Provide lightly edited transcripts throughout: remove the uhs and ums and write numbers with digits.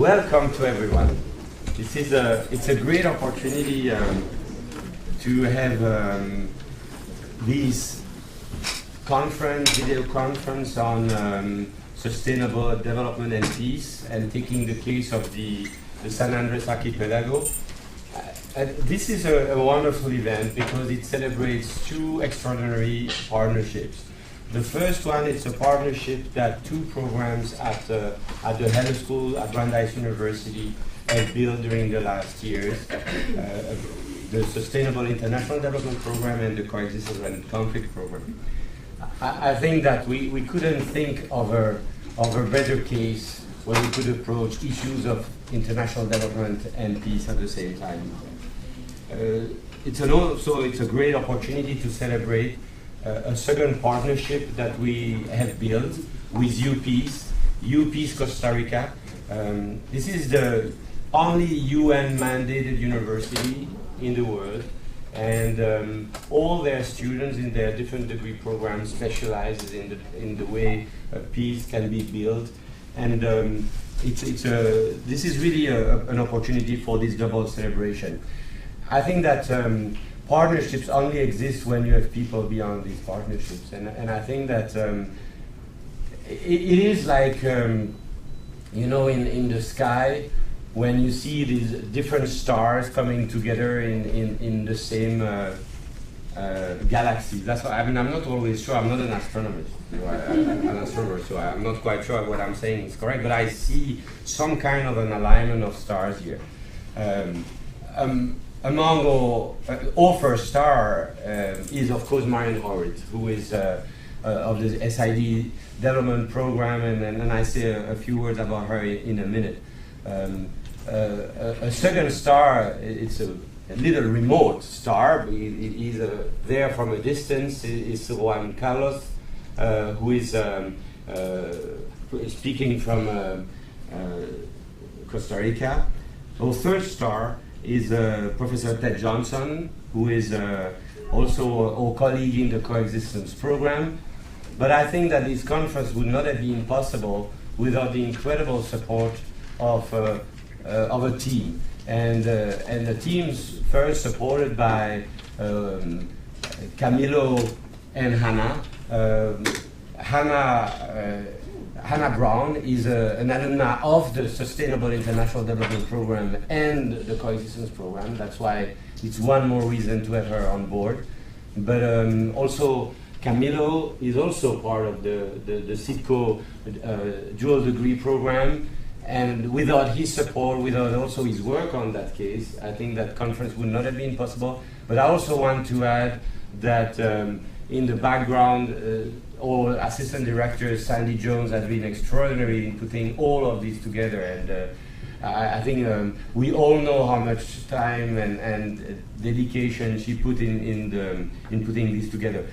Welcome to everyone. It's a great opportunity to have this video conference on sustainable development and peace, and taking the case of the San Andrés Archipelago. This is a wonderful event because it celebrates two extraordinary partnerships. The first one is a partnership that two programs at the Hello School at Brandeis University have built during the last years. The Sustainable International Development Program and the Coexistence and Conflict Program. I think that we couldn't think of a better case where we could approach issues of international development and peace at the same time. It's a great opportunity to celebrate a second partnership that we have built with UPeace Costa Rica. This is the only UN mandated university in the world, and all their students in their different degree programs specialize in the way peace can be built, and this is really an opportunity for this double celebration. I think that partnerships only exist when you have people beyond these partnerships, and I think that it is like in the sky, when you see these different stars coming together in the same galaxy. That's why I'm not always sure. I'm not an astronomer. I'm an astronomer, so I'm not quite sure what I'm saying is correct. But I see some kind of an alignment of stars here. Among our first star is, of course, Marion Howard, who is of the SID development program, and I say a few words about her in a minute. A second star, it's a little remote star. It is there from a distance. It's Juan Carlos, who is speaking from Costa Rica. Our third star is Professor Theodore Johnson, who is also our colleague in the Coexistence program. But I think that this conference would not have been possible without the incredible support of a team. And the team's first supported by Camilo and Hannah. Hannah Brown is an alumna of the Sustainable International Development Program and the Coexistence Program. That's why it's one more reason to have her on board. But also Camilo is also part of the CITCO dual degree program. And without his support, without also his work on that case, I think that conference would not have been possible. But I also want to add that in the background, our assistant director, Sandy Jones, has been extraordinary in putting all of this together. And I think we all know how much time and dedication she put in putting this together.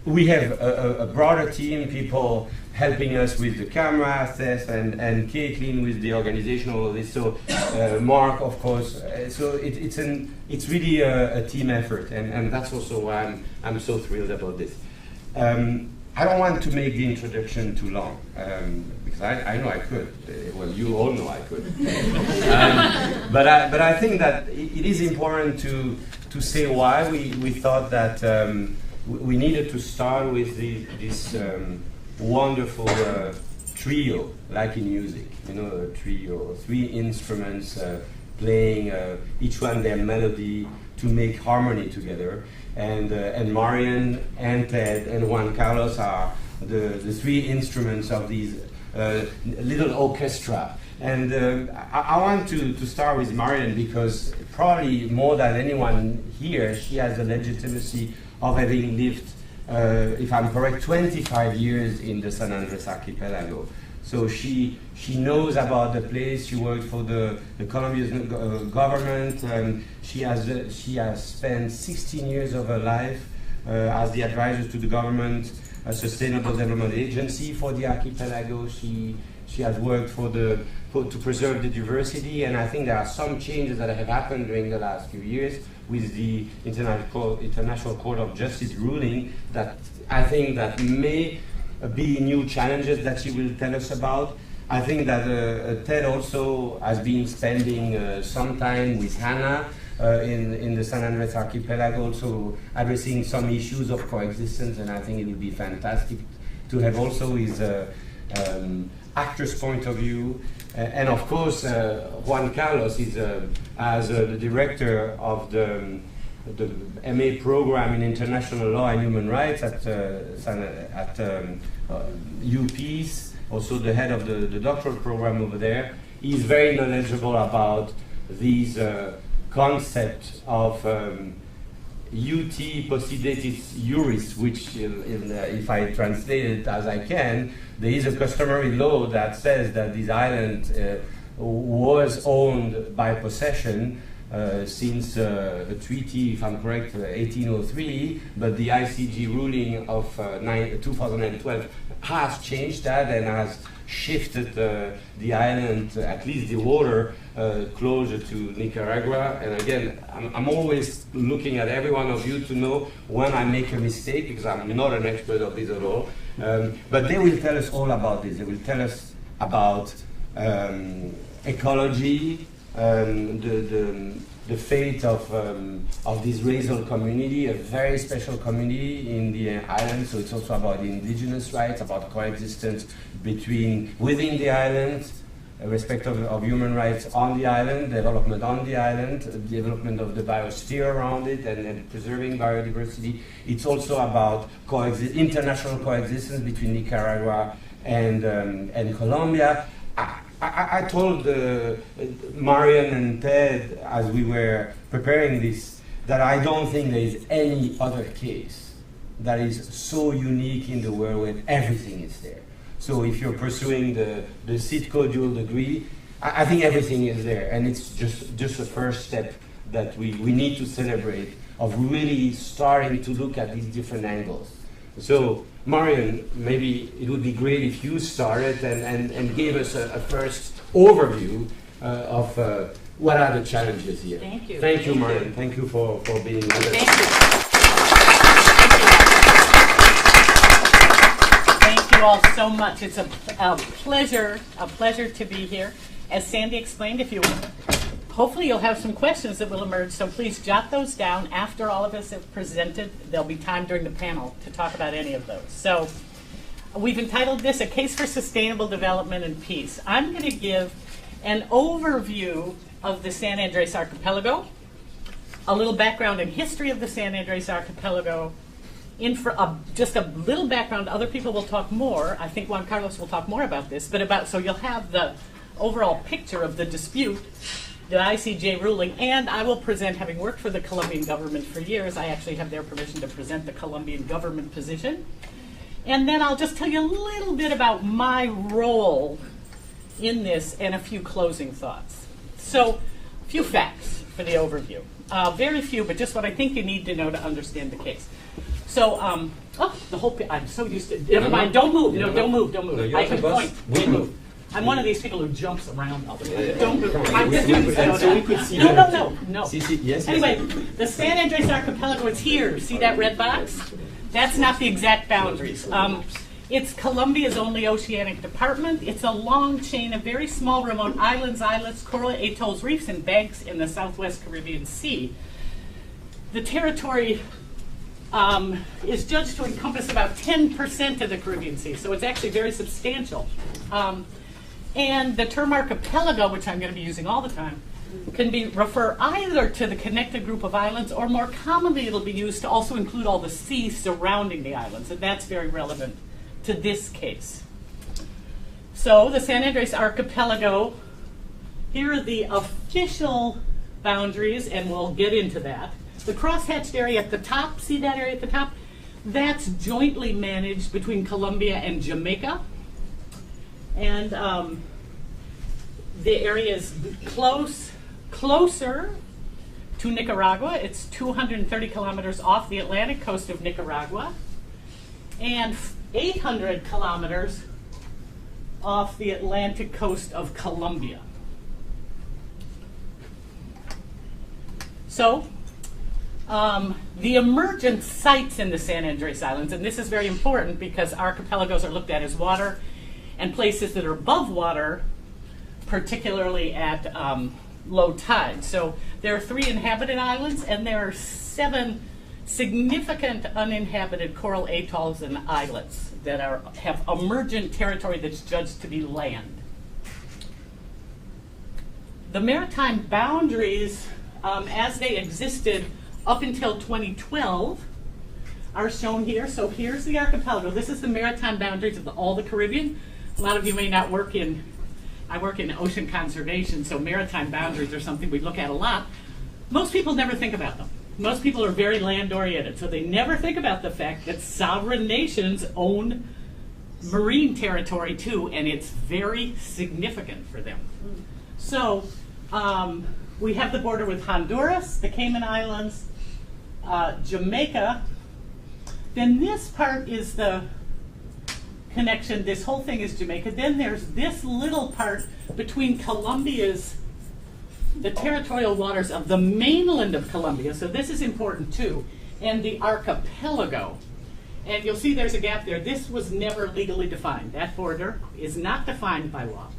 We have a broader team, people helping us with the camera, Seth and Caitlin with the organizational list. So Mark, of course. So it's really a team effort, and that's also why I'm so thrilled about this. I don't want to make the introduction too long, because I know I could. Well, you all know I could. But I think that it is important to say why we thought that we needed to start with this wonderful trio, like in music, a trio, three instruments playing each one their melody to make harmony together. And Marion and Ted and Juan Carlos are the three instruments of these little orchestra. And I want to start with Marion because probably more than anyone here, she has the legitimacy of having lived, if I'm correct, 25 years in the San Andrés Archipelago. So she knows about the place. She worked for the Colombian government. She has spent 16 years of her life as the advisor to the government, a Sustainable Development Agency for the archipelago. She has worked to preserve the diversity, and I think there are some changes that have happened during the last few years with the International Court of Justice ruling that I think that may be new challenges that she will tell us about. I think that Ted also has been spending some time with Hannah in the San Andrés Archipelago, also addressing some issues of coexistence, and I think it would be fantastic to have also his actor's point of view. And of course, Juan Carlos is, as the director of the MA program in International Law and Human Rights at UPeace, also the head of the doctoral program over there. He's very knowledgeable about these concepts of UT postulatis juris, which, if I translate it as I can, there is a customary law that says that this island was owned by possession since a treaty, if I'm correct, 1803, but the ICJ ruling of 2012 has changed that and has shifted the island, at least the water, closer to Nicaragua. And again, I'm always looking at every one of you to know when I make a mistake, because I'm not an expert of this at all. But they will tell us all about this. They will tell us about ecology, the fate of this racial community, a very special community in the island. So it's also about indigenous rights, about coexistence within the island, respect of human rights on the island, development on the island, development of the biosphere around it, and preserving biodiversity. It's also about international coexistence between Nicaragua and Colombia. I told Marion and Ted, as we were preparing this, that I don't think there is any other case that is so unique in the world where everything is there. So if you're pursuing the CITCO dual degree, I think everything is there, and it's just a first step that we need to celebrate, of really starting to look at these different angles. So Marion, maybe it would be great if you started and gave us a first overview of what are the challenges here. Thank you. Thank you, Marion. Thank you for being with us. Thank you. Thank you all so much. It's a pleasure to be here. As Sandy explained, hopefully you'll have some questions that will emerge, so please jot those down. After all of us have presented, there'll be time during the panel to talk about any of those. So we've entitled this A Case for Sustainable Development and Peace. I'm going to give an overview of the San Andrés Archipelago, a little background and history of the San Andrés Archipelago, just a little background. Other people will talk more. I think Juan Carlos will talk more about this, so you'll have the overall picture of the dispute, the ICJ ruling, and I will present, having worked for the Colombian government for years, I actually have their permission to present the Colombian government position. And then I'll just tell you a little bit about my role in this and a few closing thoughts. So, a few facts for the overview. Very few, but just what I think you need to know to understand the case. So, I'm so used to, never mind, don't move, don't move. No, I can point, don't move. I'm one of these people who jumps around all the time. Don't move. I'm just doing so we could see No. Yes, anyway, the San Andrés Archipelago is here. See that red box? That's not the exact boundaries. It's Colombia's only oceanic department. It's a long chain of very small remote islands, islets, coral atolls, reefs, and banks in the southwest Caribbean Sea. The territory is judged to encompass about 10% of the Caribbean Sea, so it's actually very substantial. And the term archipelago, which I'm going to be using all the time, can refer either to the connected group of islands, or more commonly it'll be used to also include all the sea surrounding the islands, and that's very relevant to this case. So the San Andrés Archipelago, here are the official boundaries, and we'll get into that. The crosshatched area at the top, see that area at the top? That's jointly managed between Colombia and Jamaica. And the area is closer to Nicaragua. It's 230 kilometers off the Atlantic coast of Nicaragua and 800 kilometers off the Atlantic coast of Colombia. So, the emergent sites in the San Andrés Islands, and this is very important because archipelagos are looked at as water, and places that are above water, particularly at low tide. So there are 3 inhabited islands, and there are 7 significant uninhabited coral atolls and islets that have emergent territory that's judged to be land. The maritime boundaries, as they existed up until 2012, are shown here. So here's the archipelago. This is the maritime boundaries of all the Caribbean. A lot of you may not work in, I work in ocean conservation, so maritime boundaries are something we look at a lot. Most people never think about them. Most people are very land-oriented, so they never think about the fact that sovereign nations own marine territory too, and it's very significant for them. So we have the border with Honduras, the Cayman Islands, Jamaica. Then this part is the connection. This whole thing is Jamaica. Then there's this little part between the territorial waters of the mainland of Colombia, so this is important too, and the archipelago. And you'll see there's a gap there. This was never legally defined. That border is not defined by law.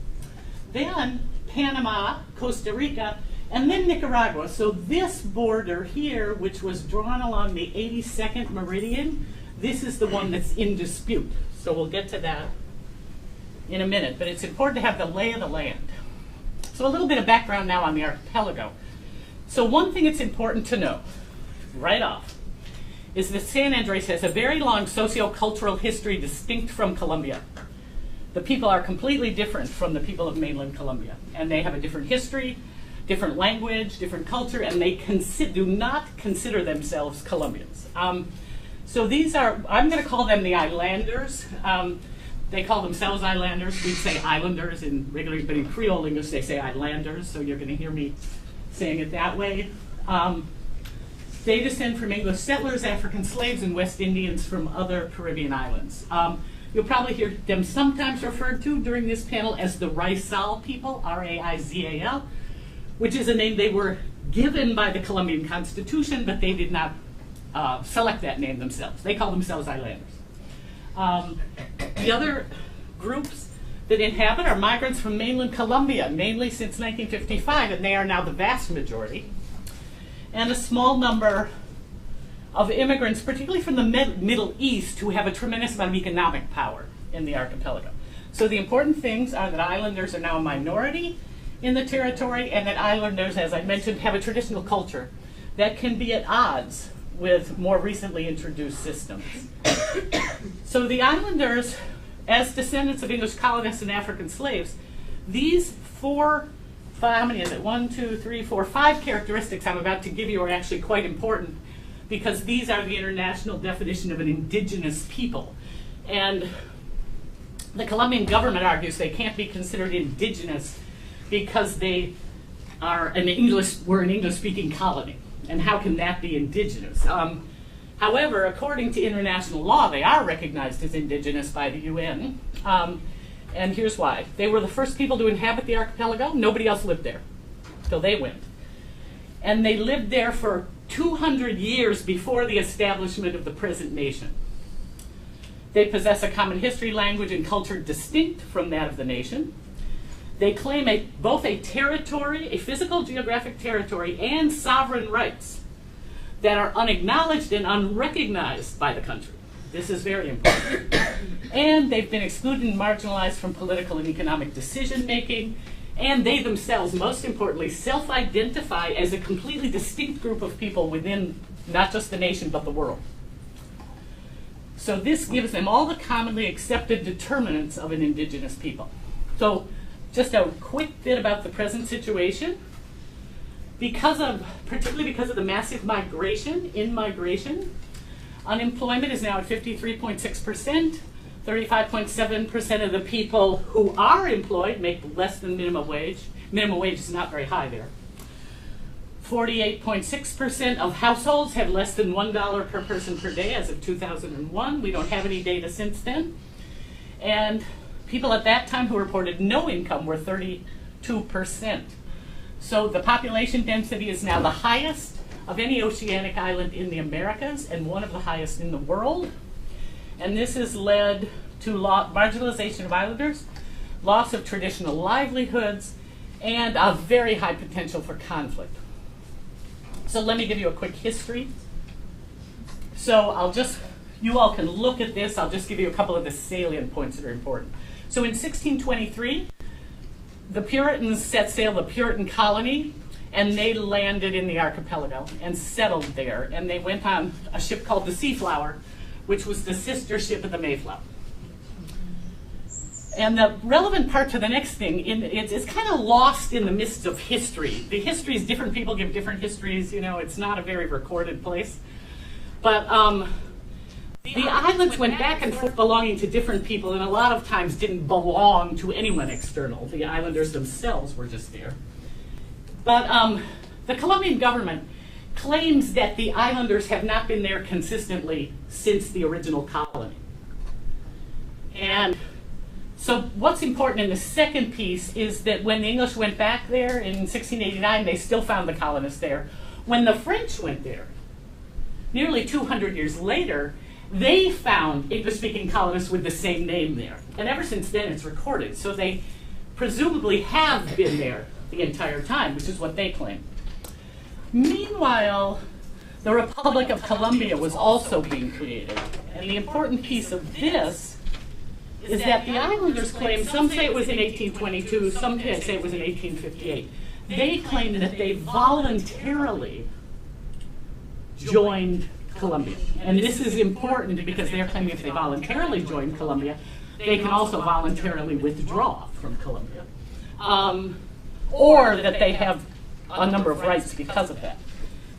Then Panama, Costa Rica, and then Nicaragua. So this border here, which was drawn along the 82nd meridian, this is the one that's in dispute. So we'll get to that in a minute, but it's important to have the lay of the land. So a little bit of background now on the archipelago. So one thing it's important to know right off is that San Andrés has a very long socio-cultural history distinct from Colombia. The people are completely different from the people of mainland Colombia, and they have a different history, different language, different culture, and they do not consider themselves Colombians. So these are, I'm going to call them the islanders. They call themselves islanders. We'd say islanders in regular, but in Creole English they say islanders, so you're going to hear me saying it that way. They descend from English settlers, African slaves, and West Indians from other Caribbean islands. You'll probably hear them sometimes referred to during this panel as the Raizal people, R-A-I-Z-A-L, which is a name they were given by the Colombian Constitution, but they did not select that name themselves. They call themselves islanders. The other groups that inhabit are migrants from mainland Colombia, mainly since 1955, and they are now the vast majority. And a small number of immigrants, particularly from the Middle East, who have a tremendous amount of economic power in the archipelago. So the important things are that islanders are now a minority in the territory, and that islanders, as I mentioned, have a traditional culture that can be at odds with more recently introduced systems. So the islanders, as descendants of English colonists and African slaves, these how many is it? 1, 2, 3, 4, 5 characteristics I'm about to give you are actually quite important, because these are the international definition of an indigenous people. And the Colombian government argues they can't be considered indigenous because they are we're an English-speaking colony. And how can that be indigenous? However, according to international law, they are recognized as indigenous by the UN. And here's why. They were the first people to inhabit the archipelago. Nobody else lived there till they went. And they lived there for 200 years before the establishment of the present nation. They possess a common history, language, and culture distinct from that of the nation. They claim both a territory, a physical geographic territory, and sovereign rights that are unacknowledged and unrecognized by the country. This is very important. And they've been excluded and marginalized from political and economic decision making, and they themselves, most importantly, self-identify as a completely distinct group of people within not just the nation, but the world. So this gives them all the commonly accepted determinants of an indigenous people. So just a quick bit about the present situation. Particularly because of the massive migration, unemployment is now at 53.6%. 35.7% of the people who are employed make less than minimum wage. Minimum wage is not very high there. 48.6% of households have less than $1 per person per day as of 2001. We don't have any data since then. And people at that time who reported no income were 32%. So the population density is now the highest of any oceanic island in the Americas and one of the highest in the world. And this has led to marginalization of islanders, loss of traditional livelihoods, and a very high potential for conflict. So let me give you a quick history. So you all can look at this. I'll just give you a couple of the salient points that are important. So in 1623, the Puritans set sail the Puritan colony, and they landed in the archipelago and settled there. And they went on a ship called the Seaflower, which was the sister ship of the Mayflower. And the relevant part to the next thing, it's kind of lost in the mists of history. The histories, different people give different histories, you know, it's not a very recorded place. But the islands went back and forth belonging to different people, and a lot of times didn't belong to anyone external. The islanders themselves were just there. But the Colombian government claims that the islanders have not been there consistently since the original colony. And so what's important in the second piece is that when the English went back there in 1689, they still found the colonists there. When the French went there, nearly 200 years later, they found English-speaking colonists with the same name there. And ever since then, it's recorded. So they presumably have been there the entire time, which is what they claim. Meanwhile, the Republic of Colombia was also being created. And the important piece of this is that the islanders claim, some say it was in 1822, some say it was in 1858. They claim that they voluntarily joined Colombia. And this is important because they're claiming if they voluntarily joined Colombia, they can also voluntarily withdraw from Colombia. Or that they have a number of rights because of that.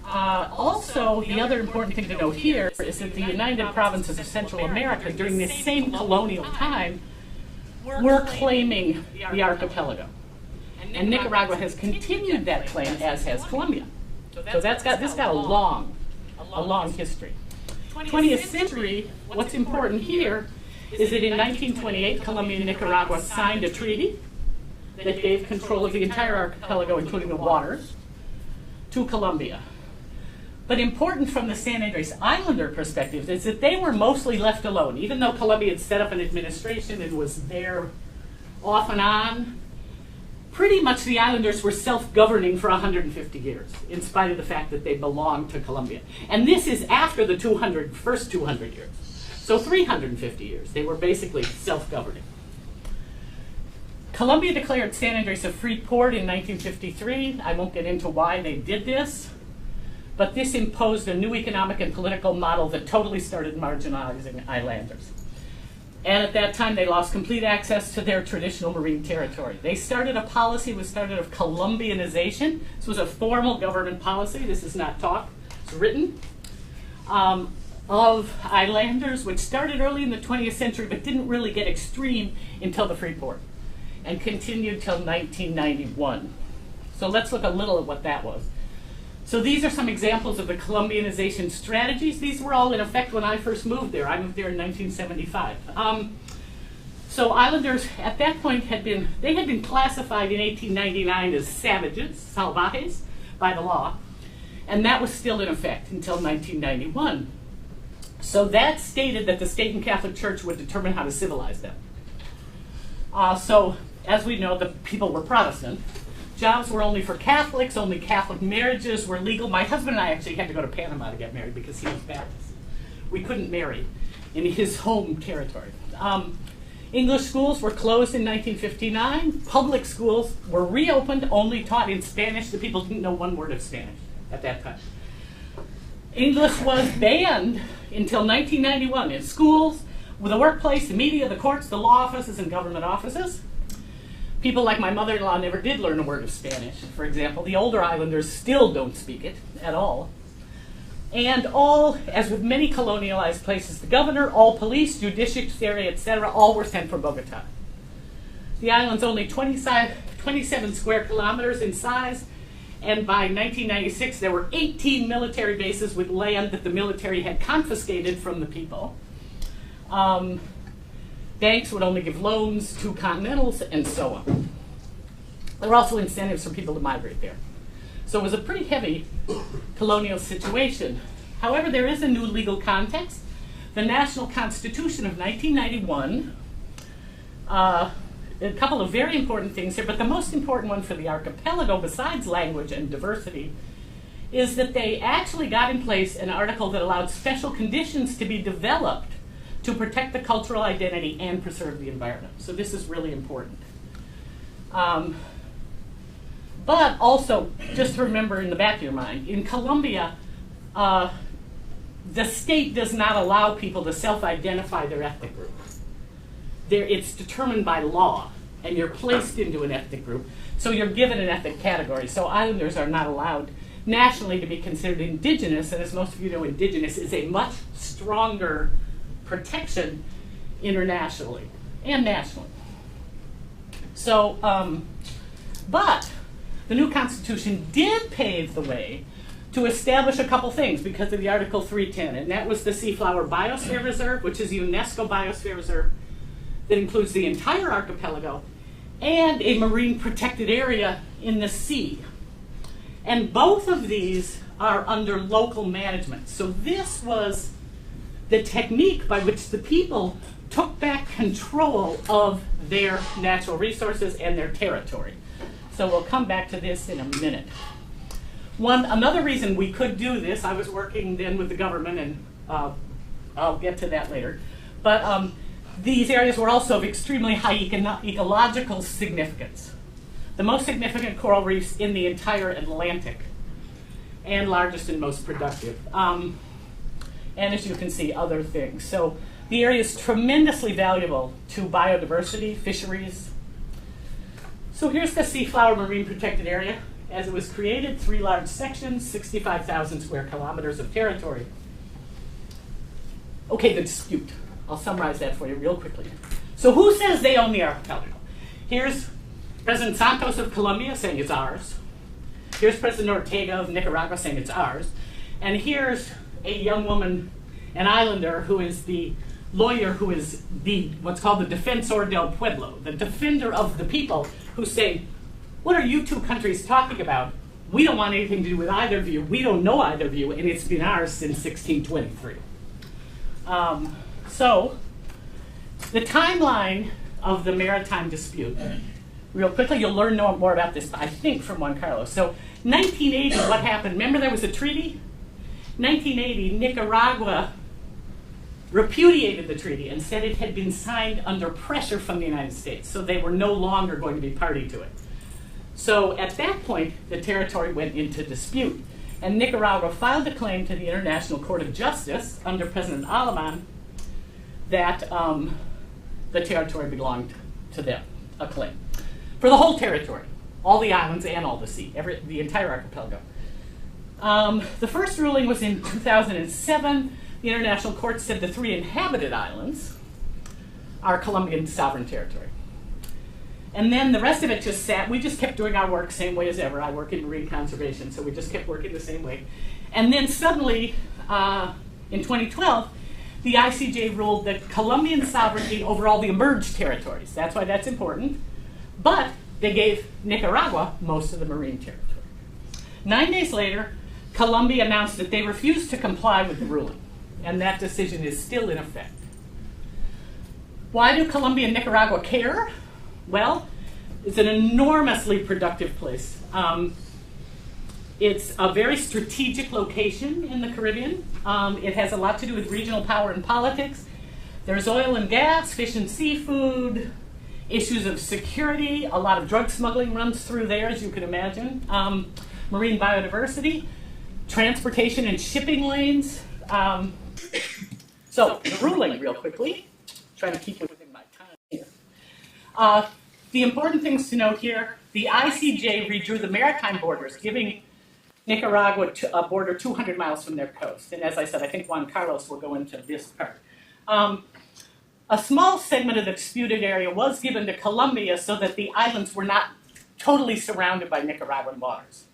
Also, the other important thing to note here is that the United Provinces of Central America during this same colonial time were claiming the archipelago. And Nicaragua has continued that claim, as has Colombia. So this got a long history. 20th century, what's important here is that in 1928, Colombia and Nicaragua signed a treaty that gave control of the entire archipelago, including the waters, to Colombia. But important from the San Andrés Islander perspective is that they were mostly left alone. Even though Colombia had set up an administration and was there off and on, pretty much the islanders were self-governing for 150 years, in spite of the fact that they belonged to Colombia. And this is after the first 200 years. So 350 years, they were basically self-governing. Colombia declared San Andrés a free port in 1953. I won't get into why they did this, but this imposed a new economic and political model that totally started marginalizing islanders. And at that time, they lost complete access to their traditional marine territory. They started a policy of Colombianization. This was a formal government policy. This is not talk, it's written, of islanders, which started early in the 20th century, but didn't really get extreme until the free port, and continued till 1991. So let's look a little at what that was. So these are some examples of the Colombianization strategies. These were all in effect when I first moved there. I moved there in 1975. So islanders at that point had been classified in 1899 as savages, salvajes, by the law, and that was still in effect until 1991. So that stated that the state and Catholic Church would determine how to civilize them. So as we know, the people were Protestant. Jobs were only for Catholics, only Catholic marriages were legal. My husband and I actually had to go to Panama to get married because he was Baptist. We couldn't marry in his home territory. English schools were closed in 1959. Public schools were reopened, only taught in Spanish. The people didn't know one word of Spanish at that time. English was banned until 1991 in schools, with the workplace, the media, the courts, the law offices, and government offices. People like my mother-in-law never did learn a word of Spanish, for example. The older islanders still don't speak it at all. And all, as with many colonialized places, the governor, all police, judiciary, etc., all were sent from Bogota. The island's only 27 square kilometers in size, and by 1996 there were 18 military bases with land that the military had confiscated from the people. Banks would only give loans to continentals, and so on. There were also incentives for people to migrate there. So it was a pretty heavy colonial situation. However, there is a new legal context. the National Constitution of 1991, a couple of very important things here, but the most important one for the archipelago, besides language and diversity, is that they actually got in place an article that allowed special conditions to be developed to protect the cultural identity and preserve the environment. So this is really important. But also, just to remember in the back of your mind, in Colombia, the state does not allow people to self-identify their ethnic group. It's determined by law, and you're placed into an ethnic group, so you're given an ethnic category. So islanders are not allowed nationally to be considered indigenous, and as most of you know, indigenous is a much stronger protection internationally and nationally. So, but the new Constitution did pave the way to establish a couple things because of the Article 310, and that was the Seaflower Biosphere Reserve, which is a UNESCO Biosphere Reserve that includes the entire archipelago, and a marine protected area in the sea. And both of these are under local management. So this was the technique by which the people took back control of their natural resources and their territory. So we'll come back to this in a minute. Another reason we could do this, I was working then with the government, and I'll get to that later, but these areas were also of extremely high ecological significance. The most significant coral reefs in the entire Atlantic, and largest and most productive. And as you can see, other things. So the area is tremendously valuable to biodiversity, fisheries. So here's the Seaflower Marine Protected Area. As it was created, 3 large sections, 65,000 square kilometers of territory. Okay, the dispute. I'll summarize that for you real quickly. So who says they own the archipelago? Here's President Santos of Colombia saying it's ours. Here's President Ortega of Nicaragua saying it's ours. And here's a young woman, an islander, who is the lawyer who is what's called the Defensor del Pueblo, the defender of the people, who's saying, what are you two countries talking about? We don't want anything to do with either of you. We don't know either of you, and it's been ours since 1623. So the timeline of the maritime dispute, real quickly, you'll learn more about this, I think, from Juan Carlos. So 1980, what happened? Remember there was a treaty? 1980, Nicaragua repudiated the treaty and said it had been signed under pressure from the United States, so they were no longer going to be party to it. So at that point, the territory went into dispute, and Nicaragua filed a claim to the International Court of Justice under President Aleman that the territory belonged to them, a claim. For the whole territory, all the islands and all the sea, the entire archipelago. The first ruling was in 2007. The International Court said the 3 inhabited islands are Colombian sovereign territory. And then the rest of it just sat. We just kept doing our work same way as ever. I work in marine conservation, so we just kept working the same way. And then suddenly, in 2012, the ICJ ruled that Colombian sovereignty over all the emerged territories. That's why that's important. But they gave Nicaragua most of the marine territory. 9 days later, Colombia announced that they refused to comply with the ruling, and that decision is still in effect. Why do Colombia and Nicaragua care? Well, it's an enormously productive place. It's a very strategic location in the Caribbean. It has a lot to do with regional power and politics. There's oil and gas, fish and seafood, issues of security. A lot of drug smuggling runs through there, as you can imagine. Marine biodiversity, transportation and shipping lanes. So the ruling, real quickly. Trying to keep within my time here. The important things to note here, the ICJ redrew the maritime borders, giving Nicaragua a border 200 miles from their coast. And as I said, I think Juan Carlos will go into this part. A small segment of the disputed area was given to Colombia so that the islands were not totally surrounded by Nicaraguan waters.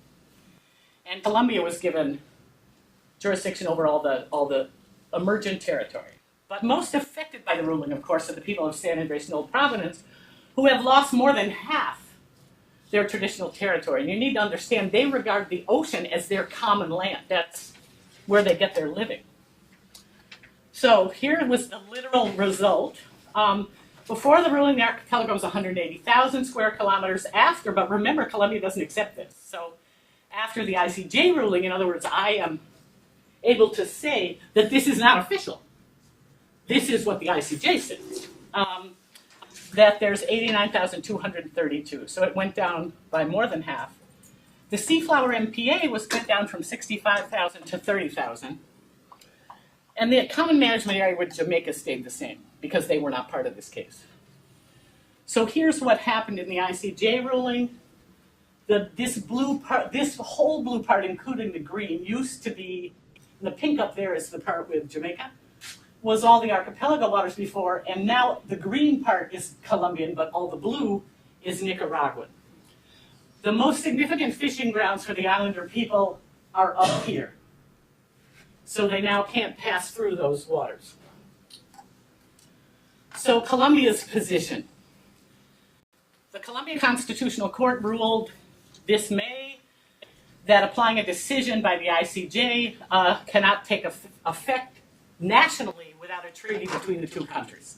And Colombia was given jurisdiction over all the emergent territory. But most affected by the ruling, of course, are the people of San Andrés and Old Providence, who have lost more than half their traditional territory. And you need to understand, they regard the ocean as their common land. That's where they get their living. So here was the literal result. Before the ruling, the archipelago was 180,000 square kilometers. After, but remember, Colombia doesn't accept this. So after the ICJ ruling, in other words, I am able to say that this is not official. This is what the ICJ says. That there's 89,232. So it went down by more than half. The Seaflower MPA went down from 65,000 to 30,000. And the common management area with Jamaica stayed the same because they were not part of this case. So here's what happened in the ICJ ruling. This whole blue part, including the green, used to be, and the pink up there is the part with Jamaica, was all the archipelago waters before, and now the green part is Colombian, but all the blue is Nicaraguan. The most significant fishing grounds for the islander people are up here. So they now can't pass through those waters. So Colombia's position. The Colombian Constitutional Court ruled this May that applying a decision by the ICJ cannot take effect nationally without a treaty between the two countries.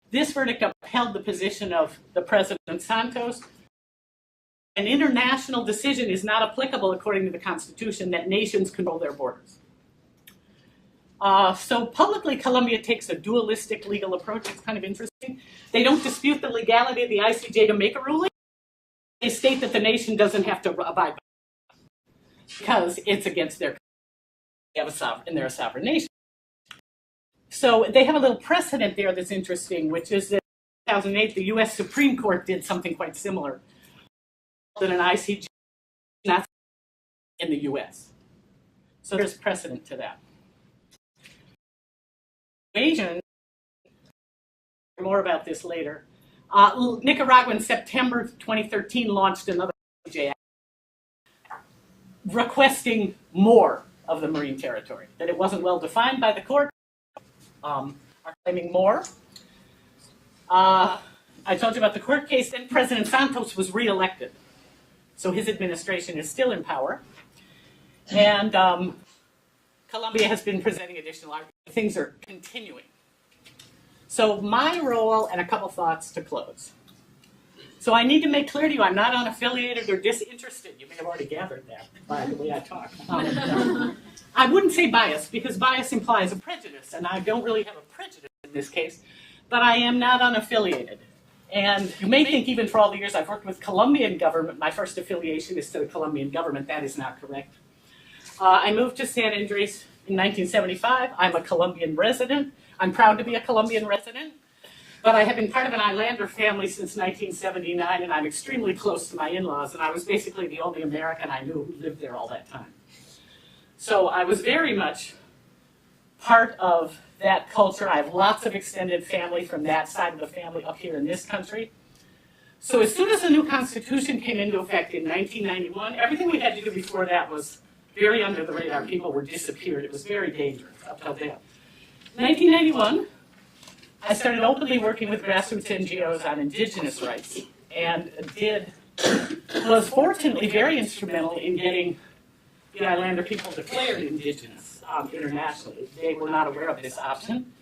This verdict upheld the position of the President Santos. An international decision is not applicable according to the Constitution that nations control their borders. So publicly, Colombia takes a dualistic legal approach. It's kind of interesting. They don't dispute the legality of the ICJ to make a ruling. They state that the nation doesn't have to abide by it because it's against their country, and they're a sovereign nation. So they have a little precedent there that's interesting, which is that in 2008, the U.S. Supreme Court did something quite similar than an ICJ not in the U.S. So there's precedent to that. More about this later. Nicaragua in September 2013 launched another ICJ act requesting more of the marine territory, that it wasn't well defined by the court, are claiming more. I told you about the court case, then President Santos was reelected. So his administration is still in power. And Colombia has been presenting additional arguments. Things are continuing. So my role and a couple thoughts to close. So I need to make clear to you, I'm not unaffiliated or disinterested. You may have already gathered that by the way I talk. I wouldn't say bias, because bias implies a prejudice, and I don't really have a prejudice in this case, but I am not unaffiliated. And you may think even for all the years I've worked with Colombian government, my first affiliation is to the Colombian government. That is not correct. I moved to San Andrés in 1975. I'm a Colombian resident. I'm proud to be a Colombian resident, but I have been part of an islander family since 1979, and I'm extremely close to my in-laws, and I was basically the only American I knew who lived there all that time. So I was very much part of that culture. I have lots of extended family from that side of the family up here in this country. So as soon as the new Constitution came into effect in 1991, everything we had to do before that was very under the radar. People were disappeared. It was very dangerous up till then. 1991, I started openly working with grassroots NGOs on indigenous rights, and was fortunately very instrumental in getting the islander people declared indigenous internationally. They were not aware of this option,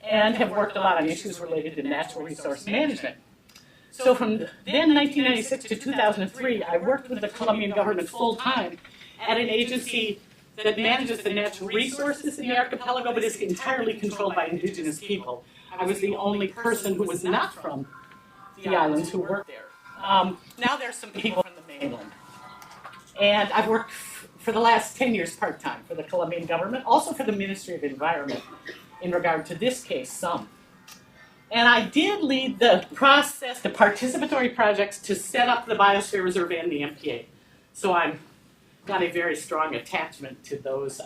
and have worked a lot on issues related to natural resource management. So from then 1996 to 2003, I worked with the Colombian government full-time at an agency that manages the natural resources in the archipelago, but is entirely controlled by indigenous people. I was the only person who was not from the islands who worked there. Now there's some people from the mainland. And I've worked for the last 10 years part-time for the Colombian government, also for the Ministry of Environment in regard to this case, some. And I did lead the process, the participatory projects to set up the Biosphere Reserve and the MPA. So I've got a very strong attachment to those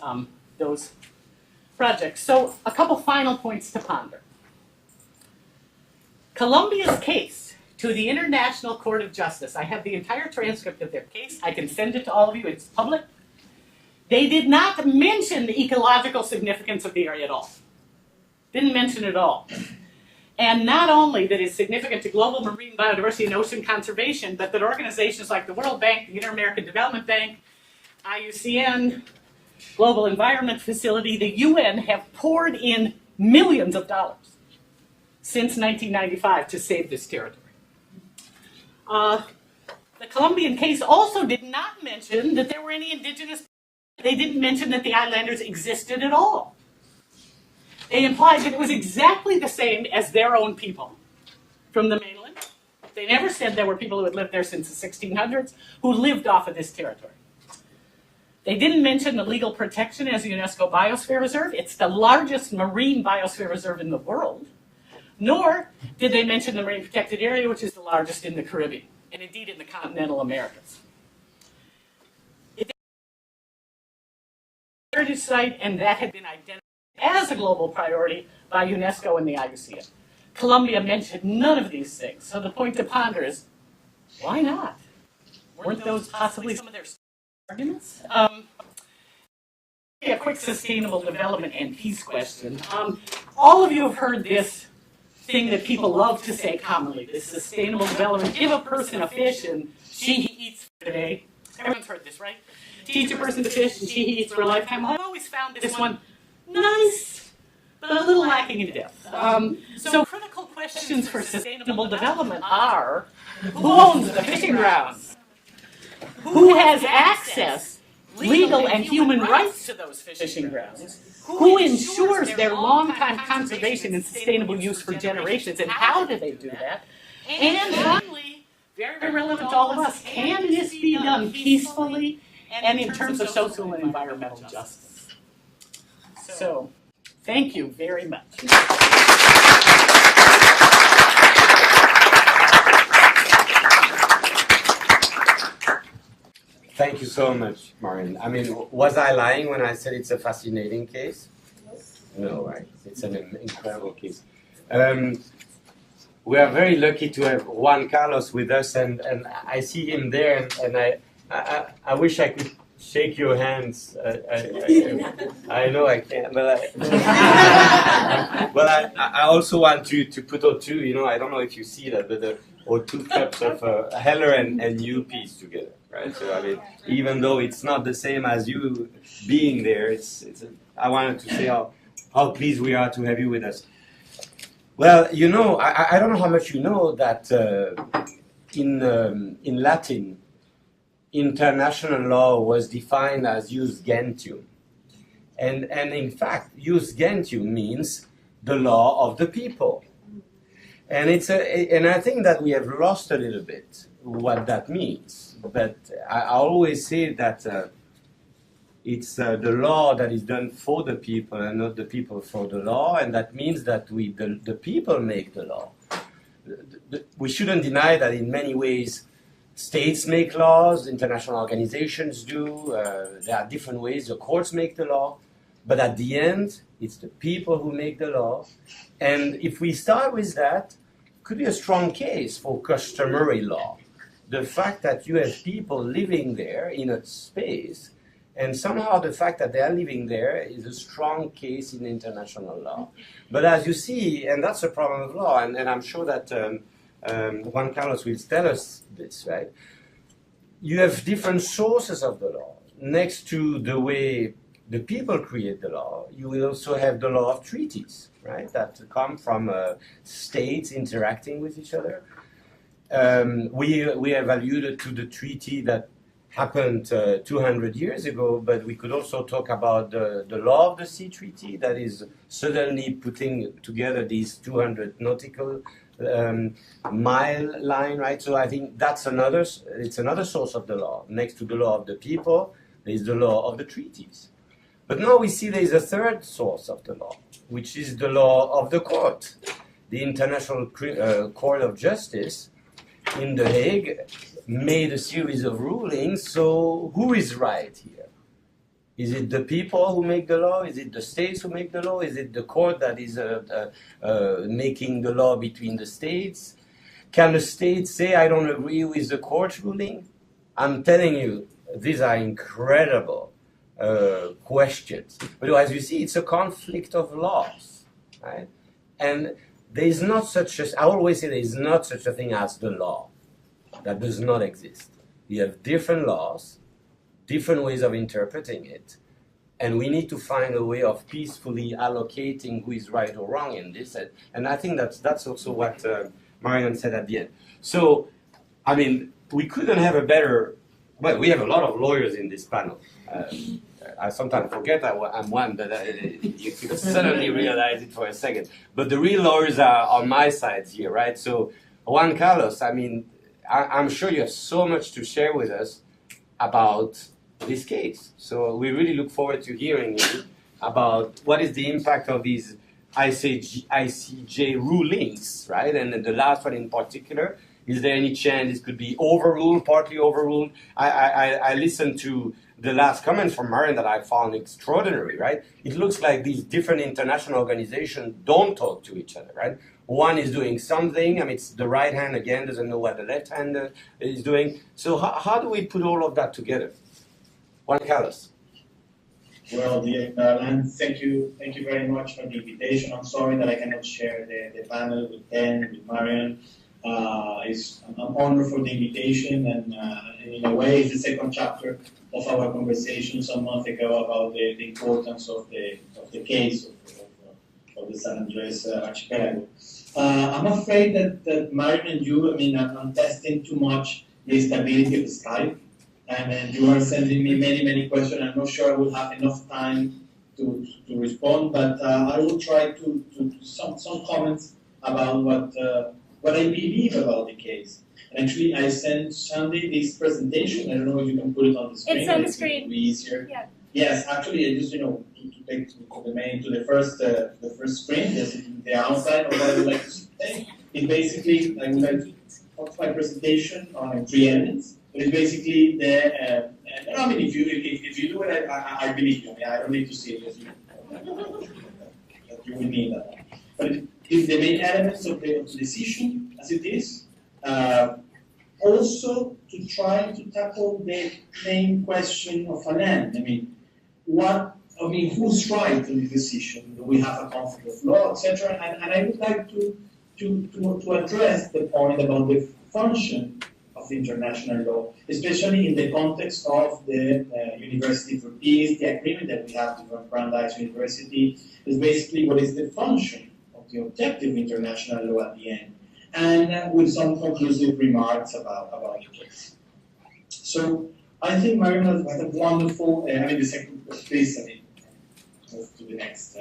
projects. So a couple final points to ponder. Colombia's case to the International Court of Justice. I have the entire transcript of their case. I can send it to all of you. It's public. They did not mention the ecological significance of the area at all. Didn't mention it at all. And not only that it's significant to global marine biodiversity and ocean conservation, but that organizations like the World Bank, the Inter-American Development Bank, IUCN, global environment facility, the UN have poured in millions of dollars since 1995 to save this territory. The Colombian case also did not mention that there were any indigenous. They didn't mention that the islanders existed at all. They implied that it was exactly the same as their own people from the mainland. They never said there were people who had lived there since the 1600s who lived off of this territory. They didn't mention the legal protection as a UNESCO Biosphere Reserve. It's the largest marine biosphere reserve in the world. Nor did they mention the marine protected area, which is the largest in the Caribbean, and indeed in the continental Americas. It's a heritage site, and that had been identified as a global priority by UNESCO and the IUCN. Colombia mentioned none of these things. So the point to ponder is, why not? Weren't those possibly some of their arguments? A quick sustainable development and peace question. All of you have heard this thing that people love to say commonly, this sustainable development. Give a person a fish and he eats for a day. Everyone's heard this, right? Teach a person to fish and he eats for a lifetime. I've always found this one nice, but a little lacking in depth. So critical questions for sustainable development are, who owns the fishing grounds? Who has access, legal and human rights to those fishing grounds? Who ensures their long-time conservation and sustainable use for generations, and how do they do that? And finally, very relevant to all of us, can this be done peacefully and in terms of social and environmental justice? So, thank you very much. Thank you so much, Marion. I mean, was I lying when I said it's a fascinating case? No, right? It's an incredible case. We are very lucky to have Juan Carlos with us, and I see him there, and I wish I could shake your hands. I know I can't, but I also want to put our two, I don't know if you see that, but or 2 cups of Heller and UPeace together. Right? So I mean, even though it's not the same as you being there, I wanted to say how pleased we are to have you with us. Well, I don't know how much you know that in Latin, international law was defined as jus gentium, and in fact, jus gentium means the law of the people, and and I think that we have lost a little bit what that means. But I always say that it's the law that is done for the people and not the people for the law, and that means that the people make the law. We shouldn't deny that in many ways states make laws, international organizations do, there are different ways, the courts make the law, but at the end, it's the people who make the law. And if we start with that, it could be a strong case for customary law. The fact that you have people living there in a space, and somehow the fact that they are living there is a strong case in international law. But as you see, and that's a problem of law, and I'm sure that Juan Carlos will tell us this, right? You have different sources of the law. Next to the way the people create the law, you will also have the law of treaties, right? That come from states interacting with each other. We have alluded to the treaty that happened 200 years ago, but we could also talk about the law of the sea treaty that is suddenly putting together these 200 nautical mile line, right? So I think it's another source of the law. Next to the law of the people, there is the law of the treaties. But now we see there is a third source of the law, which is the law of the court. The International Court of Justice in The Hague made a series of rulings. So who is right here? Is it the people who make the law? Is it the states who make the law? Is it the court that is making the law between the states? Can the state say, I don't agree with the court's ruling? I'm telling you, these are incredible questions. But as you see, it's a conflict of laws, right? And there is not such a, I always say there is not such a thing as the law. That does not exist. You have different laws, different ways of interpreting it, And we need to find a way of peacefully allocating who is right or wrong in this. And I think that's also what Marion said at the end. So, I mean, we couldn't have a better, well, we have a lot of lawyers in this panel. I sometimes forget I'm one, but you could suddenly realize it for a second. But the real lawyers are on my side here, right? So, Juan Carlos, I mean, I'm sure you have so much to share with us about this case. So we really look forward to hearing you about what is the impact of these ICJ rulings, right? And the last one in particular, is there any chance this could be overruled, partly overruled? I listened to the last comment from Marion that I found extraordinary, right? It looks like these different international organizations don't talk to each other, right? One is doing something, I mean, it's the right hand again doesn't know what the left hand is doing. So how do we put all of that together? Juan Carlos. Well, dear Alan, thank you very much for the invitation. I'm sorry that I cannot share the panel with Ben, with Marion. I'm honored for the invitation, and in a way, it's the second chapter of our conversation some months ago about the importance of the case of the San Andrés Archipelago. I'm afraid that Marion and you, I mean, I'm testing too much the stability of Skype. And you are sending me many questions. I'm not sure I will have enough time to respond, but I will try to some comments about what I believe about the case. And actually, I sent Sandy this presentation. I don't know if you can put it on the screen. It's on the screen. It will be easier. Yeah. Yes, actually, I just to take the first screen. This is the outline of what I would like to say. It basically, I would like to talk my presentation on 3 elements. It's basically the. I mean, if you do it, I believe you. I mean, I don't need to see it. You will need that. But it's the main elements of the decision, as it is. Also, to try to tackle the main question of a land. I mean, who's right in the decision? Do we have a conflict of law, etc.? And I would like to address the point about the function of international law, especially in the context of the University for Peace, the agreement that we have with Brandeis University, is basically what is the function of the objective international law at the end, and with some conclusive remarks about the case. So I think Marion has a wonderful, the second, please, move to the next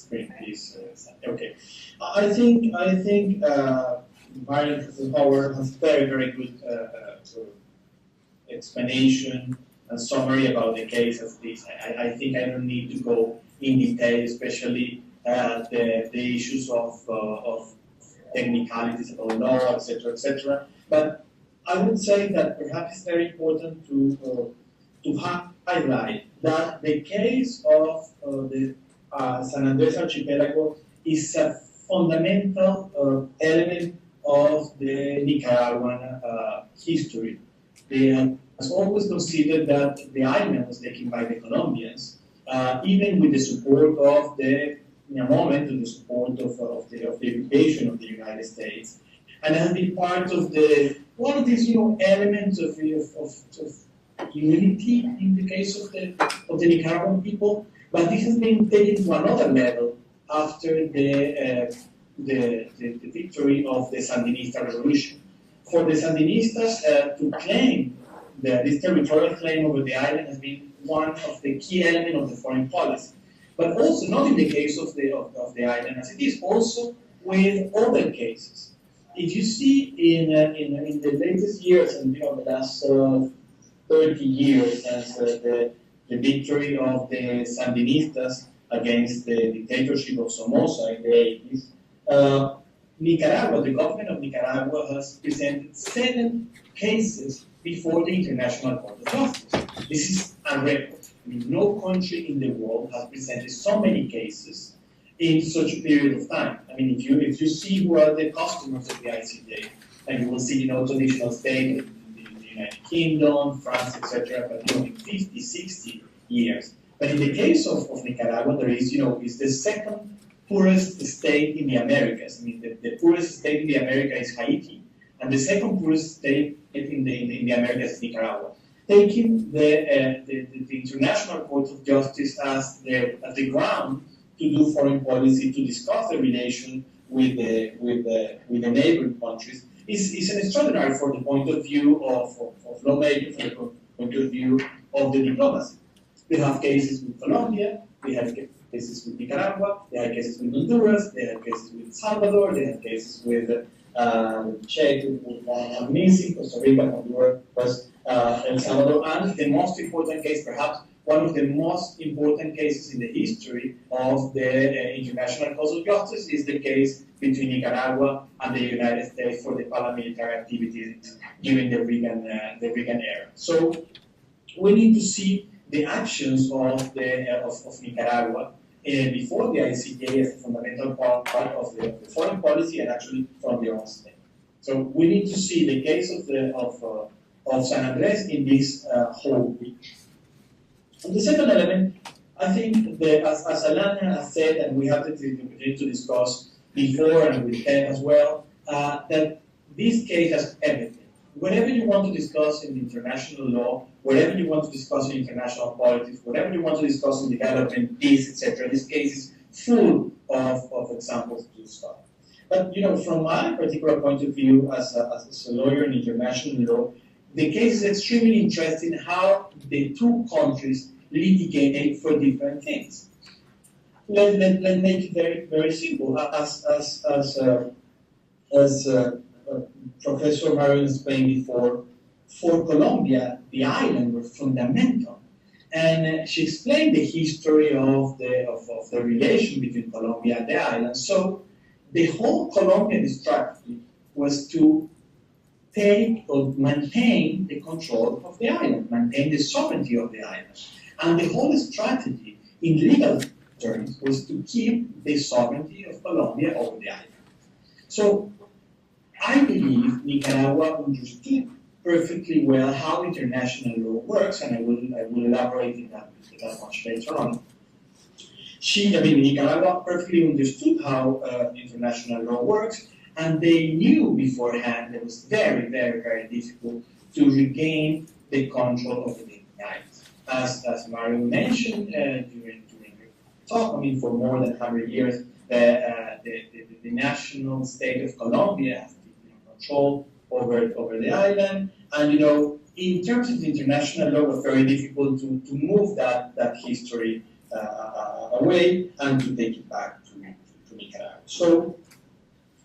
screen, please. Okay. I think Marion Howard has very good sort of explanation and summary about the case of this. I think I don't need to go in detail, especially the issues of technicalities about law, etc. But I would say that perhaps it's very important to highlight that the case of the San Andrés Archipelago is a fundamental element of the Nicaraguan history. They have always considered that the island was taken by the Colombians, even with the support of the support of the occupation of the United States, and has been part of one of these elements of unity in the case of the Nicaraguan people. But this has been taken to another level after the victory of the Sandinista revolution. For the Sandinistas to claim this territorial claim over the island has been one of the key elements of the foreign policy. But also not in the case of the island as it is, also with other cases. If you see in the latest years, and the last 30 years since the victory of the Sandinistas against the dictatorship of Somoza in the 80s, Nicaragua, the government of Nicaragua, has presented 7 cases before the International Court of Justice. This is a record. I mean, no country in the world has presented so many cases in such a period of time. I mean, if you see who are the customers of the ICJ, and you will see, traditional states in the United Kingdom, France, etc., but in 50, 60 years. But in the case of Nicaragua, there is, is the second poorest state in the Americas. I mean, the poorest state in the Americas is Haiti, and the second poorest state in the Americas is Nicaragua. taking the International Court of Justice as the ground to do foreign policy, to discuss the relation with the neighboring countries, is an extraordinary from the point of view of lawmaking, from the point of view of the diplomacy. We have cases with Colombia, we have cases with Nicaragua, they have cases with Honduras, they have cases with Salvador, they have cases with Czech, with Amazing, Costa Rica, Honduras, El Salvador, and the most important case, perhaps one of the most important cases in the history of the International Court of Justice, is the case between Nicaragua and the United States for the paramilitary activities during the Reagan era. So we need to see the actions of Nicaragua before the ICJ as a fundamental part of the foreign policy and actually from their own state. So we need to see the case of San Andrés in this whole week. And the second element, I think, that, as Alana has said, and we have the opportunity to discuss before and with Ted as well, that this case has everything. Whatever you want to discuss in international law, whatever you want to discuss in international politics, whatever you want to discuss in development, peace, etc., this case is full of examples to discuss. But from my particular point of view as a lawyer in international law, the case is extremely interesting how the two countries litigate for different things. Let's make it very, very simple. As Professor Marion explained before, for Colombia, the islands were fundamental. And she explained the history of the relation between Colombia and the islands. So the whole Colombian strategy was to take or maintain the control of the island, maintain the sovereignty of the island. And the whole strategy, in legal terms, was to keep the sovereignty of Colombia over the island. So I believe Nicaragua understood perfectly well how international law works, and I will elaborate in that much later on. Nicaragua perfectly understood how international law works, and they knew beforehand that it was very, very, very difficult to regain the control of the island. As Mario mentioned during the talk, for more than 100 years, the national state of Colombia has control over the island, and in terms of the international law, it was very difficult to move that history away and to take it back to Nicaragua. So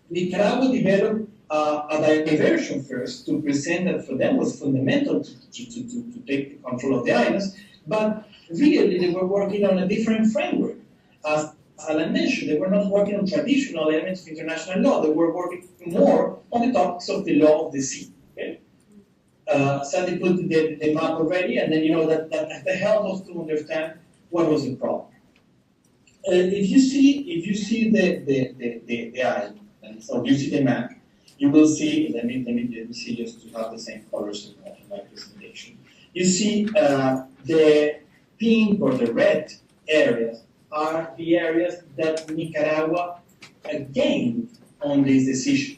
Nicaragua developed a diversion first to present that for them was fundamental to take the control of the islands, but really they were working on a different framework. As Alan mentioned, they were not working on traditional elements of international law, they were working more on the topics of the law of the sea. Okay? So they put the map already, and then that helped us to understand what was the problem. If you see the island, so you see the map, you will see. Let me see just to have the same colors in my presentation. You see the pink or the red areas are the areas that Nicaragua gained on this decision.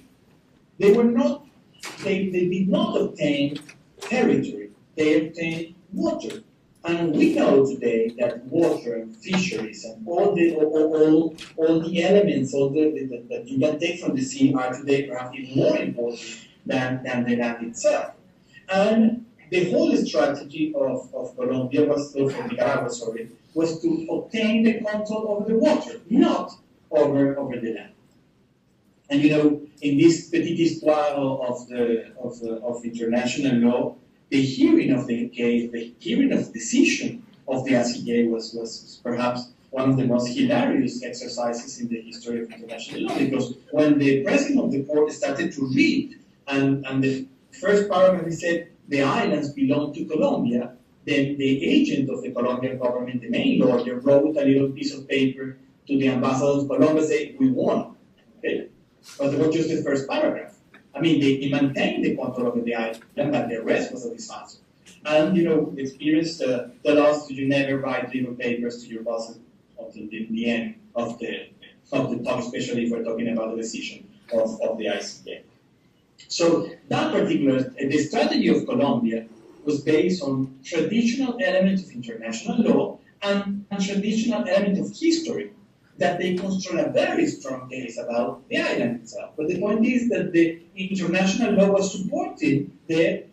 They did not obtain territory, they obtained water. And we know today that water and fisheries and all the elements that you can take from the sea are today perhaps even more important than the land itself. And the whole strategy of Colombia of Nicaragua, was to obtain the control over the water, not over the land. And in this petit histoire of international law, the hearing of the case, the hearing of the decision of the ICJ was perhaps one of the most hilarious exercises in the history of international law, because when the president of the court started to read, and the first paragraph he said, the islands belong to Colombia, then the agent of the Colombian government, the main lawyer, wrote a little piece of paper to the ambassador of Colombia saying, we won. Okay? But it was just the first paragraph. They maintained the control over the island, but the rest was a disaster. And, experience tell us you never write legal papers to your bosses until the end of the talk, especially if we're talking about the decision of the ICJ. So that particular, the strategy of Colombia was based on traditional elements of international law and traditional elements of history that they construct a very strong case about the island itself. But the point is that the international law was supporting the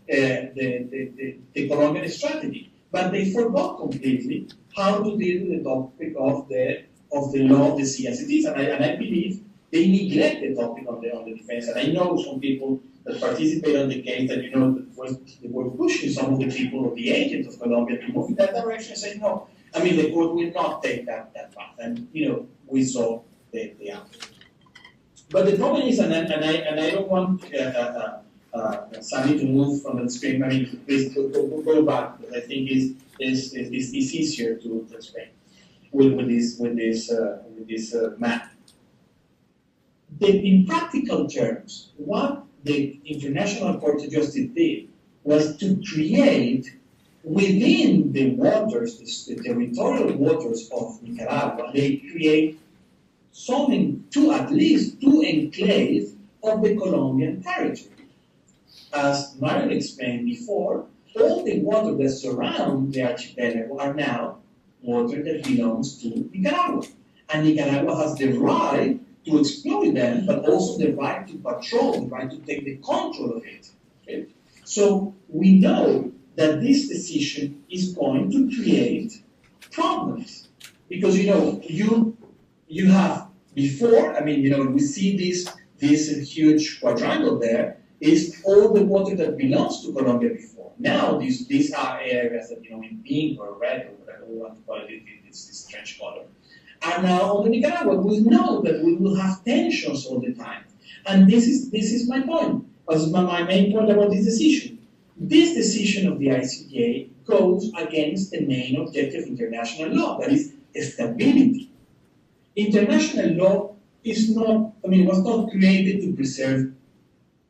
Colombian strategy, but they forgot completely how to deal with the topic of the law of the sea as it is, and I believe they neglect the topic on the defense. And I know some people that participate on the case that they were pushing some of the people or the agents of Colombia to move in that direction and say no. I mean, the court will not take that path, and we saw the outcome. But the problem is, and I don't want Sally to move from the screen. I mean, please go back, because I think it's easier to explain with this map. In practical terms, what the International Court of Justice did was to create within the waters, the territorial waters of Nicaragua, they create at least two enclaves of the Colombian territory. As Marion explained before, all the water that surround the archipelago are now water that belongs to Nicaragua. And Nicaragua has the right to exploit them, but also the right to patrol, the right to take the control of it. Okay? So we know that this decision is going to create problems. Because you have before, I mean, we see this huge quadrangle there is all the water that belongs to Colombia before. Now these are areas that in pink or red or whatever we want to call it, it's this strange color. And now on the Nicaragua, we know that we will have tensions all the time. And this is my point. As my main point about this decision. This decision of the ICJ goes against the main objective of international law, that is stability. International law was not created to preserve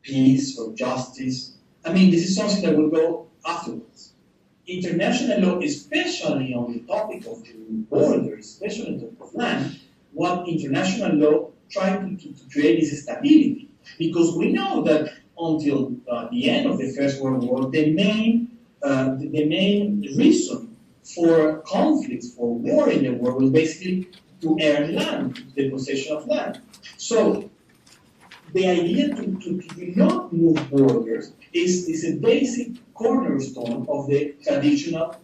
peace or justice. I mean, this is something that will go afterwards. International law, especially on the topic of borders, especially on the topic of land, what international law tried to create is stability. Because we know that until the end of the First World War, the main reason for conflicts, for war in the world, was basically to earn land, the possession of land. So the idea to not move borders is a basic cornerstone of the traditional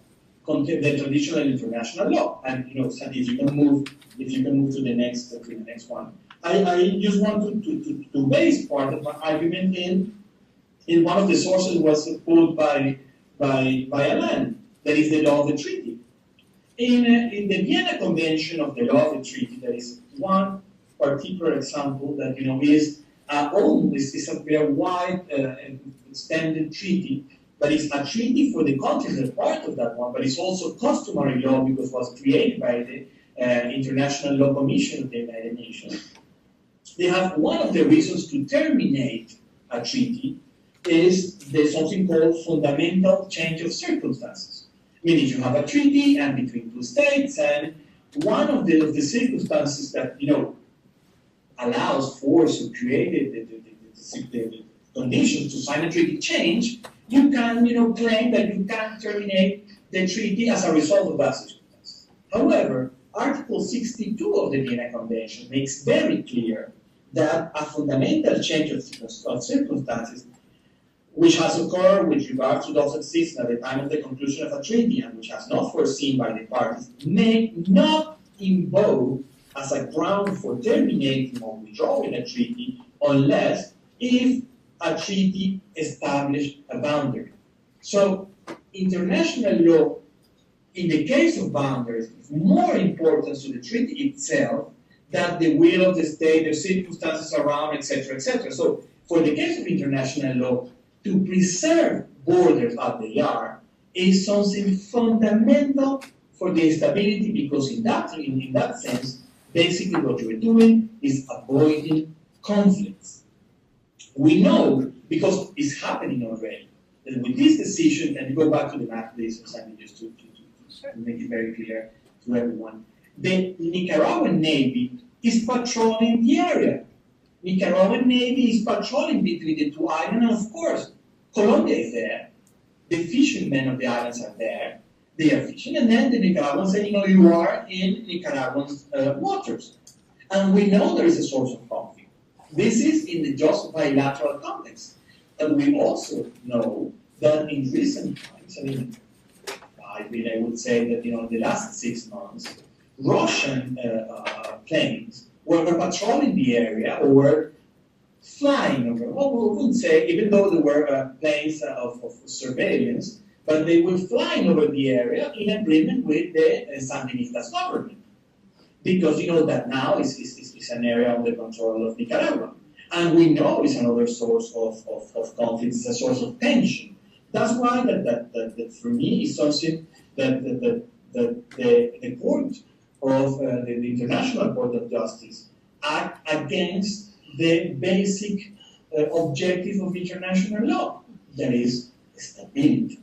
international law. And if you can move to the next one. I just want to base part of my argument in one of the sources was pulled by Alain, that is the law of the treaty. In the Vienna Convention of the law of the treaty, there is one particular example that is a very wide extended treaty, but it's a treaty for the countries that are part of that one, but it's also customary law because it was created by the International Law Commission of the United Nations. They have one of the reasons to terminate a treaty is there's something called fundamental change of circumstances. Meaning you have a treaty and between two states, and one of the circumstances that allows force to create the conditions to sign a treaty change, you can claim that you can terminate the treaty as a result of that circumstance. However, Article 62 of the Vienna Convention makes very clear that a fundamental change of circumstances, which has occurred with regard to those existing at the time of the conclusion of a treaty and which has not foreseen by the parties, may not invoke as a ground for terminating or withdrawing a treaty unless if a treaty established a boundary. So international law, in the case of boundaries, is more important to the treaty itself than the will of the state, the circumstances around, etc., etc. So for the case of international law, to preserve borders as they are is something fundamental for the stability, because in that sense, basically what you're doing is avoiding conflicts. We know, because it's happening already, that with this decision, and you go back to the map, please, Sandy, just to make it very clear to everyone, the Nicaraguan Navy is patrolling the area. Nicaraguan Navy is patrolling between the two islands, and of course, Colombia is there. The fishermen of the islands are there. They are fishing, and then the Nicaraguans say, you are in Nicaraguan waters. And we know there is a source of conflict. This is in the just bilateral context. And we also know that in recent times, I would say that in the last 6 months, Russian planes were patrolling the area or were flying over. Well, we wouldn't say, even though there were planes of surveillance, but they were flying over the area in agreement with the Sandinista government. Because that now is an area under control of Nicaragua. And we know it's another source of conflict, it's a source of tension. That's why that for me is something that the court of the International Court of Justice act against the basic objective of international law, that is stability.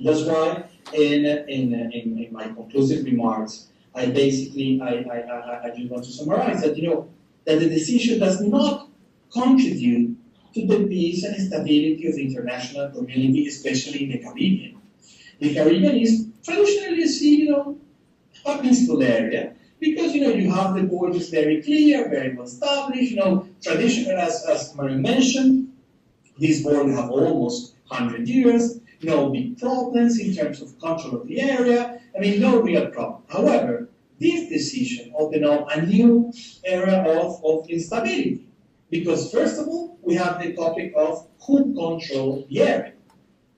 That's why in my conclusive remarks, I just want to summarize that that the decision does not contribute to the peace and stability of the international community, especially in the Caribbean. The Caribbean is traditionally a peaceful area because you have the borders very clear, very well established. Traditionally, as Marion mentioned, these borders have almost 100 years. No big problems in terms of control of the area. No real problem. However, this decision opened up a new era of instability. Because first of all, we have the topic of who controls the area.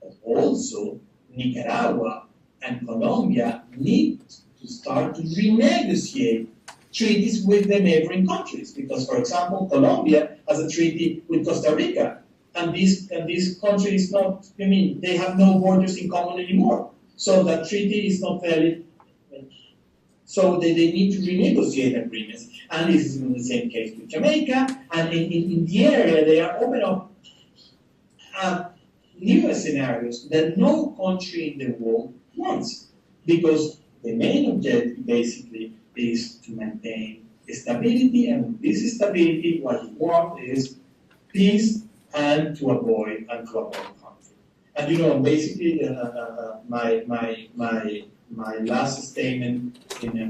But also, Nicaragua and Colombia need to start to renegotiate treaties with the neighboring countries. Because, for example, Colombia has a treaty with Costa Rica. And this country is not, they have no borders in common anymore. So that treaty is not valid. So they need to renegotiate agreements. And this is in the same case with Jamaica. And in the area, they are opening up new scenarios that no country in the world wants. Because the main objective, basically, is to maintain stability. And with this stability, what you want is peace and to avoid conflict. And basically, my last statement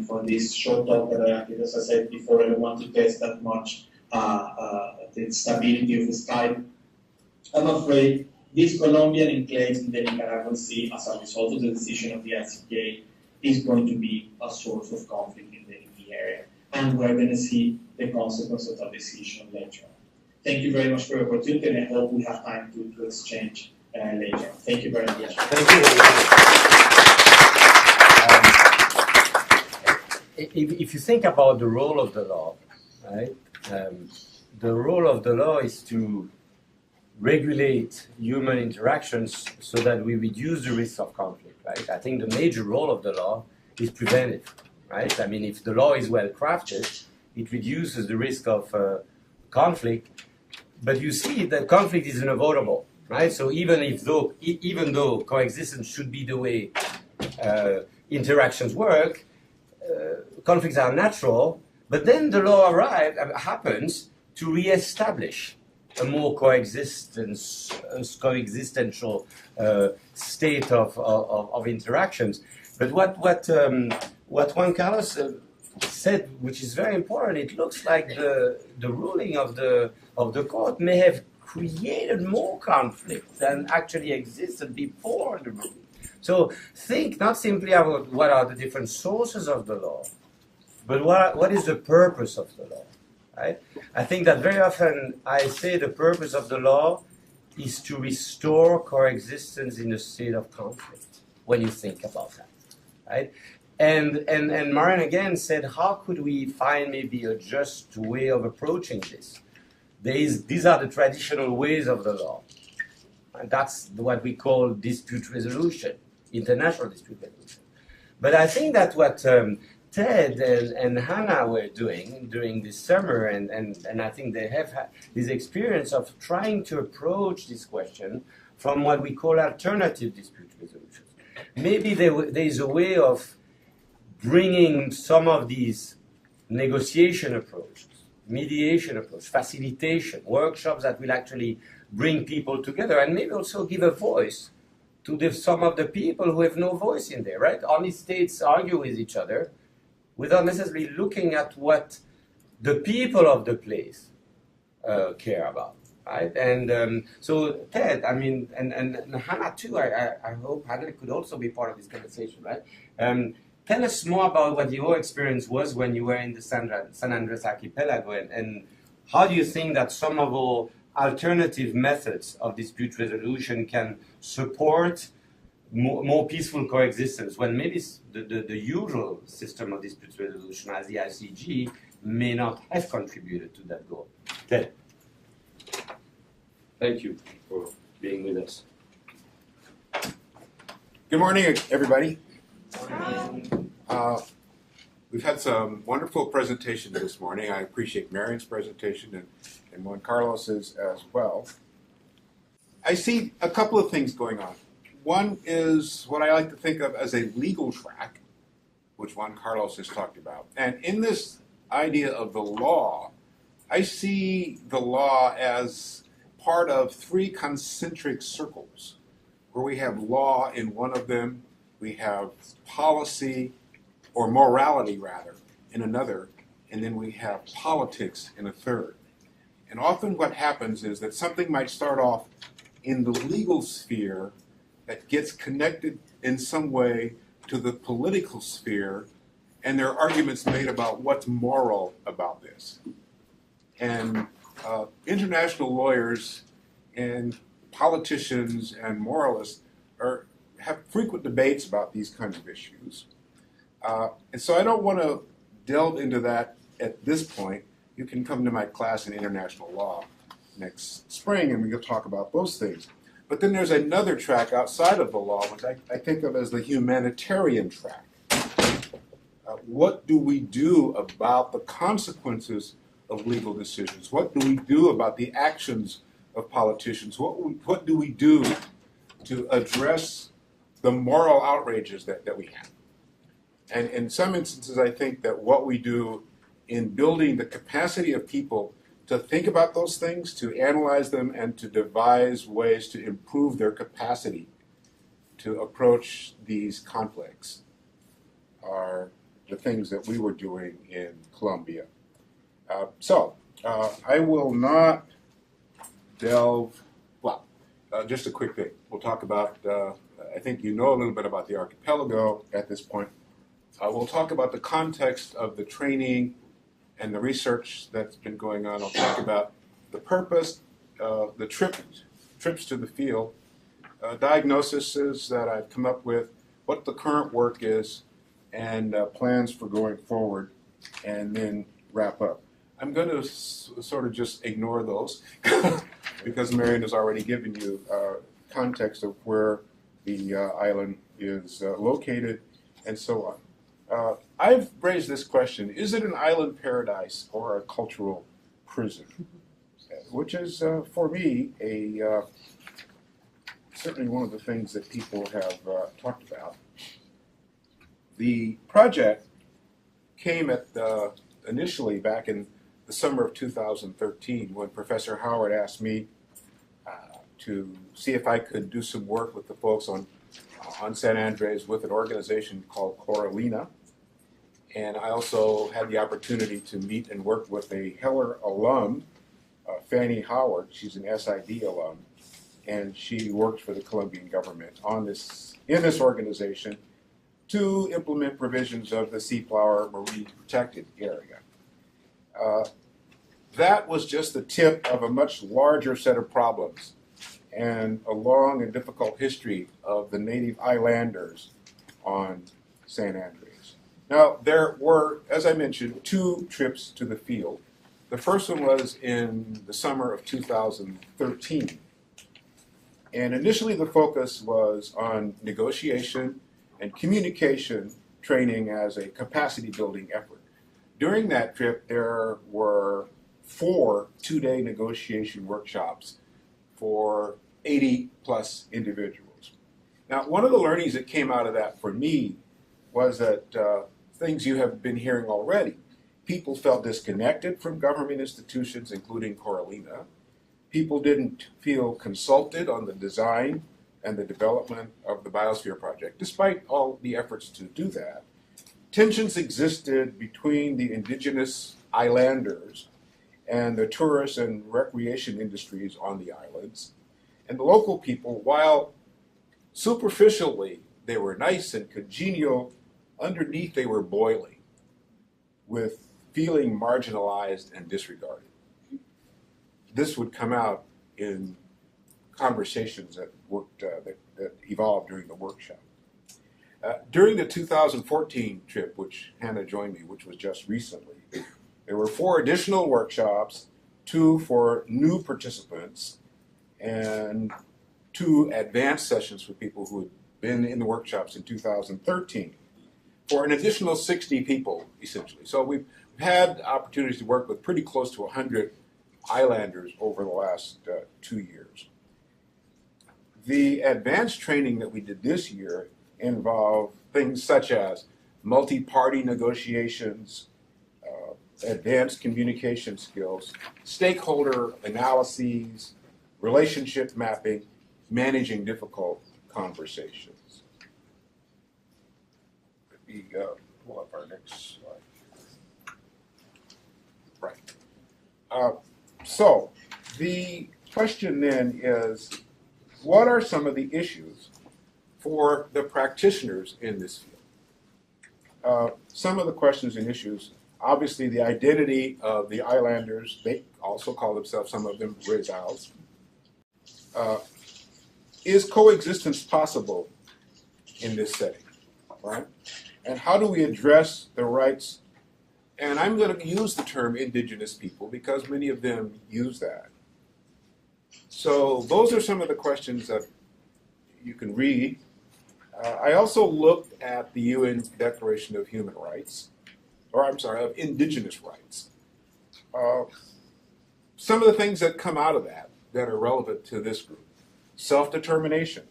for this short talk that as I said before, I don't want to test that much the stability of the sky. I'm afraid this Colombian enclaves in the Nicaraguan Sea, as a result of the decision of the ICJ, is going to be a source of conflict in the area, and we're going to see the consequence of that decision later on. Thank you very much for the opportunity, and I hope we have time to exchange later. Thank you very much. Thank you. If you think about the role of the law, right? The role of the law is to regulate human interactions so that we reduce the risk of conflict, right? I think the major role of the law is preventive, right? If the law is well crafted, it reduces the risk of conflict. But you see that conflict is unavoidable, right? So even though coexistence should be the way interactions work, conflicts are natural. But then the law happens to reestablish a more coexistential state of interactions. But what Juan Carlos said, which is very important, it looks like the ruling of the court may have created more conflict than actually existed before the ruling. So think not simply about what are the different sources of the law, but what is the purpose of the law, right? I think that very often I say the purpose of the law is to restore coexistence in a state of conflict, when you think about that, right? And Marion again said, how could we find maybe a just way of approaching this? These are the traditional ways of the law. And that's what we call dispute resolution, international dispute resolution. But I think that what Ted and Hannah were doing during this summer, and I think they have had this experience of trying to approach this question from what we call alternative dispute resolution. Maybe there is a way of bringing some of these negotiation approaches, mediation approach, facilitation, workshops that will actually bring people together and maybe also give a voice to some of the people who have no voice in there, right? Only states argue with each other without necessarily looking at what the people of the place care about, right? And so Ted, I mean, and Hannah too, I hope Hannah could also be part of this conversation, right? Tell us more about what your experience was when you were in the San Andrés Archipelago, and how do you think that some of our alternative methods of dispute resolution can support more peaceful coexistence when maybe the usual system of dispute resolution as the ICG may not have contributed to that goal. Ted. Thank you for being with us. Good morning, everybody. Hi. We've had some wonderful presentations this morning. I appreciate Marion's presentation and Juan Carlos's as well. I see a couple of things going on. One is what I like to think of as a legal track, which Juan Carlos has talked about. And in this idea of the law, I see the law as part of three concentric circles, where we have law in one of them, we have policy, or morality rather, in another, and then we have politics in a third. And often what happens is that something might start off in the legal sphere that gets connected in some way to the political sphere, and there are arguments made about what's moral about this. And international lawyers and politicians and moralists have frequent debates about these kinds of issues. And so I don't want to delve into that at this point. You can come to my class in international law next spring and we can talk about those things. But then there's another track outside of the law, which I think of as the humanitarian track. What do we do about the consequences of legal decisions? What do we do about the actions of politicians? What do we do to address the moral outrages that we have? And in some instances, I think that what we do in building the capacity of people to think about those things, to analyze them, and to devise ways to improve their capacity to approach these conflicts are the things that we were doing in Colombia. So I will not delve, just a quick thing. We'll talk about, I think you know a little bit about the archipelago at this point. We'll talk about the context of the training and the research that's been going on. I'll talk about the purpose, the trips to the field, diagnoses that I've come up with, what the current work is, and plans for going forward, and then wrap up. I'm going to sort of just ignore those because Marion has already given you context of where the island is located and so on. I've raised this question, is it an island paradise or a cultural prison? Which is, for me, certainly one of the things that people have talked about. The project came initially back in the summer of 2013 when Professor Howard asked me to see if I could do some work with the folks on San Andrés with an organization called Coralina. And I also had the opportunity to meet and work with a Heller alum, Fanny Howard. She's an SID alum, and she worked for the Colombian government in this organization to implement provisions of the Seaflower Marine Protected Area. That was just the tip of a much larger set of problems and a long and difficult history of the native islanders on San Andrés. Now, there were, as I mentioned, 2 trips to the field. The first one was in the summer of 2013. And initially the focus was on negotiation and communication training as a capacity building effort. During that trip, there were 4 2-day negotiation workshops for 80 plus individuals. Now, one of the learnings that came out of that for me was that things you have been hearing already. People felt disconnected from government institutions, including Coralina. People didn't feel consulted on the design and the development of the Biosphere Project, despite all the efforts to do that, tensions existed between the indigenous islanders and the tourist and recreation industries on the islands. And the local people, while superficially they were nice and congenial, underneath they were boiling with feeling marginalized and disregarded. This would come out in conversations that evolved during the workshop. During the 2014 trip, which Hannah joined me, which was just recently, there were 4 additional workshops, 2 for new participants, and 2 advanced sessions for people who had been in the workshops in 2013, for an additional 60 people, essentially. So we've had opportunities to work with pretty close to 100 islanders over the last 2 years. The advanced training that we did this year involved things such as multi-party negotiations, advanced communication skills, stakeholder analyses, relationship mapping, managing difficult conversations. Let me pull up our next slide. Right. So the question then is, what are some of the issues for the practitioners in this field? Some of the questions and issues, obviously the identity of the islanders, they also call themselves, some of them, Rezals. Is coexistence possible in this setting, right? And how do we address the rights? And I'm going to use the term indigenous people because many of them use that. So those are some of the questions that you can read. I also looked at the UN Declaration of Human Rights, or I'm sorry, of indigenous rights. Some of the things that come out of that are relevant to this group: self-determination,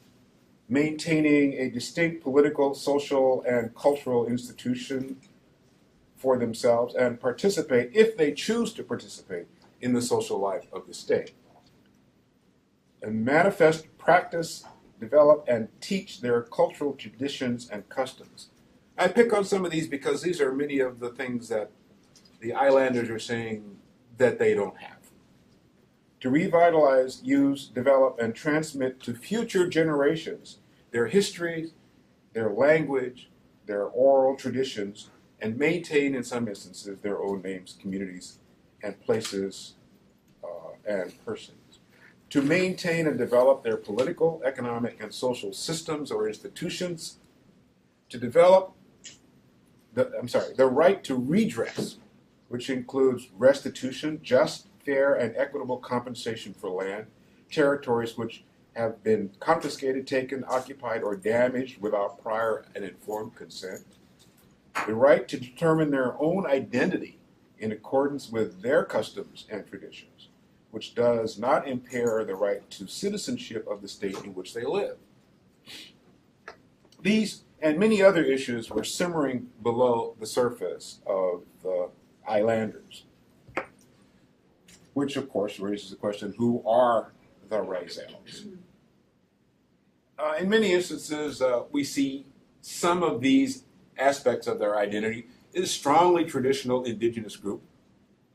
maintaining a distinct political, social, and cultural institution for themselves, and participate, if they choose to participate, in the social life of the state. And manifest, practice, develop, and teach their cultural traditions and customs. I pick on some of these because these are many of the things that the islanders are saying that they don't have. To revitalize, use, develop, and transmit to future generations their histories, their language, their oral traditions, and maintain, in some instances, their own names, communities, and places, and persons. To maintain and develop their political, economic, and social systems or institutions. To develop the right to redress, which includes restitution, just, fair, and equitable compensation for land, territories which have been confiscated, taken, occupied, or damaged without prior and informed consent. The right to determine their own identity in accordance with their customs and traditions, which does not impair the right to citizenship of the state in which they live. These and many other issues were simmering below the surface of the islanders, which of course raises the question, who are the Rezals? In many instances, we see some of these aspects of their identity is strongly traditional indigenous group,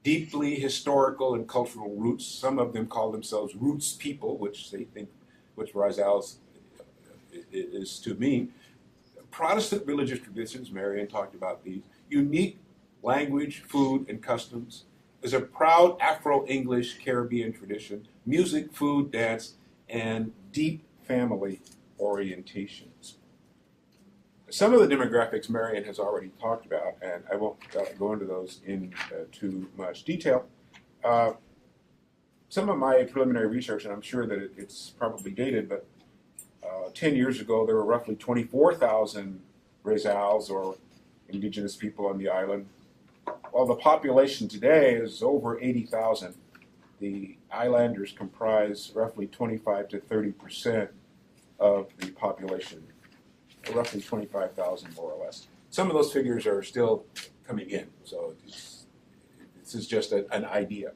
deeply historical and cultural roots. Some of them call themselves roots people, which they think, which Rezals is to mean. Protestant religious traditions, Marion talked about these, unique language, food, and customs. There's a proud Afro-English Caribbean tradition, music, food, dance, and deep family orientations. Some of the demographics Marion has already talked about, and I won't go into those in too much detail. Some of my preliminary research, and I'm sure that it's probably dated, but 10 years ago there were roughly 24,000 Rezals, or indigenous people, on the island. While the population today is over 80,000, the islanders comprise roughly 25 to 30% of the population, roughly 25,000 more or less. Some of those figures are still coming in, so this is just an idea.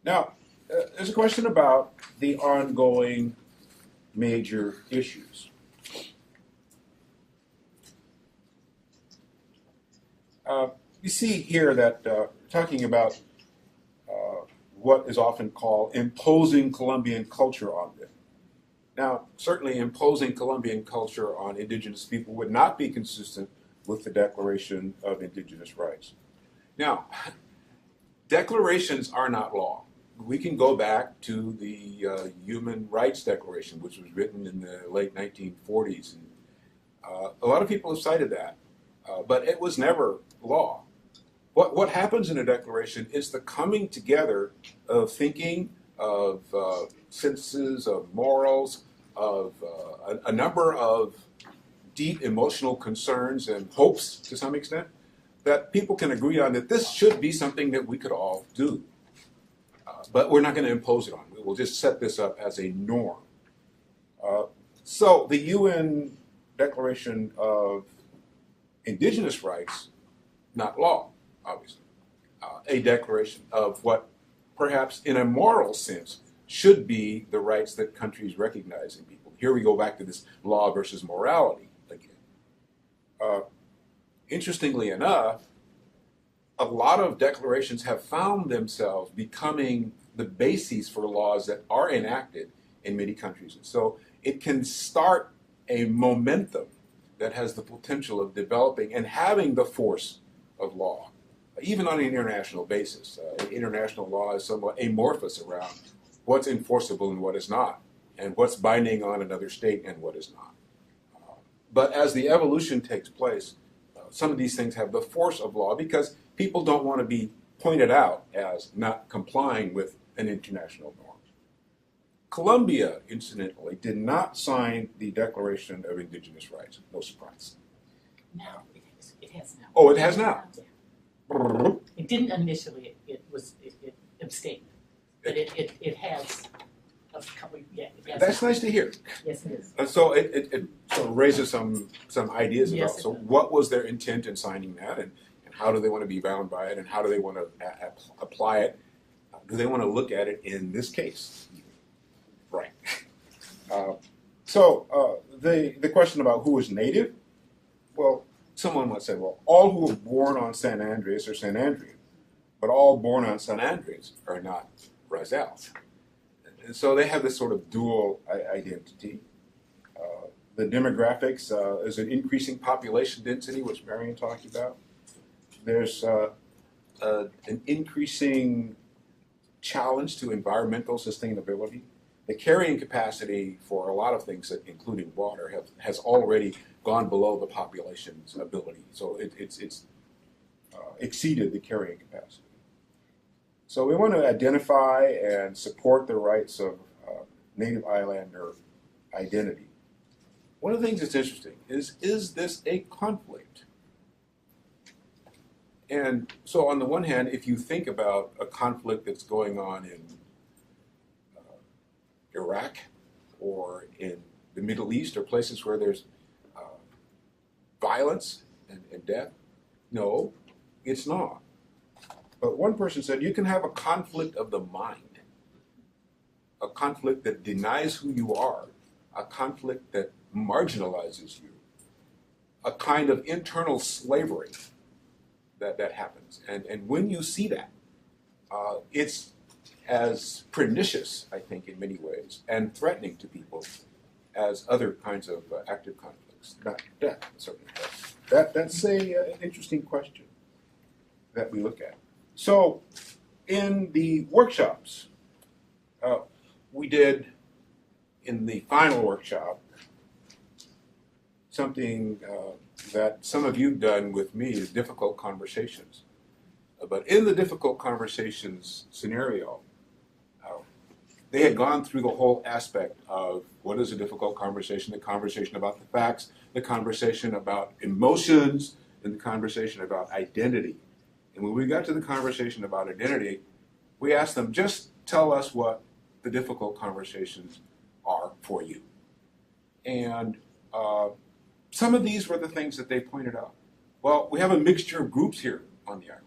Now, there's a question about the ongoing major issues. You see here that talking about what is often called imposing Colombian culture on them. Now, certainly imposing Colombian culture on indigenous people would not be consistent with the Declaration of Indigenous Rights. Now, declarations are not law. We can go back to the Human Rights Declaration, which was written in the late 1940s. And, a lot of people have cited that, but it was never law. What happens in a declaration is the coming together of thinking, of senses, of morals, of a number of deep emotional concerns and hopes to some extent that people can agree on that this should be something that we could all do. But we're not going to impose it on. We'll just set this up as a norm. So the UN Declaration of Indigenous Rights, not law, obviously, a declaration of what perhaps in a moral sense should be the rights that countries recognize in people. Here we go back to this law versus morality again. Interestingly enough, a lot of declarations have found themselves becoming the bases for laws that are enacted in many countries. And so it can start a momentum that has the potential of developing and having the force of law, even on an international basis. International law is somewhat amorphous around what's enforceable and what is not, and what's binding on another state and what is not. But as the evolution takes place, some of these things have the force of law because people don't want to be pointed out as not complying with an international norm. Colombia, incidentally, did not sign the Declaration of Indigenous Rights. No surprise. No, it has now. Oh, it has now. It didn't initially. It abstained, but it has a couple. Yeah, it has. That's nice to hear. Yes, it is. So it sort of raises some ideas Yes, about, so does. what was their intent in signing that, and how do they want to be bound by it, and how do they want to apply it? Do they want to look at it in this case? Right. So the question about who is native, well, someone might say, well, all who are born on San Andrés are San Andrean, but all born on San Andrés are not Rizals. And so they have this sort of dual identity. The demographics is an increasing population density, which Marion talked about. There's an increasing challenge to environmental sustainability. The carrying capacity for a lot of things, including water, has already gone below the population's ability. So it's exceeded the carrying capacity. So we want to identify and support the rights of Native Islander identity. One of the things that's interesting is this a conflict? And so on the one hand, if you think about a conflict that's going on in Iraq or in the Middle East or places where there's violence and death, no, it's not. But one person said you can have a conflict of the mind, a conflict that denies who you are, a conflict that marginalizes you, a kind of internal slavery that happens. And when you see that, it's as pernicious, I think, in many ways, and threatening to people as other kinds of active conflicts. Not death, certainly. That's an interesting question that we look at. So, in the workshops, we did, in the final workshop, something that some of you have done with me is difficult conversations. But in the difficult conversations scenario, they had gone through the whole aspect of what is a difficult conversation, the conversation about the facts, the conversation about emotions, and the conversation about identity. And when we got to the conversation about identity, we asked them, just tell us what the difficult conversations are for you. And some of these were the things that they pointed out. Well, we have a mixture of groups here on the island.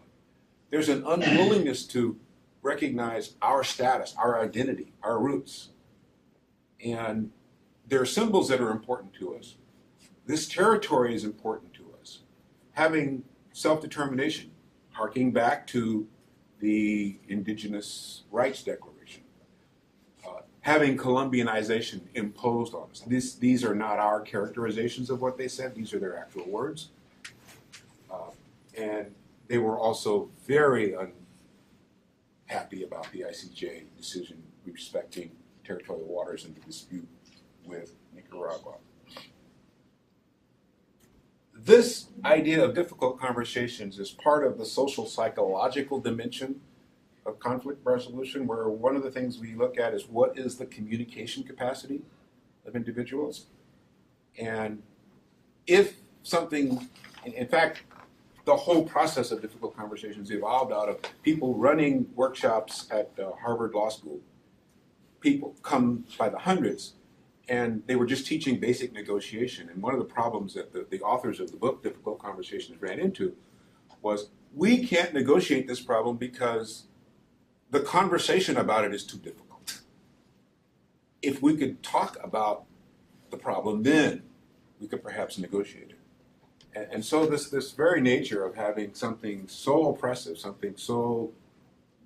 There's an unwillingness to recognize our status, our identity, our roots. And there are symbols that are important to us. This territory is important to us. Having self-determination, harking back to the Indigenous Rights Declaration. Having Colombianization imposed on us. These are not our characterizations of what they said. These are their actual words. And they were also very unhappy about the ICJ decision respecting territorial waters and the dispute with Nicaragua. This idea of difficult conversations is part of the social psychological dimension of conflict resolution, where one of the things we look at is what is the communication capacity of individuals. And if something, in fact, the whole process of difficult conversations evolved out of people running workshops at Harvard Law School. People come by the hundreds, and they were just teaching basic negotiation. And one of the problems that the authors of the book, Difficult Conversations, ran into was, we can't negotiate this problem because the conversation about it is too difficult. If we could talk about the problem, then we could perhaps negotiate it. And so this very nature of having something so oppressive, something so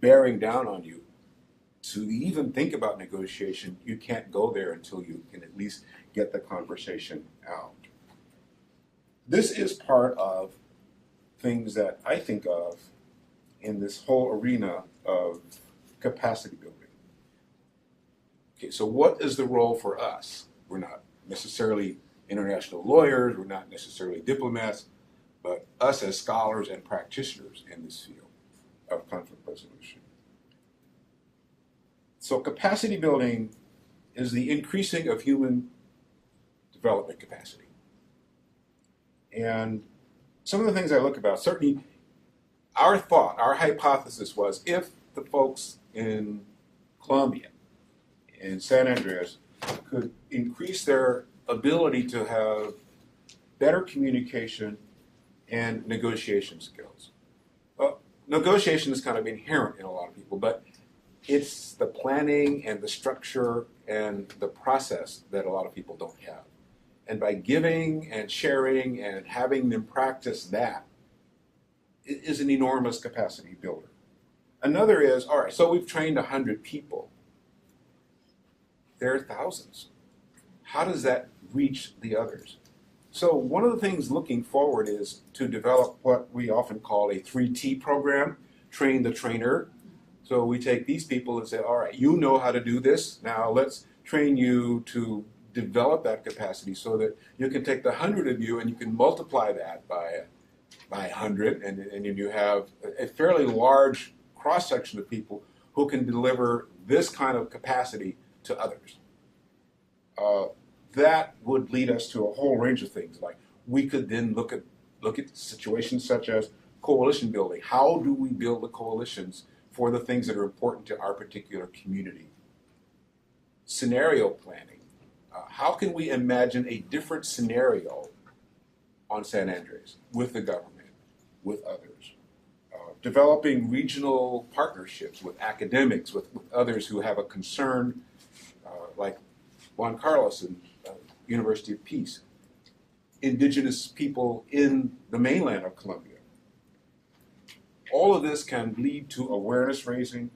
bearing down on you, to even think about negotiation, you can't go there until you can at least get the conversation out. This is part of things that I think of in this whole arena of capacity building. Okay, so what is the role for us? We're not necessarily international lawyers, we're not necessarily diplomats, but us as scholars and practitioners in this field of conflict resolution. So capacity building is the increasing of human development capacity. And some of the things I look about, certainly our thought, our hypothesis was, if the folks in Colombia, in San Andrés, could increase their ability to have better communication and negotiation skills. Well, negotiation is kind of inherent in a lot of people, but it's the planning and the structure and the process that a lot of people don't have. And by giving and sharing and having them practice that, it is an enormous capacity builder. Another is, all right, so we've trained 100 people. There are thousands. How does that reach the others? So one of the things looking forward is to develop what we often call a 3T program, train the trainer. So we take these people and say, all right, you know how to do this. Now let's train you to develop that capacity so that you can take the 100 of you and you can multiply that by 100, and you have a fairly large cross-section of people who can deliver this kind of capacity to others. That would lead us to a whole range of things. Like, we could then look at situations such as coalition building. How do we build the coalitions for the things that are important to our particular community? Scenario planning. How can we imagine a different scenario on San Andrés with the government, with others? Developing regional partnerships with academics, with others who have a concern, like Juan Carlos and University of Peace. Indigenous people in the mainland of Colombia. All of this can lead to awareness raising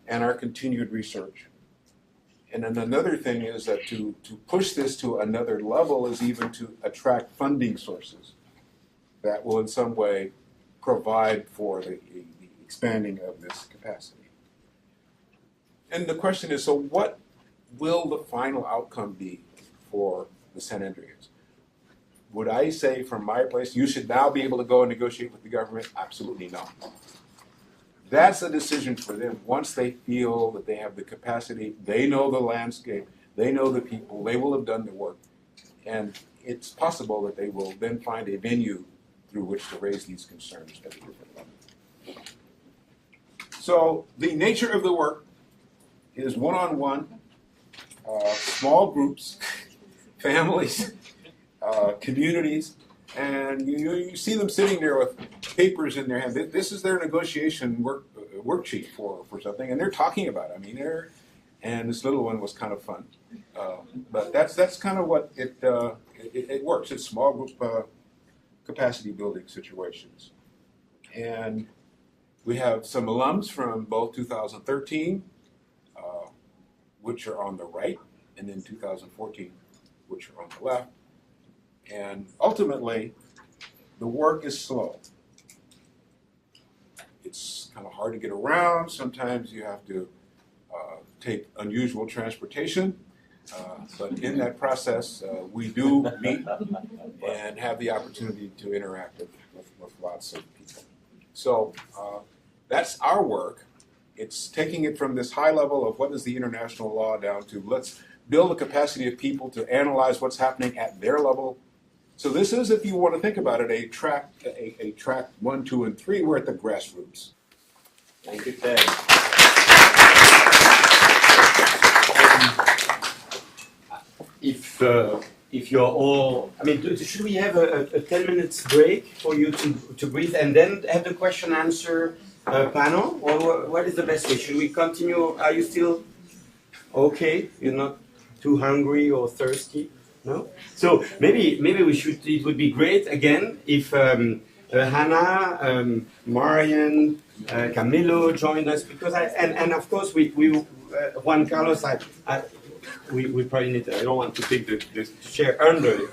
and our continued research. And then another thing is that to push this to another level is even to attract funding sources that will in some way provide for the expanding of this capacity. And the question is, so what will the final outcome be for the San Andrés? Would I say from my place, you should now be able to go and negotiate with the government? Absolutely not. That's a decision for them. Once they feel that they have the capacity, they know the landscape, they know the people, they will have done the work. And it's possible that they will then find a venue through which to raise these concerns at a different level. So the nature of the work is one-on-one, small groups, families, communities, and you see them sitting there with papers in their hand. This is their negotiation worksheet for something, and they're talking about it. I mean, and this little one was kind of fun. But that's kind of what it works. It's small group capacity building situations. And we have some alums from both 2013, which are on the right, and then 2014, which are on the left. And ultimately, the work is slow. It's kind of hard to get around. Sometimes you have to take unusual transportation. But in that process, we do meet and have the opportunity to interact with lots of people. So that's our work. It's taking it from this high level of what is the international law down to let's build the capacity of people to analyze what's happening at their level. So this is, if you want to think about it, a track 1, 2, and 3. We're at the grassroots. Thank you, Ted. If you're all, I mean, should we have a 10 minutes break for you to breathe and then have the question answer panel? Or what is the best way? Should we continue? Are you still okay? You're not too hungry or thirsty? No? So maybe we should, it would be great again if Hannah, Marion, Camilo joined us, because and of course we Juan Carlos, we probably need to, I don't want to take the chair under you.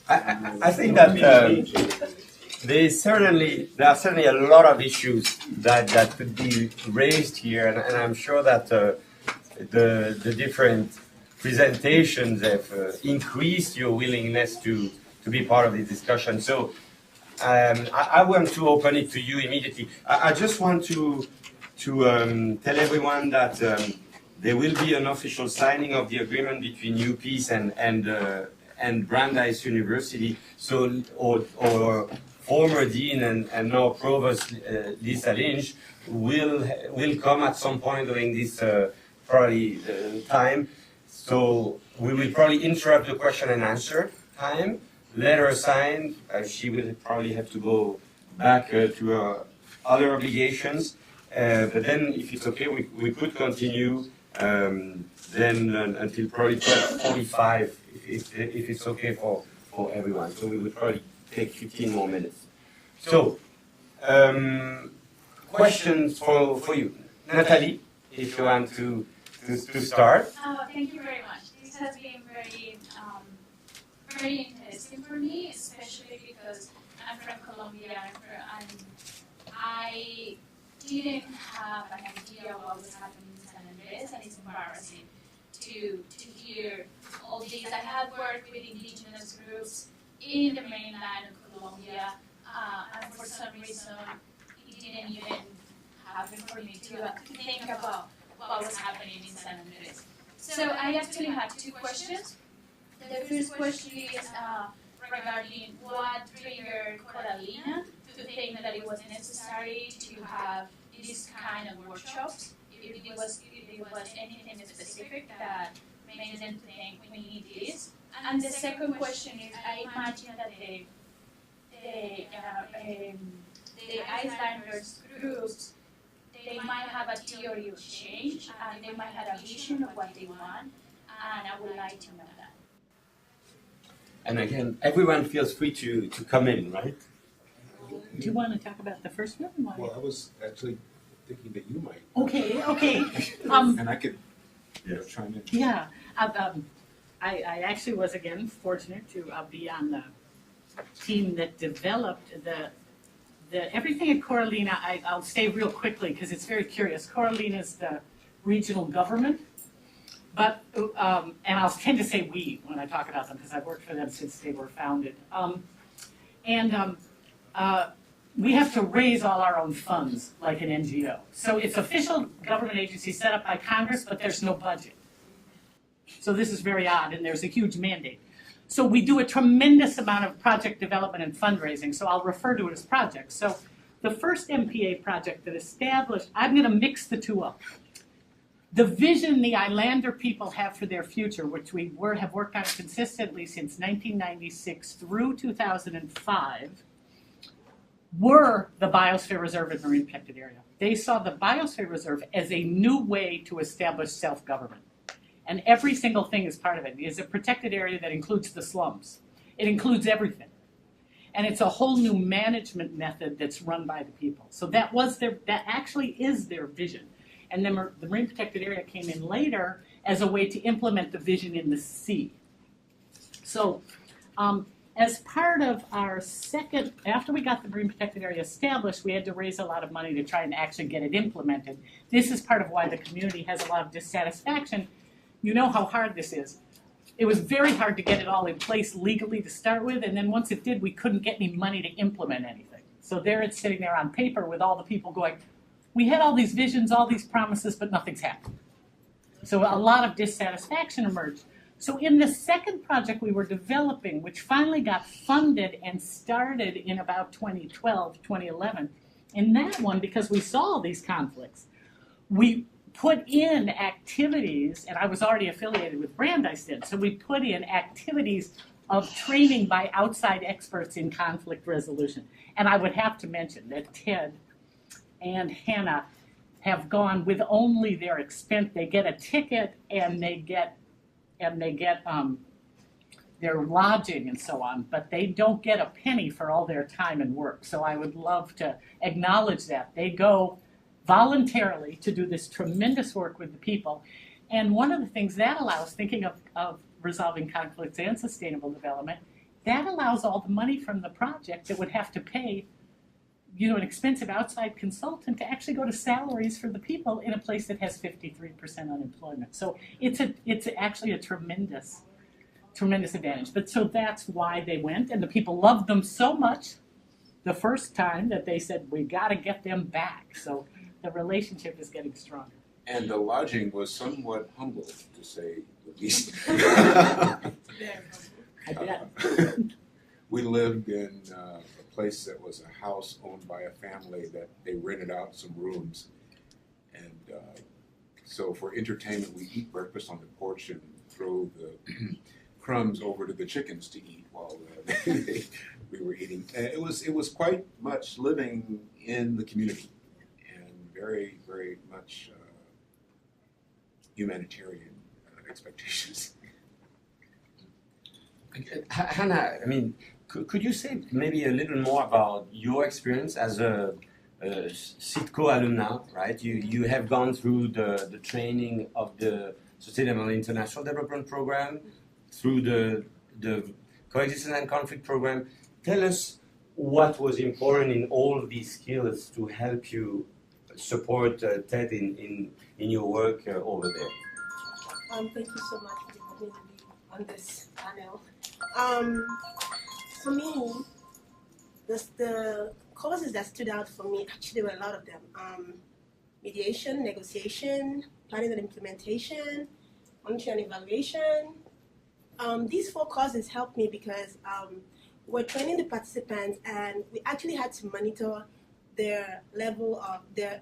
I think that there are certainly a lot of issues that could be raised here, and I'm sure that the different presentations have increased your willingness to be part of the discussion. So I want to open it to you immediately. I just want to tell everyone that there will be an official signing of the agreement between UPeace and Brandeis University. So our former dean and now provost Lisa Lynch will come at some point during this probably time. So we will probably interrupt the question and answer time. Let her sign. She will probably have to go back to her other obligations. But then, if it's okay, we could continue then until probably 12:45, if it's okay for everyone. So we would probably take 15 more minutes. So, questions for you. Natalie, if you want to start. Thank you very much. This has been very interesting for me, especially because I'm from Colombia and I didn't have an idea of what was happening in San Andrés, and it's embarrassing to hear all these. I have worked with indigenous groups in the mainland of Colombia, and for some reason it didn't even happen for me to think about what was happening in San Andrés. So I actually have two questions. The first question is regarding what triggered Coralina to think that it was necessary to have this kind of workshops. If it was anything specific that made them think we need this. And the second question is, I imagine that the Icelanders groups, they might have a theory of change, and they might have a vision of what they want, and I would like to know that. And again, everyone feels free to come in, right? Do you want to talk about the first one? Well, I was actually thinking that you might. Okay. And I could chime in. Yeah. I actually was, again, fortunate to be on the team that developed the everything at Coralina. I'll say real quickly because it's very curious. Coralina is the regional government, but and I'll tend to say we when I talk about them because I've worked for them since they were founded. We have to raise all our own funds like an NGO. So it's official government agency set up by Congress, but there's no budget. So this is very odd, and there's a huge mandate. So we do a tremendous amount of project development and fundraising, so I'll refer to it as projects. So the first MPA project that established, I'm going to mix the two up. The vision the Islander people have for their future, which we have worked on consistently since 1996 through 2005, were the Biosphere Reserve and Marine Protected Area. they saw the Biosphere Reserve as a new way to establish self-government. And every single thing is part of it. It is a protected area that includes the slums. It includes everything. And it's a whole new management method that's run by the people. So that actually is their vision. And then the Marine Protected Area came in later as a way to implement the vision in the sea. So as part of our second, after we got the Marine Protected Area established, we had to raise a lot of money to try and actually get it implemented. This is part of why the community has a lot of dissatisfaction. You know how hard this is. It was very hard to get it all in place legally to start with, and then once it did, we couldn't get any money to implement anything. So there it's sitting there on paper with all the people going, we had all these visions, all these promises, but nothing's happened. So a lot of dissatisfaction emerged. So in the second project we were developing, which finally got funded and started in about 2012, 2011, in that one, because we saw all these conflicts, we put in activities, and I was already affiliated with Brandeis then, so we put in activities of training by outside experts in conflict resolution. And I would have to mention that Ted and Hannah have gone with only their expense. They get a ticket and they get their lodging and so on, but they don't get a penny for all their time and work. So I would love to acknowledge that. They go voluntarily to do this tremendous work with the people. And one of the things that allows, thinking of resolving conflicts and sustainable development, that allows all the money from the project that would have to pay an expensive outside consultant to actually go to salaries for the people in a place that has 53% unemployment. So it's actually a tremendous advantage. But so that's why they went, and the people loved them so much the first time that they said, we got to get them back. So the relationship is getting stronger. And the lodging was somewhat humble, to say the least. I bet. We lived in a place that was a house owned by a family that they rented out some rooms. And so for entertainment, we eat breakfast on the porch and throw the crumbs over to the chickens to eat while we were eating. And it was quite much living in the community and very, very much humanitarian expectations. Hannah, I mean, could you say maybe a little more about your experience as a CITCO alumna, right? You have gone through the training of the Sustainable International Development Program, through the Coexistence and Conflict Program. Tell us what was important in all these skills to help you support Ted in your work over there. Thank you so much for having me on this panel. For me, the courses that stood out for me, actually there were a lot of them. Mediation, negotiation, planning and implementation, monitoring and evaluation. These 4 courses helped me because we're training the participants and we actually had to monitor their level of the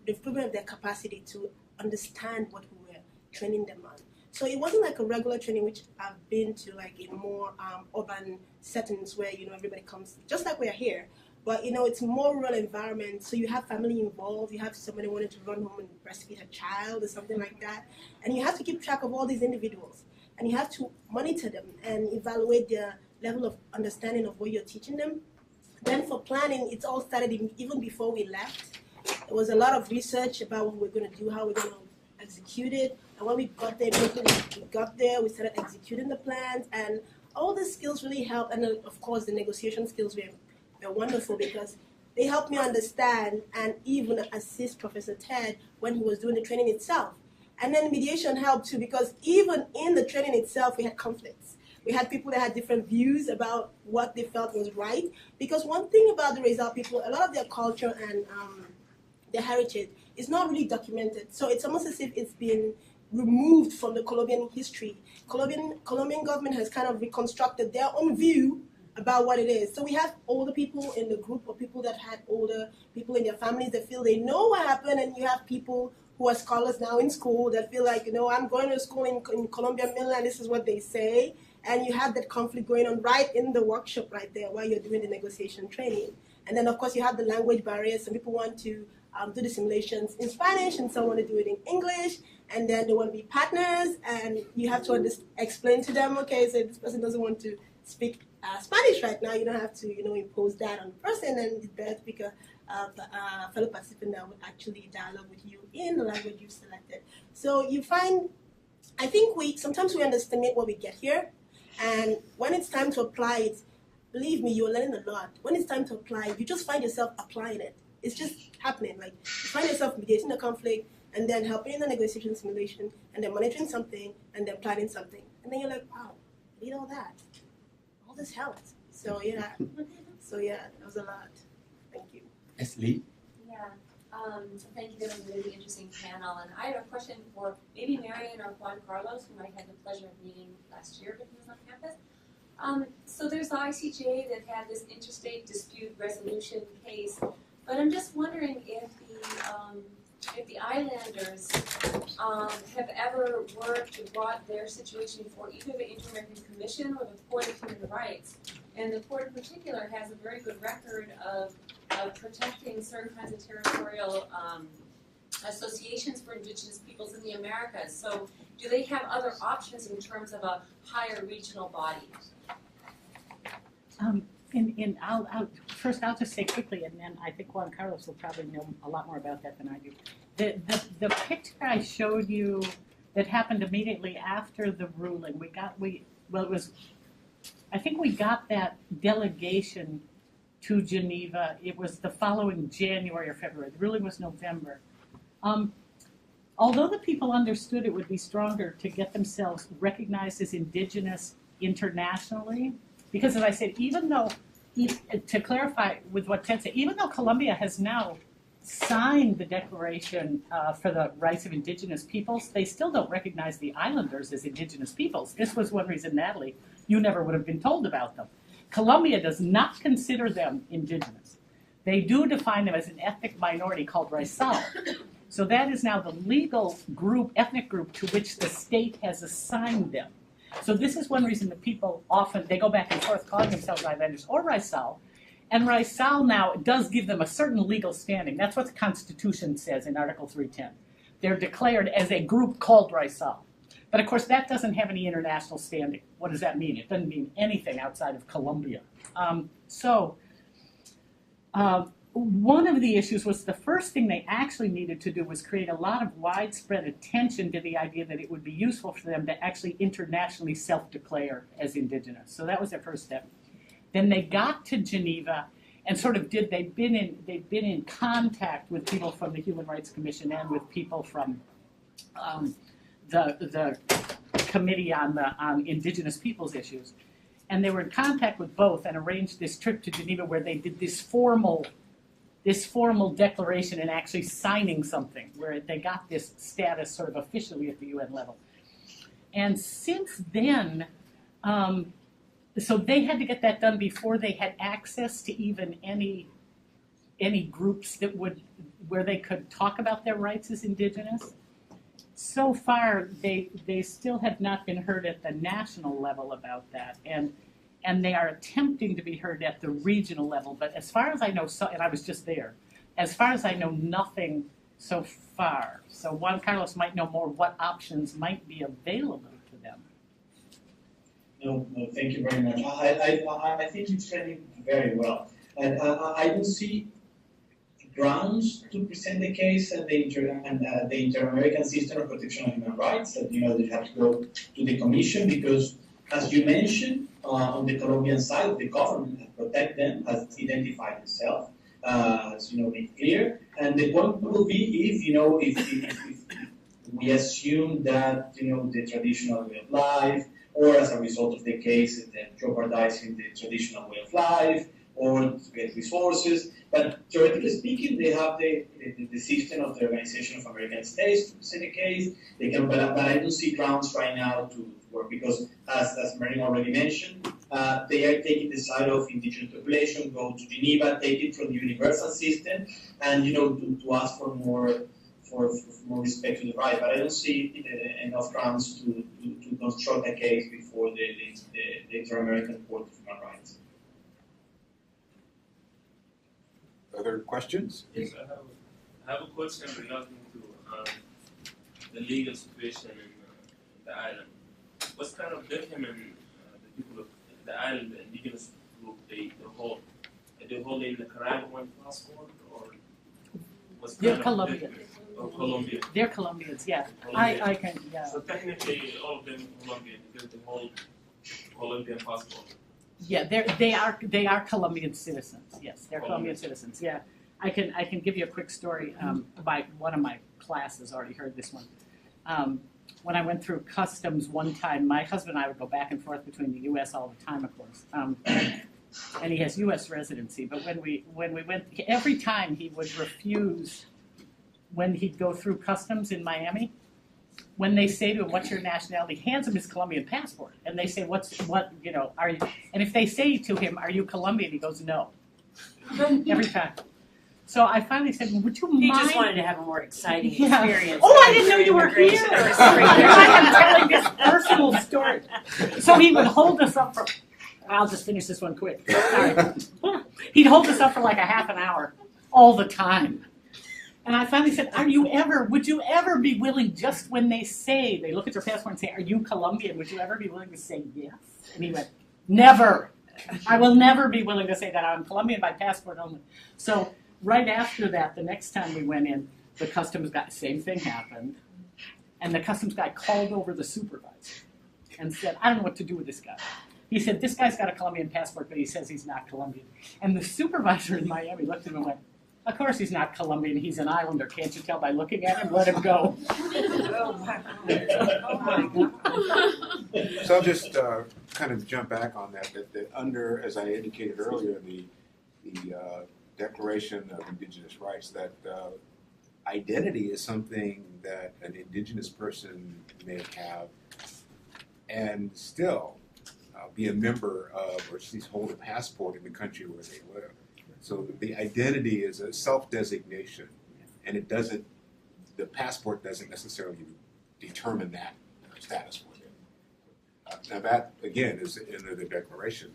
improvement of their capacity to understand what we were training them on. So it wasn't like a regular training, which I've been to like in more urban settings where, everybody comes, just like we're here. But, it's more rural environment, so you have family involved, you have somebody wanting to run home and breastfeed a child or something like that. And you have to keep track of all these individuals. And you have to monitor them and evaluate their level of understanding of what you're teaching them. Then for planning, it's all started even before we left. There was a lot of research about what we're going to do, how we're going to execute it. And when we got there, we started executing the plans. And all the skills really helped. And of course, the negotiation skills were wonderful because they helped me understand and even assist Professor Ted when he was doing the training itself. And then mediation helped too because even in the training itself, we had conflicts. We had people that had different views about what they felt was right. Because one thing about the Rizal people, a lot of their culture and their heritage is not really documented. So it's almost as if it's been removed from the Colombian history. Colombian government has kind of reconstructed their own view about what it is. So we have older people in the group or people that had older people in their families that feel they know what happened, and you have people who are scholars now in school that feel like, I'm going to school in Colombia, mainland, this is what they say. And you have that conflict going on right in the workshop right there while you're doing the negotiation training. And then, of course, you have the language barriers. Some people want to do the simulations in Spanish, and some want to do it in English, and then they want to be partners, and you have to explain to them, okay, so this person doesn't want to speak Spanish right now, you don't have to, impose that on the person, and it's better to pick a fellow participant that would actually dialogue with you in the language you've selected. So you find, I think sometimes we underestimate what we get here, and when it's time to apply it, believe me, you're learning a lot. When it's time to apply, you just find yourself applying it. It's just happening. Like, you find yourself mediating a conflict, and then helping in the negotiation simulation, and then monitoring something, and then planning something. And then you're like, wow, I did all that. All this helped. So yeah, that was a lot. Thank you. Yes, Lee? Yeah, thank you. That was a really interesting panel. And I have a question for maybe Marion or Juan Carlos, whom I had the pleasure of meeting last year when he was on campus. So there's the ICJ that had this interstate dispute resolution case, but I'm just wondering if the islanders have ever worked or brought their situation for either the Inter-American Commission or the Court of Human Rights. And the court in particular has a very good record of protecting certain kinds of territorial associations for indigenous peoples in the Americas. So do they have other options in terms of a higher regional body? I'll just say quickly, and then I think Juan Carlos will probably know a lot more about that than I do. The picture I showed you that happened immediately after the ruling, I think we got that delegation to Geneva. It was the following January or February. The ruling was November. Although the people understood it would be stronger to get themselves recognized as indigenous internationally, because as I said, to clarify with what Ted said, even though Colombia has now signed the Declaration for the Rights of Indigenous Peoples, they still don't recognize the islanders as indigenous peoples. This was one reason, Natalie, you never would have been told about them. Colombia does not consider them indigenous. They do define them as an ethnic minority called Raizal. So that is now the legal group, ethnic group, to which the state has assigned them. So this is one reason that people often, they go back and forth calling themselves islanders or Raizal. And Raizal now does give them a certain legal standing. That's what the Constitution says in Article 310. They're declared as a group called Raizal. But of course, that doesn't have any international standing. What does that mean? It doesn't mean anything outside of Colombia. One of the issues was the first thing they actually needed to do was create a lot of widespread attention to the idea that it would be useful for them to actually internationally self-declare as indigenous. So that was their first step. Then they got to Geneva and they've been in contact with people from the Human Rights Commission and with people from the Committee on Indigenous Peoples Issues. And they were in contact with both and arranged this trip to Geneva where they did this formal declaration and actually signing something, where they got this status sort of officially at the UN level. And since then, so they had to get that done before they had access to even any groups where they could talk about their rights as indigenous. So far, they still have not been heard at the national level about that, and they are attempting to be heard at the regional level. But as far as I know, and I was just there, as far as I know, nothing so far. So Juan Carlos might know more what options might be available to them. No, thank you very much. I think it's trending very well. And I don't see grounds to present the case and the Inter-American System of Protection of Human Rights, that they have to go to the Commission, because, as you mentioned, on the Colombian side, the government that protect them has identified itself, as made clear. And the point will be if we assume that the traditional way of life, or as a result of the case, jeopardizing the traditional way of life, or to get resources. But theoretically speaking, they have the system of the Organization of American States to present a case. They can, but I don't see grounds right now to work, because, as Marion already mentioned, they are taking the side of indigenous population, go to Geneva, take it from the universal system, and to ask for more respect to the right. But I don't see enough grounds to construct a case before the Inter-American Court of Human Rights. Other questions? Yes, I have a question regarding to the legal situation in the island. What kind of document the people of the island, the indigenous group, they hold? Are they holding the Nicaraguan passport or what's kind They're of Colombian. document? Oh, Colombian. They're Colombians, yeah. Colombian. I can, yeah. So technically, all of them Colombian because they hold Colombian passport. Yeah, they are Colombian citizens. Yes, they're Colombian citizens. Yeah, I can give you a quick story. By one of my classes already heard this one. When I went through customs one time, my husband and I would go back and forth between the U.S. all the time, of course. And he has U.S. residency. But when we went, every time he would refuse when he'd go through customs in Miami. When they say to him, "What's your nationality?" He hands him his Colombian passport, and they say, are you?" And if they say to him, "Are you Colombian?" he goes, "No." Every time. So I finally said, "Would you mind?" He just wanted to have a more exciting Yeah. experience. Oh, I didn't know you were here. I'm telling this personal story. So he would hold us up for. I'll just finish this one quick. Sorry. He'd hold us up for like a half an hour, all the time. And I finally said, would you ever be willing, just when they look at your passport and say, "Are you Colombian?" would you ever be willing to say yes? And he went, "Never. I will never be willing to say that. I'm Colombian by passport only." So right after that, the next time we went in, the customs guy, same thing happened. And the customs guy called over the supervisor and said, "I don't know what to do with this guy." He said, "This guy's got a Colombian passport, but he says he's not Colombian." And the supervisor in Miami looked at him and went, "Of course he's not Colombian, he's an islander. Can't you tell by looking at him? Let him go." So I'll just kind of jump back on that under, as I indicated earlier, the Declaration of Indigenous Rights, that identity is something that an indigenous person may have and still be a member of, or at least hold a passport in the country where they live. So the identity is a self-designation, and the passport doesn't necessarily determine that status for them. Now that, again, is in the Declaration.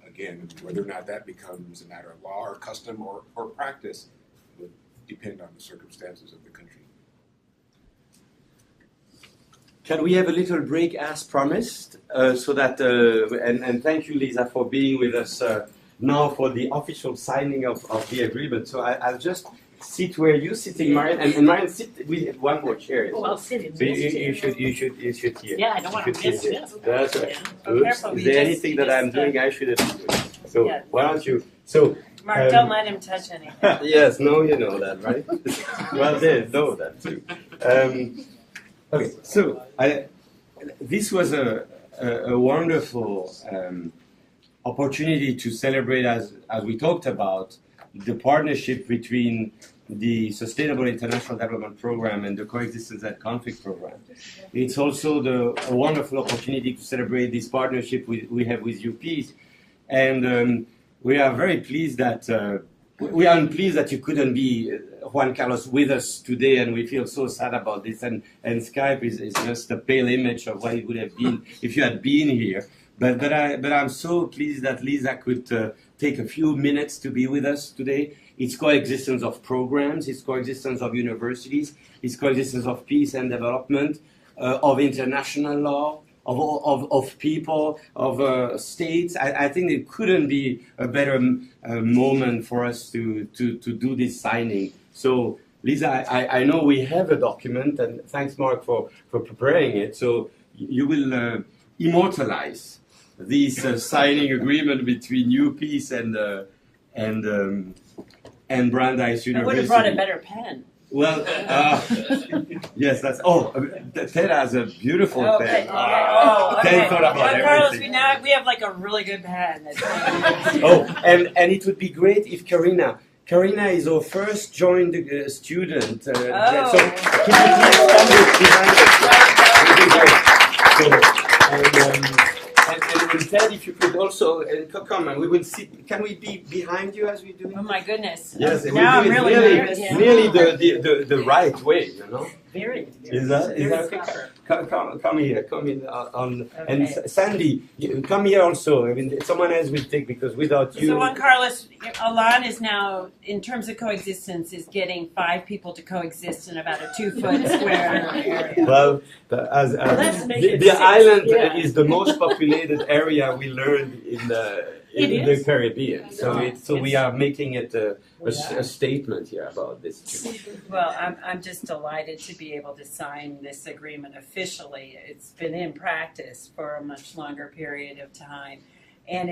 Again, whether or not that becomes a matter of law or custom or practice would depend on the circumstances of the country. Can we have a little break as promised? So that, and thank you, Lisa, for being with us now for the official signing of the agreement. So I'll just sit where you're sitting, Marion, and Marion, sit with one more chair. Oh, I'll sit in So this chair. you should hear. Yeah, I don't want to miss this. That's right. Yeah. Oops. Careful, Is there anything that I'm doing I should have been doing? So Yeah. why don't you? So Mark, don't let him touch anything. yes, no, you know that, right? Well, they know that too. Okay, so this was a wonderful opportunity to celebrate, as we talked about, the partnership between the Sustainable International Development Program and the Coexistence and Conflict Program. It's also a wonderful opportunity to celebrate this partnership we have with UPeace. And we are very pleased that, we are pleased that you couldn't be, Juan Carlos, with us today, and we feel so sad about this. And Skype is just a pale image of what it would have been if you had been here. But I'm so pleased that Lisa could take a few minutes to be with us today. It's coexistence of programs, it's coexistence of universities, it's coexistence of peace and development, of international law, of people, of states. I think it couldn't be a better moment for us to do this signing. So, Lisa, I know we have a document, and thanks, Mark, for preparing it. So you will immortalize this signing agreement between UPeace and Brandeis University. I would have brought a better pen. Well, yes, that's. Ted has a beautiful pen. Okay. Ted thought about everything. Carlos, we have like a really good pen. And it would be great if Karina is our first joined student. So can you please come behind us? And Ted, if you could also come, and we will sit. Can we be behind you as we do? Oh my goodness! Yes, now I'm really nervous. Nearly the right way, you know. Very. Is that okay? Come here, come in on. And Sandy, come here also. I mean, someone else will take because without you. So Juan Carlos, Alan is now, in terms of coexistence, is getting 5 people to coexist in about a 2-foot square area. Well, the island is the most populated area we learned in the Caribbean. So we are making it a statement here about this. Well, I'm just delighted to be able to sign this agreement officially. It's been in practice for a much longer period of time. And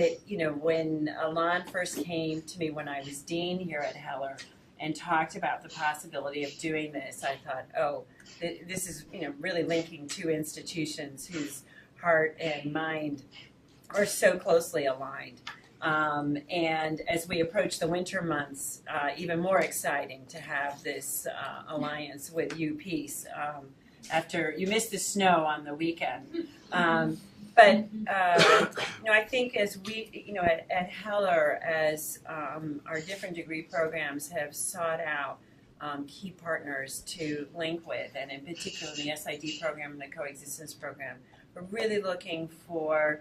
when Alan first came to me when I was dean here at Heller and talked about the possibility of doing this, I thought, oh, this is really linking 2 institutions whose heart and mind are so closely aligned. And as we approach the winter months, even more exciting to have this alliance with UPeace after you missed the snow on the weekend. But I think as we, at Heller, as our different degree programs have sought out key partners to link with, and in particular the SID program and the coexistence program, we're really looking for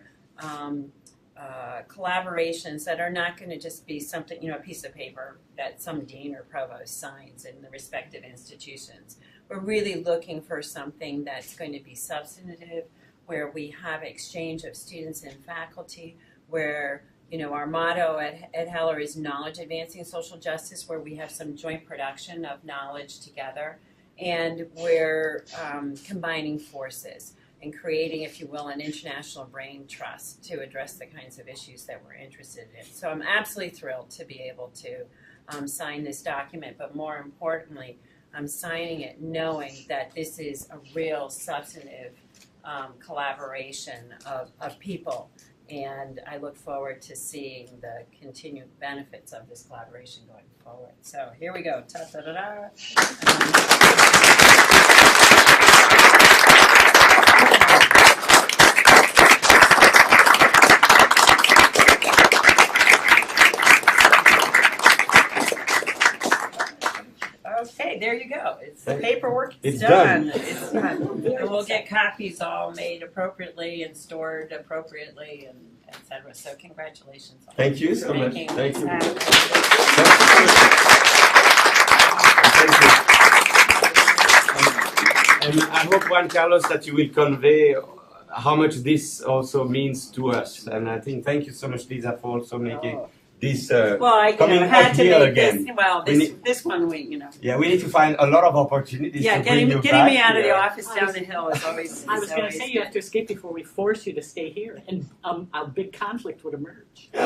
collaborations that are not going to just be something, a piece of paper that some dean or provost signs in the respective institutions. We're really looking for something that's going to be substantive, where we have exchange of students and faculty, where our motto at Heller is knowledge advancing social justice, where we have some joint production of knowledge together, and we're combining forces and creating, if you will, an international brain trust to address the kinds of issues that we're interested in. So I'm absolutely thrilled to be able to sign this document, but more importantly, I'm signing it knowing that this is a real substantive collaboration of people, and I look forward to seeing the continued benefits of this collaboration going forward. So here we go. Ta-da-da-da. Okay, there you go. It's the paperwork. It's done. It's done. And we'll get copies all made appropriately and stored appropriately, and etc. So congratulations. Thank you so much. Thank you. Thank you. And I hope, Juan Carlos, that you will convey how much this also means to us. And I think thank you so much, Lisa, for also making this I coming had up to here make again. This one Yeah, we need to find a lot of opportunities. Yeah, to bring you getting back me out of the here. office down the hill is always. I was going to say you have to escape before we force you to stay here, and a big conflict would emerge. We'd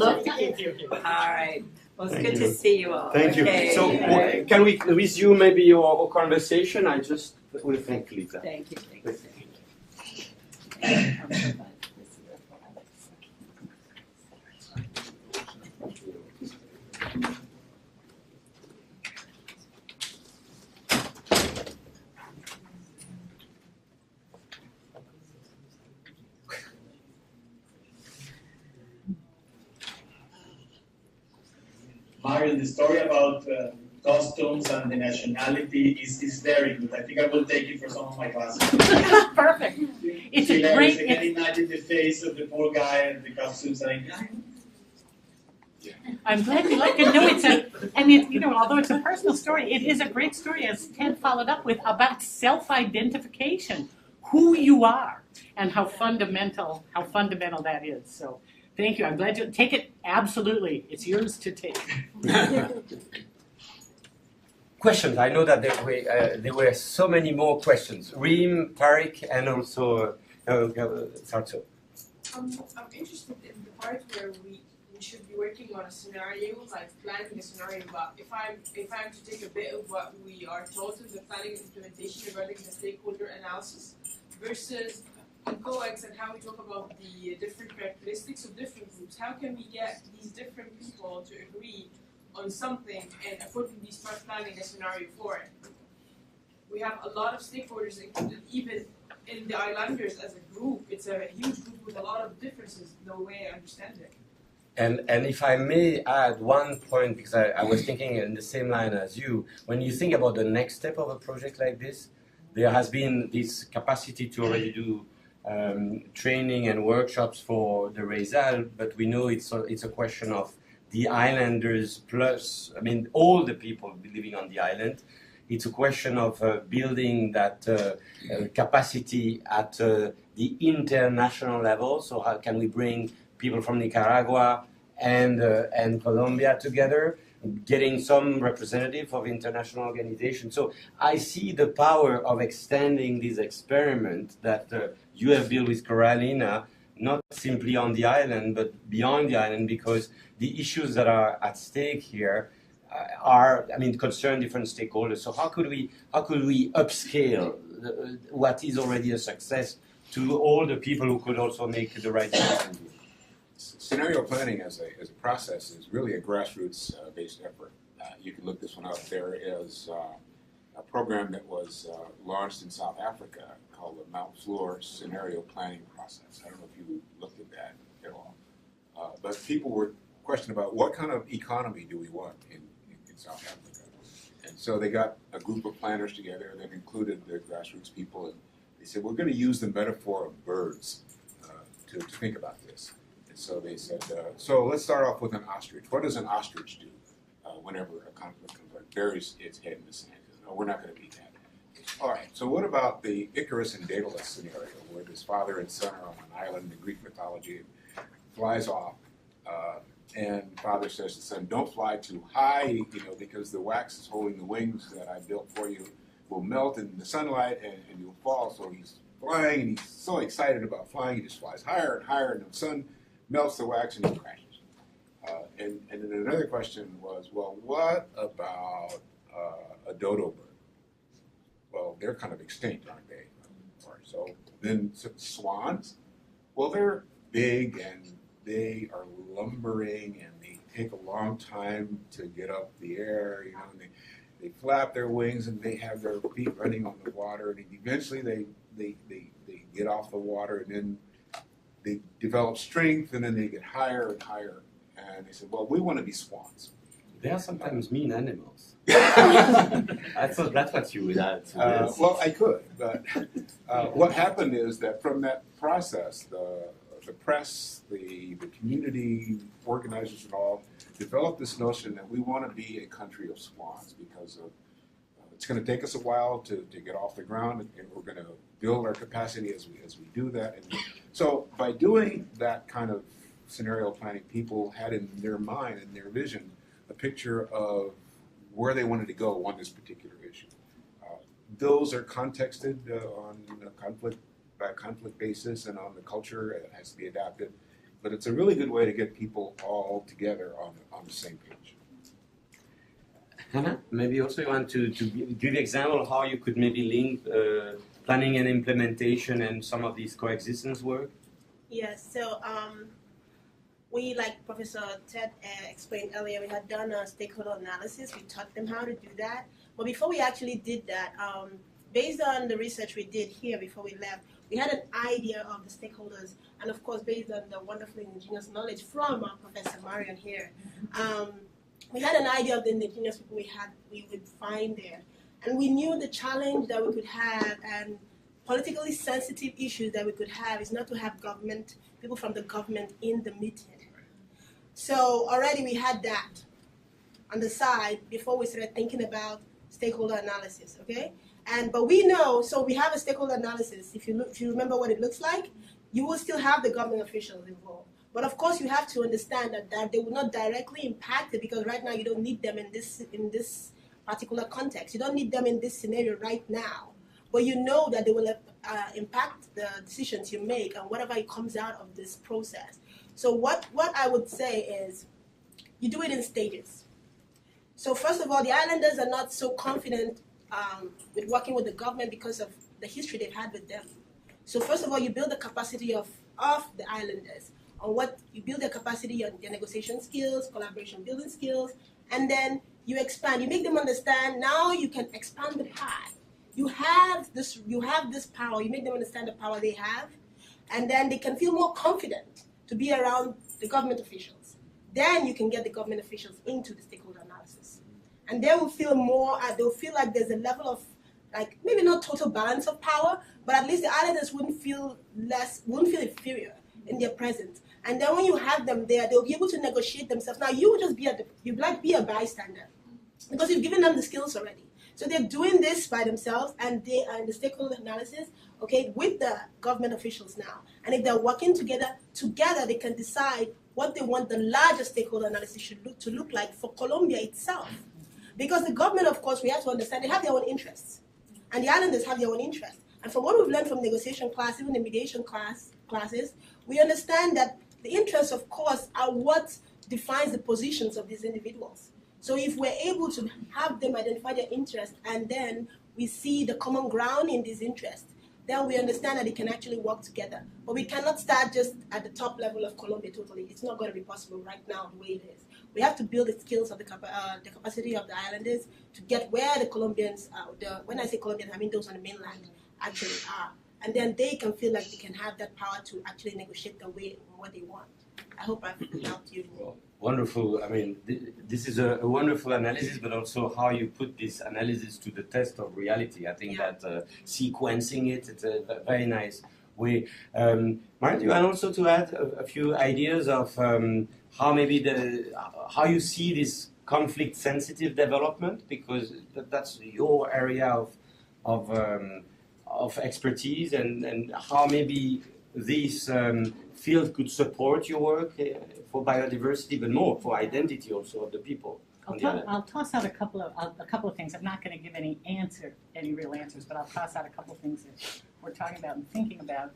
love to keep you here. All right. Well, it's Thank good you. to see you all. Thank Okay. you. So, can we resume maybe your conversation? I just will thank Lisa. Thank you. Marion, the story about costumes and the nationality is very good. I think I will take it for some of my classes. Perfect. It's a hilarious. great. I can imagine the face of the poor guy and the costumes. And I'm glad you like it. No, it's although it's a personal story, it is a great story, as Ted followed up with, about self-identification, who you are, and how fundamental that is. So, thank you. I'm glad you take it. Absolutely, it's yours to take. Questions. I know that there were so many more questions. Reem, Tariq, and also Sarto. I'm interested in the part where we should be working on a scenario, like planning a scenario about if I'm to take a bit of what we are taught in the planning and implementation regarding the stakeholder analysis versus in COEX and how we talk about the different characteristics of different groups. How can we get these different people to agree on something and accordingly start planning a scenario for it? We have a lot of stakeholders included even in the islanders as a group. It's a huge group with a lot of differences, the way I understand it. And if I may add one point, because I was thinking in the same line as you, when you think about the next step of a project like this, there has been this capacity to already do training and workshops for the Rizal, but we know it's a question of the islanders plus, I mean, all the people living on the island. It's a question of building that capacity at the international level. So how can we bring people from Nicaragua and Colombia together, getting some representative of international organizations. So I see the power of extending this experiment that you have built with Corallina, not simply on the island, but beyond the island, because the issues that are at stake here concern different stakeholders. So how could we upscale what is already a success to all the people who could also make the right decision? Scenario planning as a process is really a grassroots-based effort. You can look this one up. There is a program that was launched in South Africa called the Mount Floor Scenario Planning Process. I don't know if you looked at that at all. But people were questioning about what kind of economy do we want in South Africa. And so they got a group of planners together that included the grassroots people, and they said, we're going to use the metaphor of birds to think about this. And so they said, so let's start off with an ostrich. What does an ostrich do whenever a conflict comes up? Buries its head in the sand. No, we're not going to beat that. All right, so what about the Icarus and Daedalus scenario, where this father and son are on an island in Greek mythology, and flies off, and father says to son, don't fly too high, because the wax is holding the wings that I built for you will melt in the sunlight and you'll fall. So he's flying, and he's so excited about flying, he just flies higher and higher, and the sun melts the wax and he crashes. And then another question was, well, what about a dodo bird? Well, they're kind of extinct, aren't they? So then swans, well, they're big and they are lumbering and they take a long time to get up the air, and they flap their wings and they have their feet running on the water, and eventually they get off the water, and then they develop strength, and then they get higher and higher. And they said, well, we want to be swans. They are sometimes mean animals. I thought that's what you would add to this. Well, I could, but what happened is that from that process, the press, the community organizers and all developed this notion that we want to be a country of swans, because it's going to take us a while to get off the ground, and we're going to build our capacity as we do that. And so by doing that kind of scenario planning, people had in their mind and their vision a picture of where they wanted to go on this particular issue. Those are contexted on a conflict basis, and on the culture. It has to be adapted. But it's a really good way to get people all together on the same page. Hannah, maybe also you want to give an example of how you could maybe link planning and implementation and some of these coexistence work? Yes, so we, like Professor Ted explained earlier, we had done a stakeholder analysis. We taught them how to do that. But before we actually did that, based on the research we did here before we left, we had an idea of the stakeholders, and of course, based on the wonderful indigenous knowledge from Professor Marion here, we had an idea of the indigenous people we would find there. And we knew the challenge that we could have and politically sensitive issues that we could have is not to have people from the government in the meeting. So already we had that on the side before we started thinking about stakeholder analysis, okay? But we know, so we have a stakeholder analysis. If you remember what it looks like, you will still have the government officials involved. But of course, you have to understand that they will not directly impact it, because right now you don't need them in this particular context. You don't need them in this scenario right now. But you know that they will impact the decisions you make and whatever comes out of this process. So what I would say is, you do it in stages. So first of all, the islanders are not so confident with working with the government because of the history they've had with them. So first of all, you build the capacity of the islanders. On what you build their capacity on their negotiation skills, collaboration building skills, and then you expand. You make them understand. Now you can expand the pie. You have this power. You make them understand the power they have, and then they can feel more confident to be around the government officials. then you can get the government officials into the stakeholder analysis. And they will feel more, they'll feel like there's a level of, like, maybe not total balance of power, but at least the islanders wouldn't feel inferior in their presence. And then when you have them there, they'll be able to negotiate themselves. Now you will just be be a bystander, because you've given them the skills already. So they're doing this by themselves, and they are in the stakeholder analysis, okay, with the government officials now. And if they're working together they can decide what they want the larger stakeholder analysis should look like for Colombia itself. Because the government, of course, we have to understand, they have their own interests. And the islanders have their own interests. And from what we've learned from negotiation class, even the mediation classes, we understand that the interests, of course, are what defines the positions of these individuals. So if we're able to have them identify their interests, and then we see the common ground in these interests, then we understand that they can actually work together. But we cannot start just at the top level of Colombia totally. It's not going to be possible right now the way it is. We have to build the skills of the capacity of the islanders to get where the Colombians, when I say Colombians, I mean those on the mainland, actually are. And then they can feel like they can have that power to actually negotiate the way what they want. I hope I've helped you. Well, wonderful. I mean, this is a wonderful analysis, but also how you put this analysis to the test of reality. I think that sequencing it's a very nice way. Marion, you want also to add a few ideas of how how you see this conflict-sensitive development, because that's your area of expertise, and how maybe this field could support your work for biodiversity, but more for identity also of the people. I'll toss out a couple of things. I'm not going to give any real answers, but I'll toss out a couple of things that we're talking about and thinking about.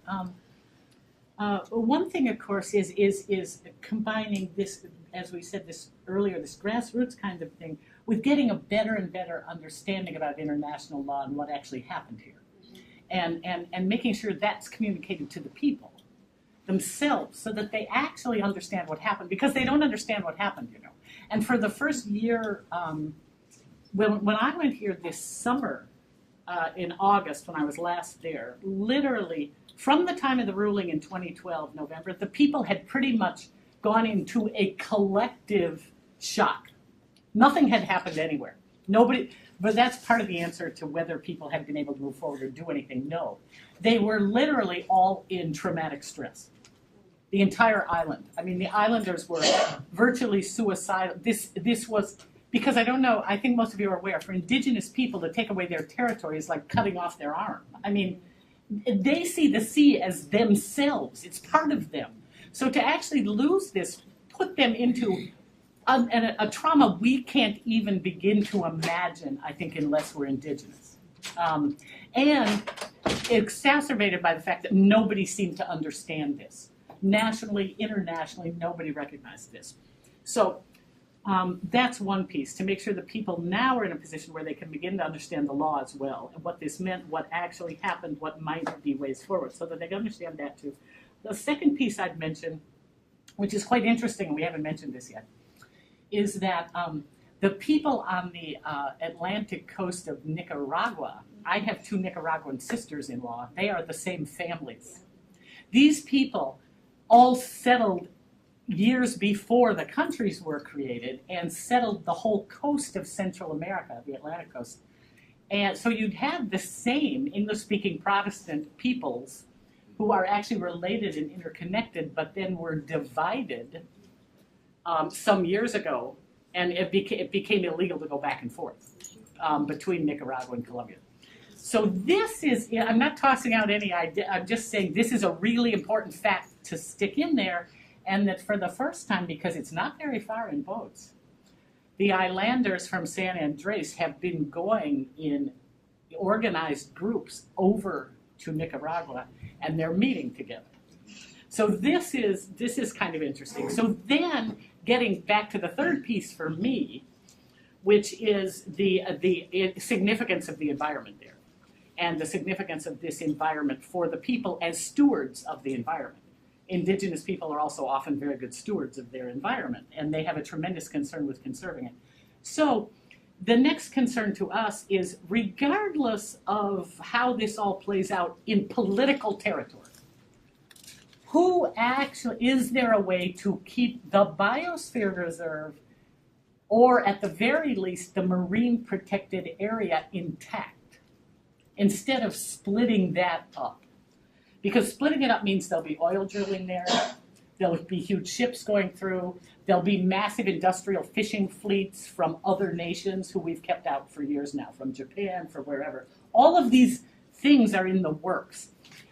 One thing, of course, is combining this, as we said this earlier, this grassroots kind of thing, with getting a better and better understanding about international law and what actually happened here, and making sure that's communicated to the people themselves, so that they actually understand what happened, because they don't understand what happened, you know. And for the first year, when I went here this summer, in August, when I was last there, literally from the time of the ruling in 2012, November, the people had pretty much gone into a collective shock. Nothing had happened anywhere. Nobody, but that's part of the answer to whether people had been able to move forward or do anything. No, they were literally all in traumatic stress. The entire island. I mean, the islanders were virtually suicidal. This was, because I don't know, I think most of you are aware, for indigenous people to take away their territory is like cutting off their arm. I mean, they see the sea as themselves. It's part of them. So to actually lose this, put them into a trauma we can't even begin to imagine, I think, unless we're indigenous. And exacerbated by the fact that nobody seemed to understand this. Nationally, internationally, nobody recognized this. So that's one piece, to make sure that people now are in a position where they can begin to understand the law as well, and what this meant, what actually happened, what might be ways forward, so that they can understand that too. The second piece I'd mention, which is quite interesting, and we haven't mentioned this yet, is that the people on the Atlantic coast of Nicaragua, I have 2 Nicaraguan sisters-in-law, they are the same families. These people all settled years before the countries were created and settled the whole coast of Central America, the Atlantic coast. And so you'd have the same English-speaking Protestant peoples who are actually related and interconnected, but then were divided some years ago, and it became illegal to go back and forth between Nicaragua and Colombia. So this is, I'm not tossing out any idea, I'm just saying this is a really important fact to stick in there, and that for the first time, because it's not very far in boats, the islanders from San Andrés have been going in organized groups over to Nicaragua, and they're meeting together. So this is kind of interesting. So then, getting back to the third piece for me, which is the significance of the environment there, and the significance of this environment for the people as stewards of the environment. Indigenous people are also often very good stewards of their environment, and they have a tremendous concern with conserving it. So the next concern to us is, regardless of how this all plays out in political territory, is there a way to keep the Biosphere Reserve, or at the very least the marine protected area, intact, instead of splitting that up? Because splitting it up means there'll be oil drilling there, there'll be huge ships going through, there'll be massive industrial fishing fleets from other nations who we've kept out for years now, from Japan, from wherever. All of these things are in the works.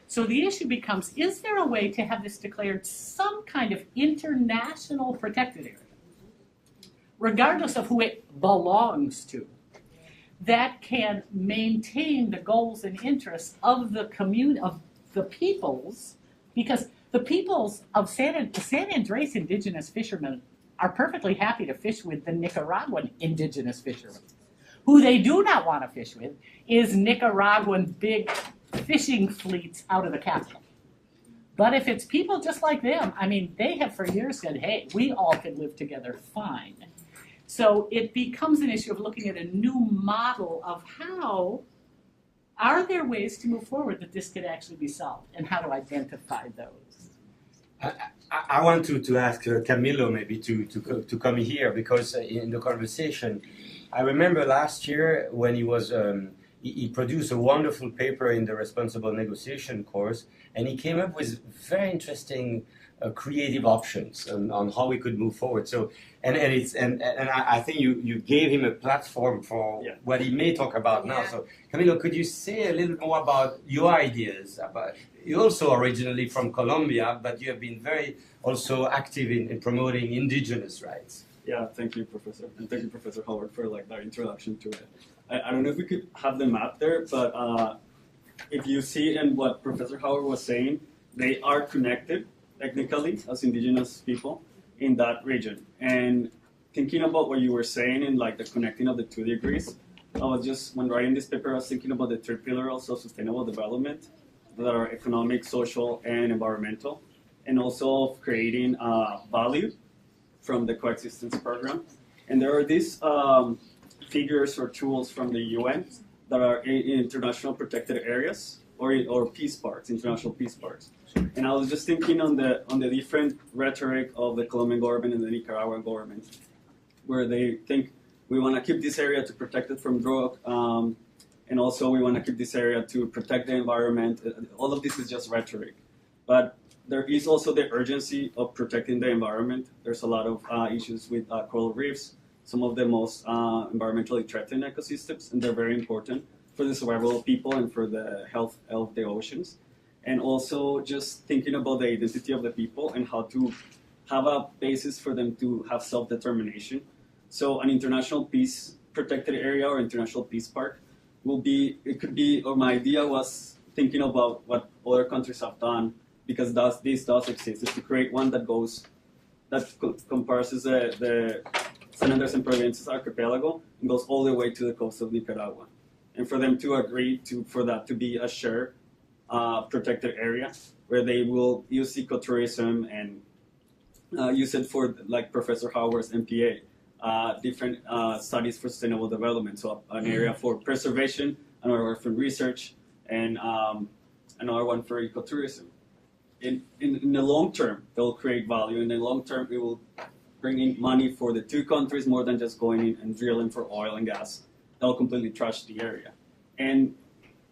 So the issue becomes, is there a way to have this declared some kind of international protected area, regardless of who it belongs to, that can maintain the goals and interests of the of the peoples, because the peoples of San Andrés indigenous fishermen are perfectly happy to fish with the Nicaraguan indigenous fishermen. Who they do not want to fish with is Nicaraguan big fishing fleets out of the capital. But if it's people just like them, I mean, they have for years said, hey, we all can live together fine. So it becomes an issue of looking at a new model of how are there ways to move forward that this could actually be solved, and how to identify those. I want to ask Camilo maybe to come here, because in the conversation, I remember last year when he was he produced a wonderful paper in the Responsible Negotiation course, and he came up with very interesting creative options on how we could move forward. So and I think you gave him a platform for what he may talk about now. So Camilo, could you say a little more about your ideas? You're also originally from Colombia, but you have been very also active in promoting indigenous rights. Yeah, thank you, Professor, and thank you, Professor Howard, for that introduction to it. I don't know if we could have the map there, but if you see in what Professor Howard was saying, they are connected technically as indigenous people in that region. And thinking about what you were saying in the connecting of the 2 degrees, I was just, when writing this paper, I was thinking about the 3 pillars of sustainable development that are economic, social, and environmental, and also of creating value from the coexistence program. And there are these figures or tools from the UN that are in international protected areas or peace parks, international peace parks. And I was just thinking on the different rhetoric of the Colombian government and the Nicaraguan government, where they think we want to keep this area to protect it from drug, and also we want to keep this area to protect the environment. All of this is just rhetoric. But there is also the urgency of protecting the environment. There's a lot of issues with coral reefs, some of the most environmentally threatened ecosystems, and they're very important for the survival of people and for the health of the oceans. And also just thinking about the identity of the people and how to have a basis for them to have self-determination. So an international peace protected area or international peace park or my idea was thinking about what other countries have done, because this does exist, is to create one that comprises the San Andrés Archipelago and goes all the way to the coast of Nicaragua. And for them to agree for that to be a shared protected area where they will use ecotourism and use it for, like Professor Howard's MPA, different studies for sustainable development. So an area for preservation, another for research, and another one for ecotourism. In the long term, they'll create value. In the long term, it will bring in money for the 2 countries more than just going in and drilling for oil and gas. They'll completely trash the area. And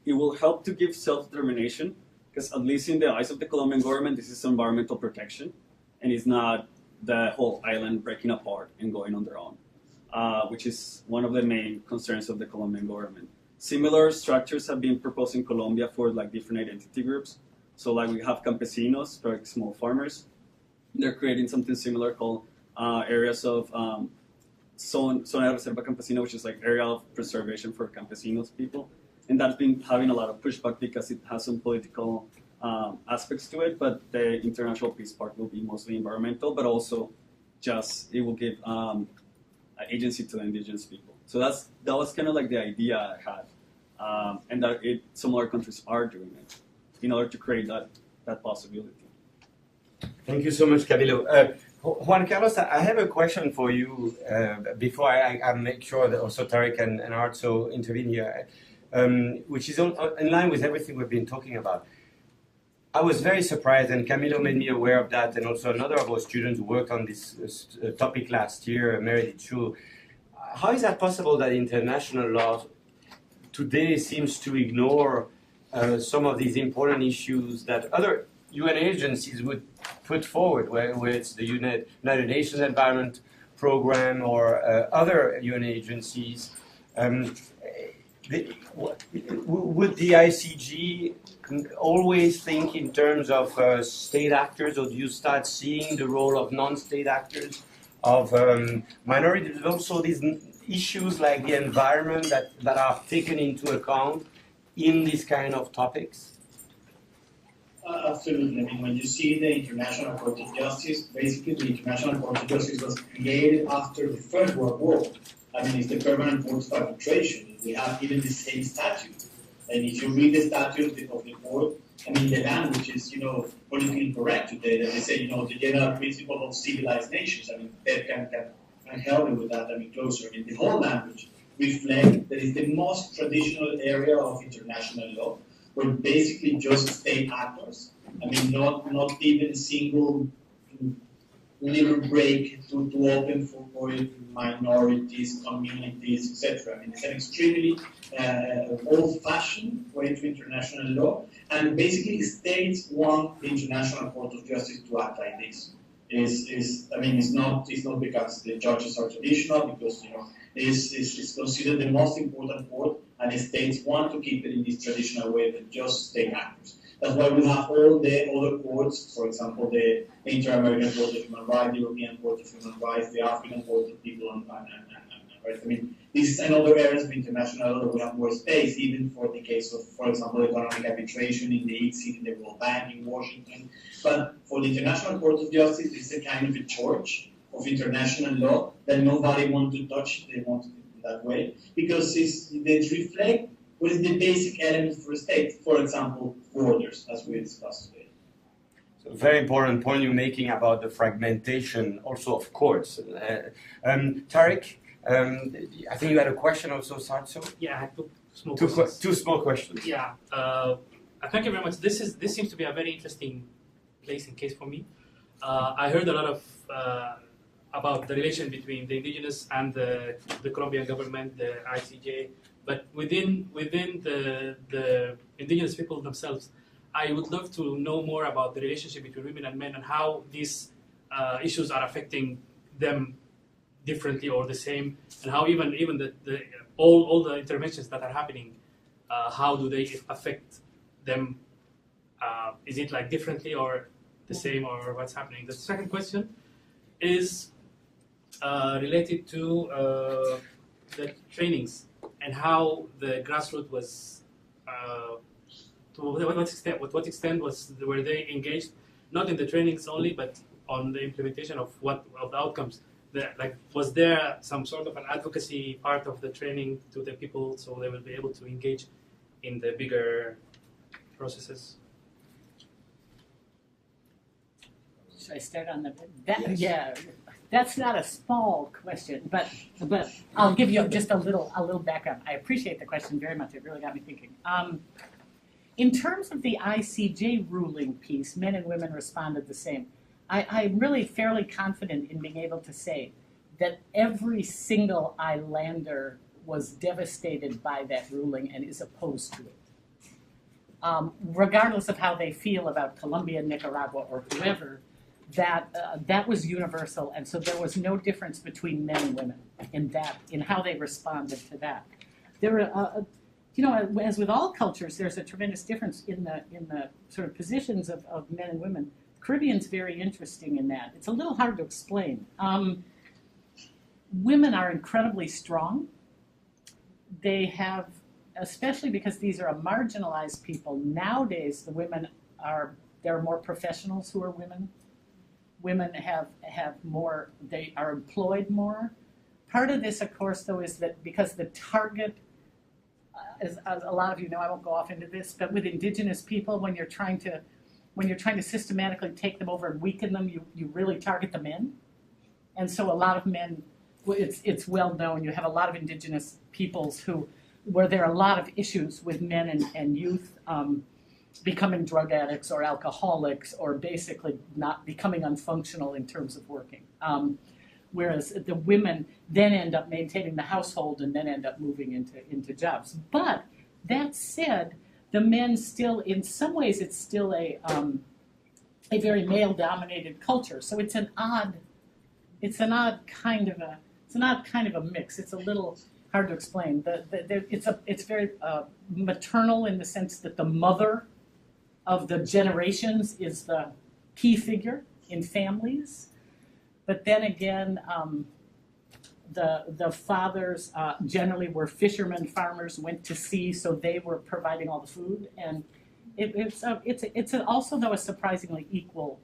it will help to give self-determination, because at least in the eyes of the Colombian government, this is environmental protection, and it's not the whole island breaking apart and going on their own, which is one of the main concerns of the Colombian government. Similar structures have been proposed in Colombia for different identity groups. So we have campesinos, small farmers. They're creating something similar called areas of Zona de Reserva Campesina, which is area of preservation for campesinos people. And that's been having a lot of pushback because it has some political aspects to it, but the International Peace Park will be mostly environmental, but also it will give agency to the indigenous people. So that was kind of the idea I had, and that some other countries are doing it in order to create that possibility. Thank you so much, Camilo. Juan Carlos, I have a question for you before I make sure that also Tarek and Arto intervene here, which is in line with everything we've been talking about. I was very surprised, and Camilo made me aware of that, and also another of our students who worked on this topic last year, Meredith Chu. How is that possible that international law today seems to ignore some of these important issues that other UN agencies would put forward, whether it's the United Nations Environment Program or other UN agencies? Would the ICG always think in terms of state actors, or do you start seeing the role of non-state actors, of minorities, but also these issues like the environment that are taken into account in these kind of topics? Absolutely. I mean, when you see the International Court of Justice, basically the International Court of Justice was created after the First World War. I mean, it's the permanent court of arbitration. We have even the same statute. And if you read the statute of the court, I mean, the language is, politically correct today. That they say, the general principle of civilized nations. I mean, that can help me with that. I mean, closer. I mean, the whole language reflects that it's the most traditional area of international law, where basically just state actors. I mean, not even a single little break to open for minorities, communities, etc. I mean, it's an extremely old-fashioned way to international law, and basically states want the International Court of Justice to act like this. It's not because the judges are traditional, because it's considered the most important court, and states want to keep it in this traditional way than just state actors. That's why we have all the other courts, for example, the Inter-American Court of Human Rights, the European Court of Human Rights, the African Court of People and Rights. I mean, this is another areas of international law that we have more space, even for the case of, for example, economic arbitration in the ICSID, in the World Bank, in Washington. But for the International Court of Justice, it's a kind of a church of international law that nobody wants to touch. They want it that way because they reflect what is the basic element for a state. For example, borders, as we discussed today. So very important point you're making about the fragmentation also of courts. Tariq, I think you had a question also, Sarzo? Yeah, I had two small questions. Yeah, thank you very much. This seems to be a very interesting place and case for me. I heard a lot of about the relation between the indigenous and the Colombian government, the ICJ, but within the indigenous people themselves, I would love to know more about the relationship between women and men and how these issues are affecting them differently or the same, and how even all the interventions that are happening, how do they affect them? Is it like differently or the same, or what's happening? The second question is related to the trainings and how the grassroots was. To what extent were they engaged, not in the trainings only, but on the implementation of the outcomes? Was there some sort of an advocacy part of the training to the people so they will be able to engage in the bigger processes? Should I start on Yes. Yeah, that's not a small question, but I'll give you just a little background. I appreciate the question very much. It really got me thinking. In terms of the ICJ ruling piece, men and women responded the same. I'm really fairly confident in being able to say that every single islander was devastated by that ruling and is opposed to it. Regardless of how they feel about Colombia, Nicaragua, or whoever, that was universal, and so there was no difference between men and women in how they responded to that. As with all cultures, there's a tremendous difference in the sort of positions of men and women. Caribbean's very interesting in that. It's a little hard to explain. Women are incredibly strong. They have, especially because these are a marginalized people, nowadays the women there are more professionals who are women. Women have more, they are employed more. Part of this, of course, though, is that because the target, as a lot of you know, I won't go off into this, but with indigenous people, when you're trying to systematically take them over and weaken them, you really target the men. And so a lot of men, it's well known, you have a lot of indigenous peoples where there are a lot of issues with men and youth. becoming drug addicts or alcoholics or basically not becoming unfunctional in terms of working. Whereas the women then end up maintaining the household and then end up moving into jobs. But that said, the men still, in some ways, it's still a very male-dominated culture. So it's an odd kind of a mix. It's a little hard to explain. It's very maternal in the sense that the mother of the generations is the key figure in families. But then again, the fathers generally were fishermen, farmers, went to sea, so they were providing all the food. And it's also, though, a surprisingly equal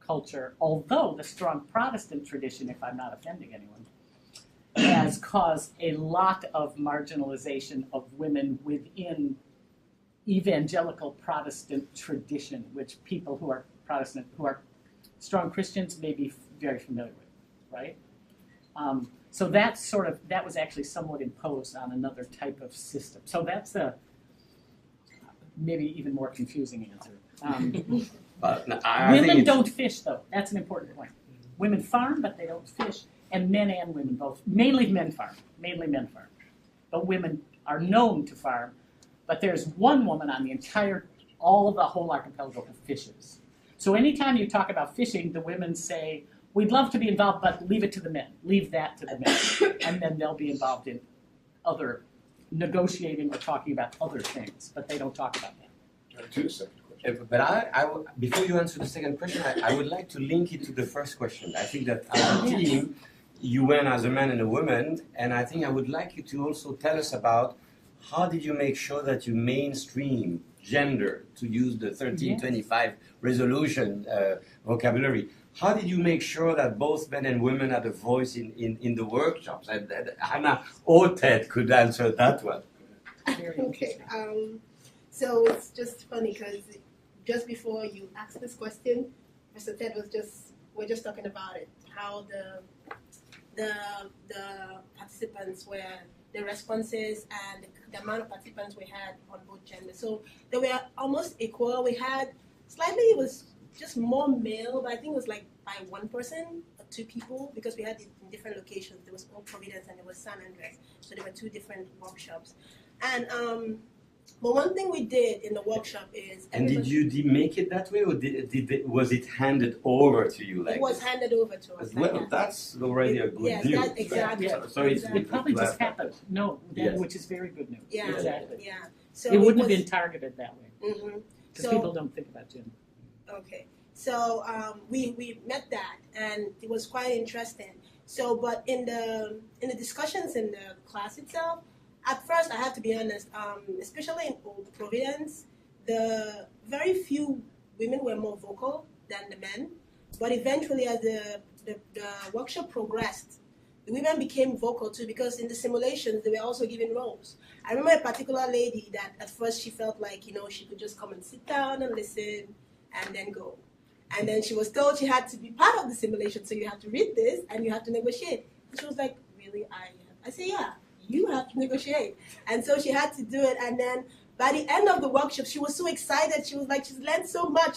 culture, although the strong Protestant tradition, if I'm not offending anyone, has caused a lot of marginalization of women within evangelical Protestant tradition, which people who are Protestant, who are strong Christians may be very familiar with, right? So that was actually somewhat imposed on another type of system. So that's a maybe even more confusing answer. Women don't fish, though. That's an important point. Women farm, but they don't fish, and men and women both. Mainly men farm. But women are known to farm. But there's one woman on the whole archipelago who fishes. So anytime you talk about fishing, the women say, we'd love to be involved, but leave it to the men. Leave that to the men. And then they'll be involved in other negotiating or talking about other things, but they don't talk about that. But before you answer the second question, I would like to link it to the first question. I think that as a team, you went as a man and a woman, and I think I would like you to also tell us about how did you make sure that you mainstream gender, to use the 1325 resolution vocabulary. How did you make sure that both men and women had a voice in the workshops? And Hannah or Ted could answer that one. Okay, so it's just funny because just before you asked this question, Mr. Ted we're just talking about it, how the participants were, the responses and the amount of participants we had on both genders. So they were almost equal. We had it was just more male, but I think it was like by one person or two people because we had it in different locations. There was Old Providence and there was San Andrés. So there were two different workshops. And but one thing we did in the workshop is... And did you make it that way, or was it handed over to you? Like it was handed over to us. Well, that's already a good news. Yes, exactly. It probably just happened. No, which is very good news. Yeah, exactly. Yeah. So it wouldn't have been targeted that way. Because people don't think about gender. Okay. So we met that, and it was quite interesting. So, but in the discussions in the class itself, at first, I have to be honest, especially in Old Providence, the very few women were more vocal than the men. But eventually, as the workshop progressed, the women became vocal too, because in the simulations, they were also given roles. I remember a particular lady that at first she felt like, she could just come and sit down and listen and then go. And then she was told she had to be part of the simulation, so you have to read this and you have to negotiate. And she was like, really? I said, yeah. You have to negotiate. And so she had to do it. And then by the end of the workshop, she was so excited. She was like, she's learned so much.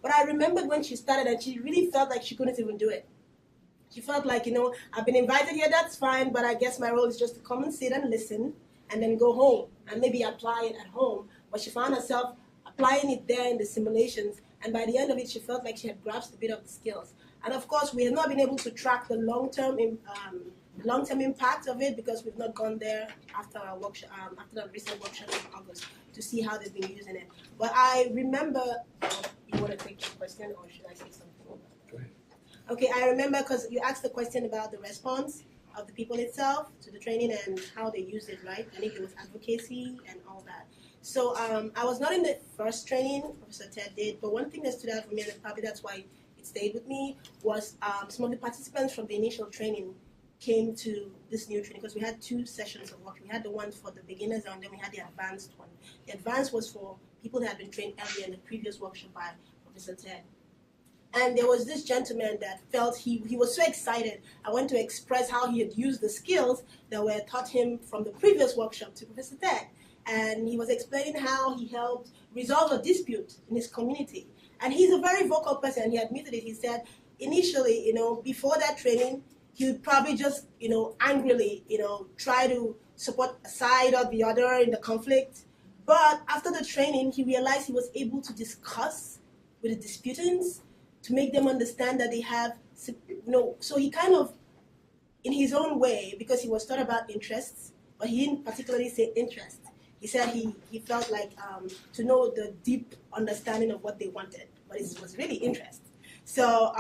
But I remembered when she started and she really felt like she couldn't even do it. She felt like, I've been invited here, that's fine, but I guess my role is just to come and sit and listen and then go home and maybe apply it at home. But she found herself applying it there in the simulations. And by the end of it, she felt like she had grasped a bit of the skills. And of course, we have not been able to track the long-term impact of it because we've not gone there after our workshop, after the recent workshop in August to see how they've been using it. But I remember, you want to take the question or should I say something? Go ahead. Okay, I remember because you asked the question about the response of the people itself to the training and how they use it, right? I think it was advocacy and all that. So I was not in the first training Professor Ted did, but one thing that stood out for me, and probably that's why it stayed with me, was some of the participants from the initial training came to this new training because we had two sessions of work. We had the one for the beginners and then we had the advanced one. The advanced was for people that had been trained earlier in the previous workshop by Professor Ted. And there was this gentleman that felt he was so excited. I went to express how he had used the skills that were taught him from the previous workshop to Professor Ted. and he was explaining how he helped resolve a dispute in his community. And he's a very vocal person. He admitted it. He said initially, before that training, he would probably just, angrily, try to support a side or the other in the conflict. But after the training, he realized he was able to discuss with the disputants to make them understand that they have, so he kind of, in his own way, because he was taught about interests, but he didn't particularly say interest. He said he felt like to know the deep understanding of what they wanted, but it was really interest. So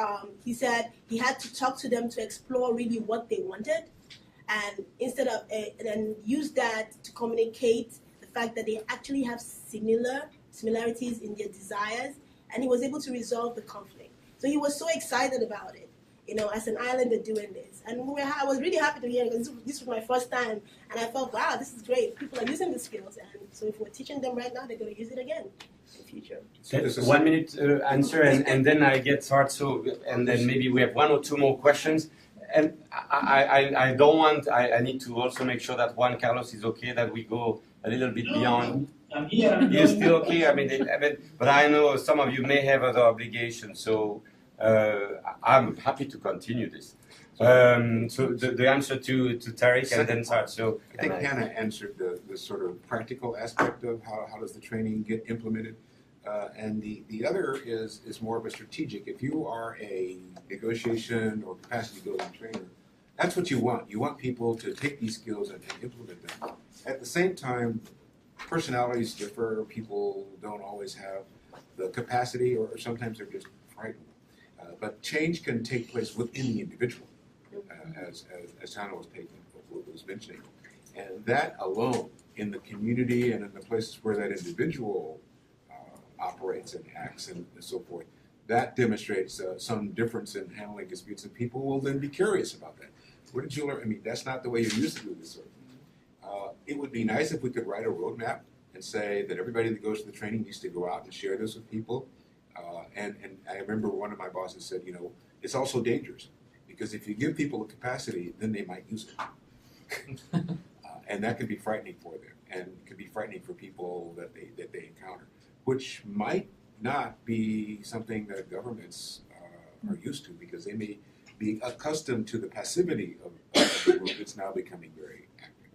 he said he had to talk to them to explore really what they wanted, and instead of and then use that to communicate the fact that they actually have similarities in their desires, and he was able to resolve the conflict. So he was so excited about it, as an islander doing this. And I was really happy to hear it, because this was my first time, and I felt, wow, this is great. People are using the skills, and so if we're teaching them right now, they're going to use it again in the future. So 1 minute answer, and then I get started. So, and then maybe we have one or two more questions. And I don't want. I need to also make sure that Juan Carlos is okay, that we go a little bit beyond. I'm here. You're still okay. I mean, but I know some of you may have other obligations, so I'm happy to continue this. So the answer to Tariq and then Saad. So I think Hannah answered the sort of practical aspect of how does the training get implemented. And the other is more of a strategic. If you are a negotiation or capacity building trainer, that's what you want. You want people to take these skills and implement them. At the same time, personalities differ. People don't always have the capacity, or sometimes they're just frightened. But change can take place within the individual, as Hannah was mentioning. And that alone, in the community and in the places where that individual operates and acts and so forth, that demonstrates some difference in handling disputes, and people will then be curious about that. Where did you learn? I mean, that's not the way you used to do this sort of thing. It would be nice if we could write a roadmap and say that everybody that goes to the training needs to go out and share this with people. And I remember one of my bosses said, it's also dangerous, because if you give people a capacity, then they might use it. And that can be frightening for them, and it can be frightening for people that they encounter, which might not be something that governments are used to, because they may be accustomed to the passivity of the group that's now becoming very active.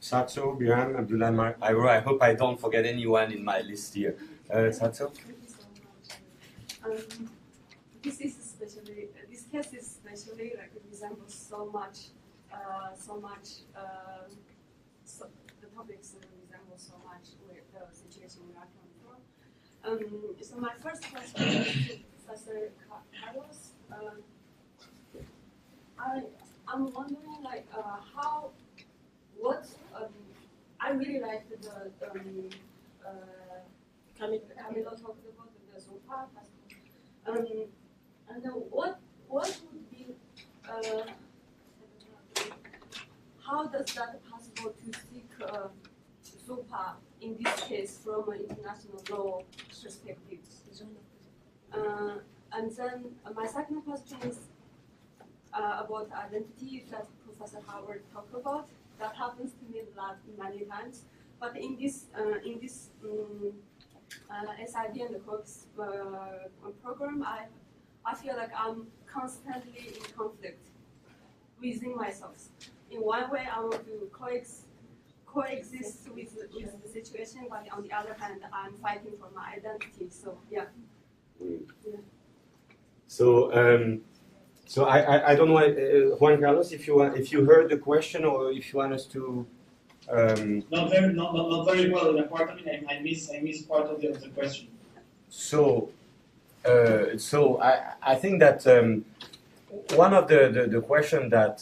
Satso, Biran, Abdullah, Mark. I hope I don't forget anyone in my list here. Satso? This case is especially like it resembles so much the topics resemble so much with the situation we are coming from. So my first question is to Professor Carlos. I'm wondering I really like the Camilo talked about the Zopa. And what would be how does that possible to seek Zopa in this case from an international law perspective? And then my second question is about identity that Professor Howard talked about. That happens to me many times, but in this SID and the COEX program, I feel like I'm constantly in conflict within myself. In one way, I want to coexist with the situation, but on the other hand, I'm fighting for my identity. So yeah. So I don't know, Juan Carlos, if you heard the question, or if you want us to. Not very well. In a part of it, I miss part of the question. So I think that one of the question that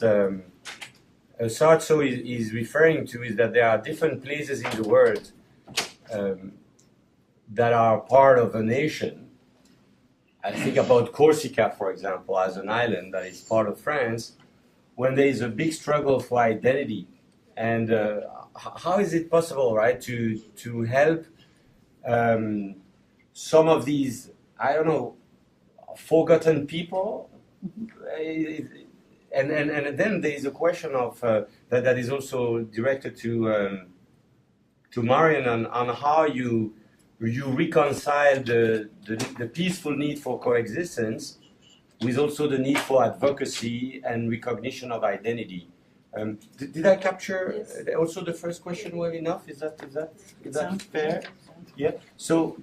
Sarzo is referring to is that there are different places in the world that are part of a nation. I think about Corsica, for example, as an island that is part of France, when there is a big struggle for identity. And how is it possible, right, to help some of these, I don't know, forgotten people, and then there is a question of that is also directed to Marion on how you reconcile the peaceful need for coexistence with also the need for advocacy and recognition of identity. Did I capture also the first question well enough? Is that fair? Yeah. So,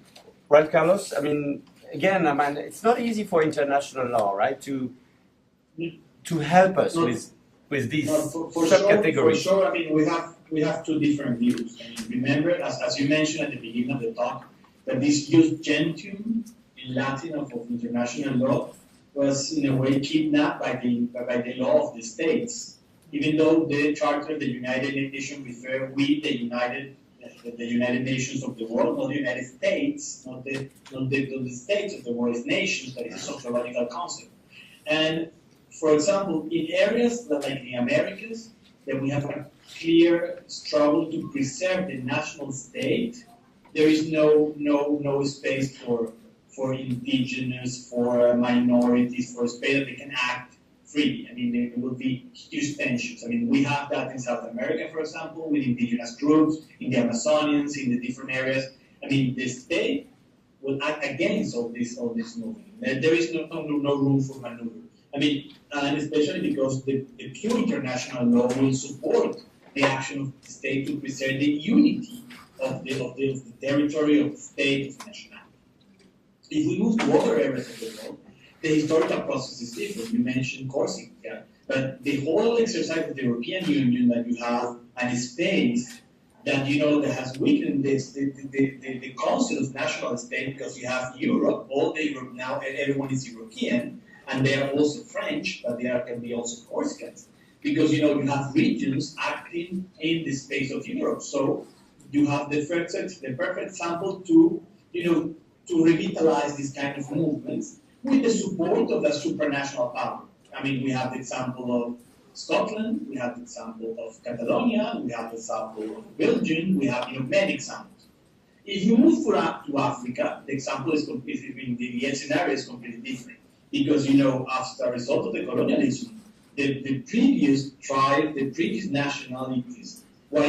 Juan Carlos, I mean, again, it's not easy for international law, right, to help us with these subcategories. For sure, I mean, we have two different views. I mean, remember, as you mentioned at the beginning of the talk, that this jus gentium in Latin of international law was in a way kidnapped by the law of the states. Even though the Charter of the United Nations refer we the United Nations of the world, not the United States, not the states of the world, it's nations, that is a sociological concept. And for example, in areas like the Americas, that we have a clear struggle to preserve the national state, there is no space for indigenous, for minorities, for a space that they can act freely. I mean, there will be huge tensions. I mean, we have that in South America, for example, with indigenous groups, in the Amazonians, in the different areas. I mean, the state will act against all this movement. There is no room for maneuver. I mean, and especially because the pure international law will support the action of the state to preserve the unity of the territory, of the state, of the nationality. If we move to other areas of the world, the historical process is different. You mentioned Corsica, but the whole exercise of the European Union that you have and space that that has weakened the concept of national state, because you have Europe, all the Europe now, everyone is European, and they are also French, but they can be also Corsicans, because you have regions acting in the space of Europe. So you have the perfect sample to revitalize this kind of movements, with the support of the supranational power. I mean, we have the example of Scotland, we have the example of Catalonia, we have the example of Belgium, we have many examples. If you move to Africa, the example is completely, the scenario is completely different. Because, as a result of the colonialism, the previous tribe, the previous nationalities were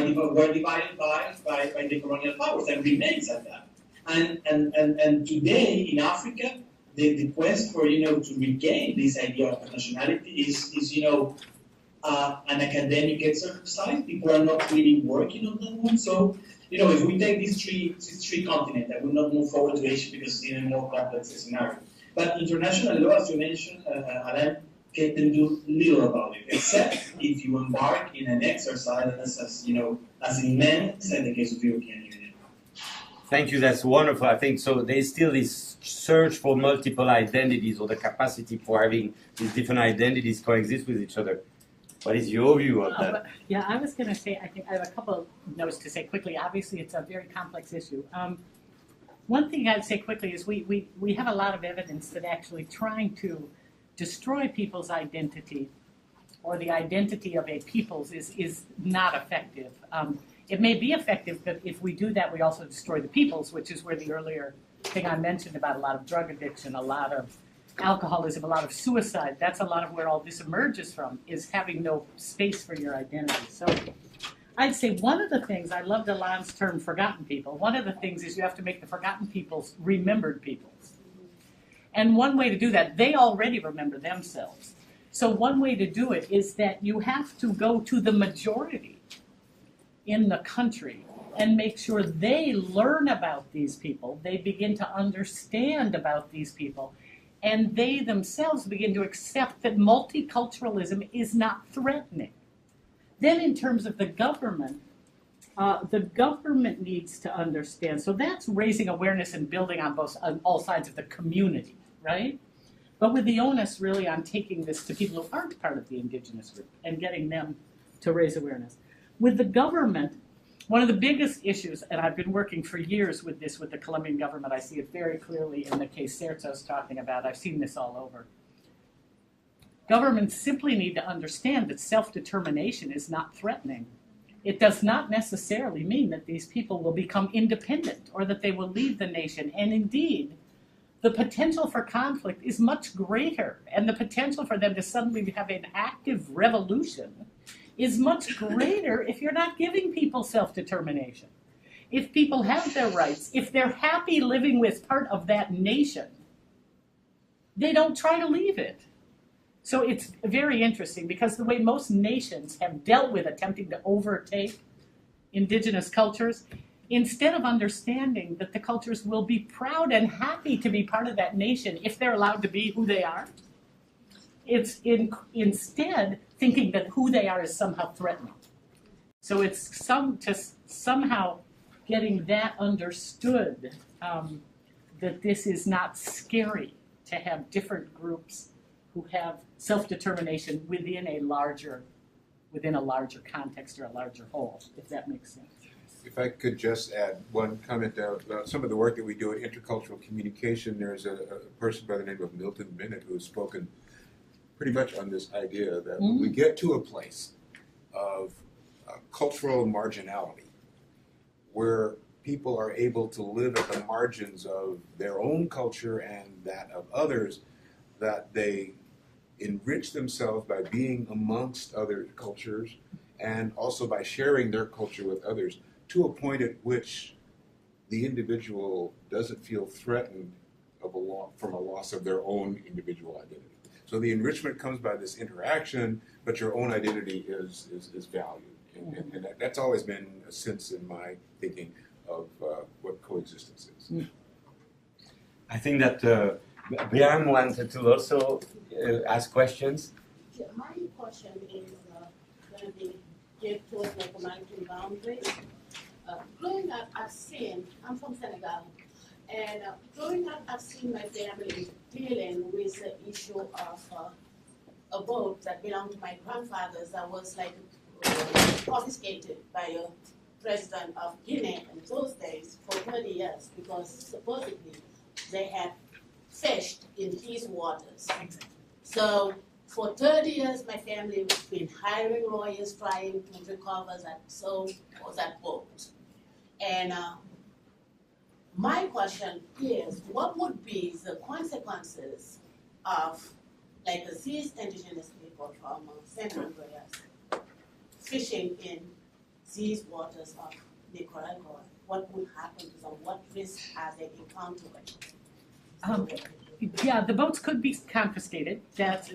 divided by the colonial powers and remains at that. And today in Africa, the quest for to regain this idea of nationality is an academic exercise. People are not really working on that one. So if we take these three continents, I will not move forward to Asia because it's even more complex scenario. But international law, as you mentioned, Alain, can do little about it, except if you embark in an exercise as immense in the case of the European Union. Thank you, that's wonderful. I think so. There's still this search for multiple identities, or the capacity for having these different identities coexist with each other. What is your view of that? Yeah, I was going to say, I think I have a couple of notes to say quickly. Obviously, it's a very complex issue. One thing I'd say quickly is we have a lot of evidence that actually trying to destroy people's identity, or the identity of a people's, is not effective. It may be effective, but if we do that, we also destroy the peoples, which is where the earlier thing I mentioned about a lot of drug addiction, a lot of alcoholism, a lot of suicide, that's a lot of where all this emerges from, is having no space for your identity. So I'd say one of the things, I loved Alain's term, forgotten people. One of the things is you have to make the forgotten peoples remembered peoples. And one way to do that, they already remember themselves. So one way to do it is that you have to go to the majority in the country and make sure they learn about these people, they begin to understand about these people, and they themselves begin to accept that multiculturalism is not threatening. Then in terms of the government needs to understand. So that's raising awareness and building on all sides of the community, right? But with the onus really on taking this to people who aren't part of the indigenous group and getting them to raise awareness. With the government, one of the biggest issues, and I've been working for years with this with the Colombian government, I see it very clearly in the case Sergio's talking about, I've seen this all over. Governments simply need to understand that self-determination is not threatening. It does not necessarily mean that these people will become independent or that they will leave the nation. And indeed, the potential for conflict is much greater, and the potential for them to suddenly have an active revolution is much greater if you're not giving people self-determination. If people have their rights, if they're happy living with part of that nation, they don't try to leave it. So it's very interesting because the way most nations have dealt with attempting to overtake indigenous cultures, instead of understanding that the cultures will be proud and happy to be part of that nation if they're allowed to be who they are, it's instead thinking that who they are is somehow threatening. So it's somehow getting that understood, that this is not scary to have different groups who have self-determination within a larger context or a larger whole, if that makes sense. If I could just add one comment about some of the work that we do in intercultural communication, there's a person by the name of Milton Bennett who has spoken pretty much on this idea that when we get to a place of cultural marginality, where people are able to live at the margins of their own culture and that of others, that they enrich themselves by being amongst other cultures and also by sharing their culture with others, to a point at which the individual doesn't feel threatened from a loss of their own individual identity. So the enrichment comes by this interaction, but your own identity is valued. And that's always been a sense in my thinking of what coexistence is. I think that Brian wanted to also ask questions. Yeah, my question is going to be geared towards like humanitarian boundaries. Growing up, I've seen, I'm from Senegal, and growing up, I've seen my family dealing with the issue of a boat that belonged to my grandfather's that was like confiscated by a president of Guinea in those days for 30 years because supposedly they had fished in these waters. So for 30 years, my family has been hiring lawyers trying to recover that boat. And my question is, what would be the consequences of like these indigenous people from San Andrés fishing in these waters of Nicaragua? What would happen to them? What risks are they encountering? Yeah, the boats could be confiscated. That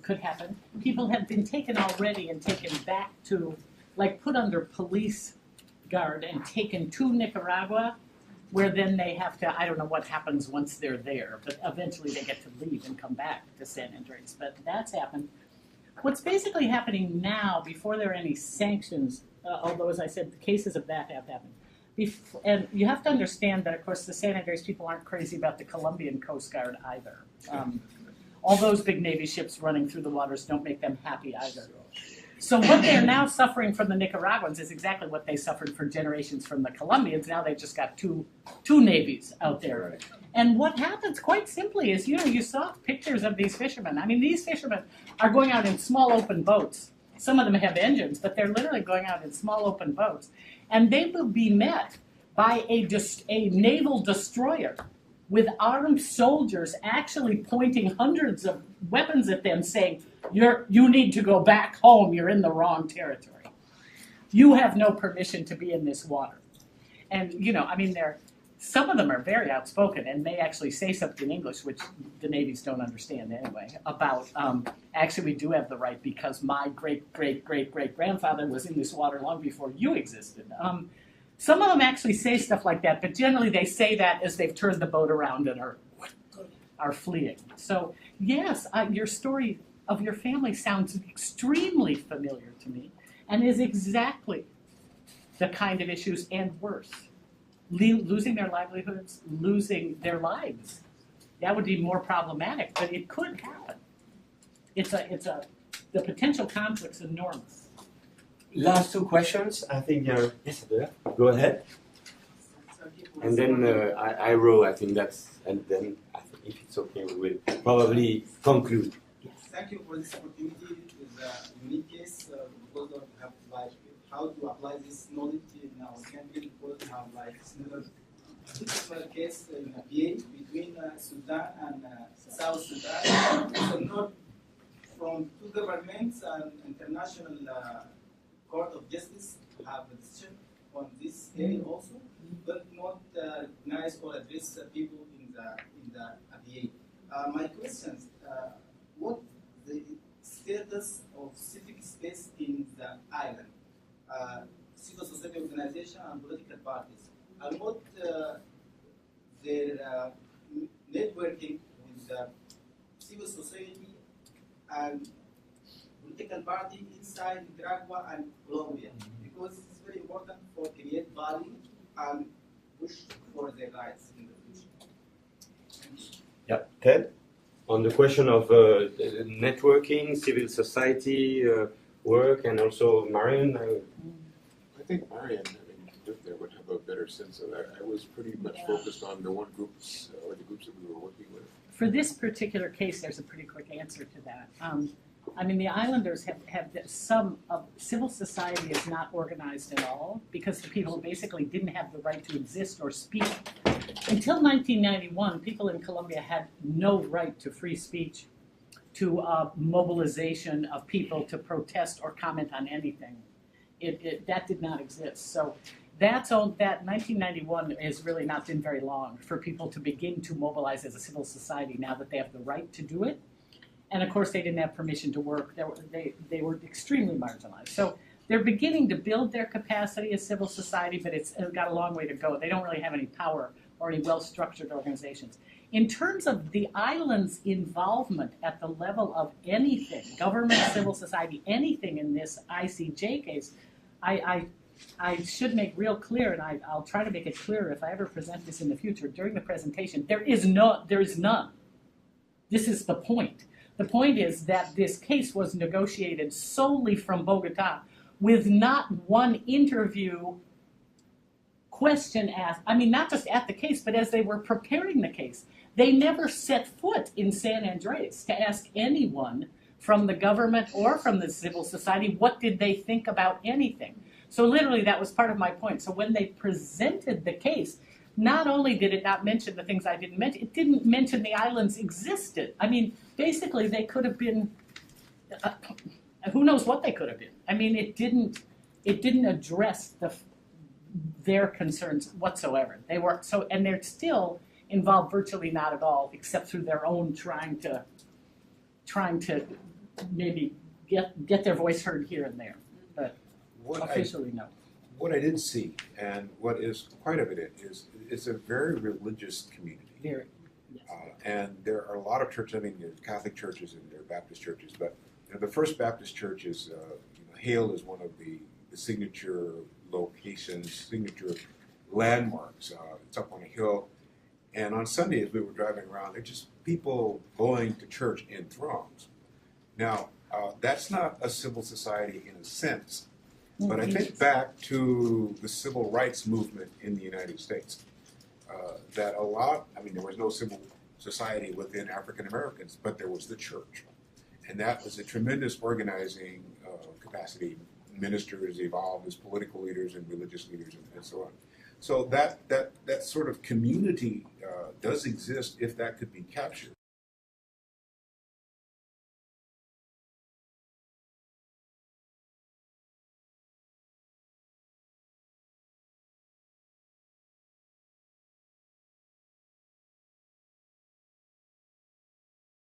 could happen. People have been taken already and taken back to, like, put under police guard and taken to Nicaragua, where then they have to, I don't know what happens once they're there, but eventually they get to leave and come back to San Andrés. But that's happened. What's basically happening now, before there are any sanctions, although as I said, the cases of that have happened. And you have to understand that, of course, the San Andrés people aren't crazy about the Colombian Coast Guard either. All those big Navy ships running through the waters don't make them happy either. So what they're now suffering from the Nicaraguans is exactly what they suffered for generations from the Colombians. Now they've just got two navies out there. And what happens, quite simply, is, you saw pictures of these fishermen. I mean, these fishermen are going out in small open boats. Some of them have engines, but they're literally going out in small open boats. And they will be met by a naval destroyer with armed soldiers actually pointing hundreds of weapons at them, saying, you need to go back home, you're in the wrong territory. You have no permission to be in this water. And, some of them are very outspoken and may actually say something in English, which the navies don't understand anyway, about, actually we do have the right because my great-great-great-great-grandfather was in this water long before you existed. Some of them actually say stuff like that, but generally they say that as they've turned the boat around and are fleeing. So yes, your story of your family sounds extremely familiar to me and is exactly the kind of issues and worse. Losing their livelihoods, losing their lives. That would be more problematic, but it could happen. The potential conflict's enormous. Last two questions. I think yes, there. Go ahead. And then I think that's, and then I think if it's okay, we will probably conclude. Thank you for this opportunity. It's a unique case because of how to apply this knowledge in our country, because we have similar fictional case in Abyei between Sudan and South Sudan. So not from two governments and international court of justice have a decision on this area also, but not recognize or address people in the Abyei. My questions: what the status of civic space in the island, civil society organization and political parties, and what their networking with the civil society and political party inside Nicaragua and Colombia, because it's very important for create value and push for their rights in the future. Yeah, Ted? On the question of networking, civil society work, and also Marion? I think Marion, lived there, would have a better sense of that. I was pretty much focused on the one groups, or the groups that we were working with. For this particular case, there's a pretty quick answer to that. I mean, the islanders have some of civil society is not organized at all because the people basically didn't have the right to exist or speak. Until 1991, people in Colombia had no right to free speech, to mobilization of people to protest or comment on anything. That did not exist. So that 1991 has really not been very long for people to begin to mobilize as a civil society now that they have the right to do it. And of course, they didn't have permission to work. They were extremely marginalized. So they're beginning to build their capacity as civil society, but it's got a long way to go. They don't really have any power or any well-structured organizations. In terms of the island's involvement at the level of anything, government, civil society, anything in this ICJ case, I should make real clear, and I'll try to make it clearer if I ever present this in the future during the presentation, there is none. This is the point. The point is that this case was negotiated solely from Bogota with not one interview question asked. I mean, not just at the case, but as they were preparing the case. They never set foot in San Andrés to ask anyone from the government or from the civil society what did they think about anything. So literally that was part of my point. So when they presented the case, not only did it not mention the things I didn't mention, it didn't mention the islands existed. I mean, basically they could have been, who knows what they could have been. I mean, it didn't address their concerns whatsoever. They were so, and they're still involved virtually not at all, except through their own trying to maybe get their voice heard here and there, but officially no. What I did see, and what is quite evident, is it's a very religious community. Very. Yes. And there are a lot of churches. I mean, there's Catholic churches and there are Baptist churches, but the First Baptist Church is hailed as one of the signature locations, signature landmarks. It's up on a hill, and on Sunday, as we were driving around, there are just people going to church in throngs. Now, that's not a civil society in a sense. But I think back to the civil rights movement in the United States, that a lot, I mean, there was no civil society within African Americans, but there was the church. And that was a tremendous organizing capacity. Ministers evolved as political leaders and religious leaders and so on. So that sort of community does exist if that could be captured.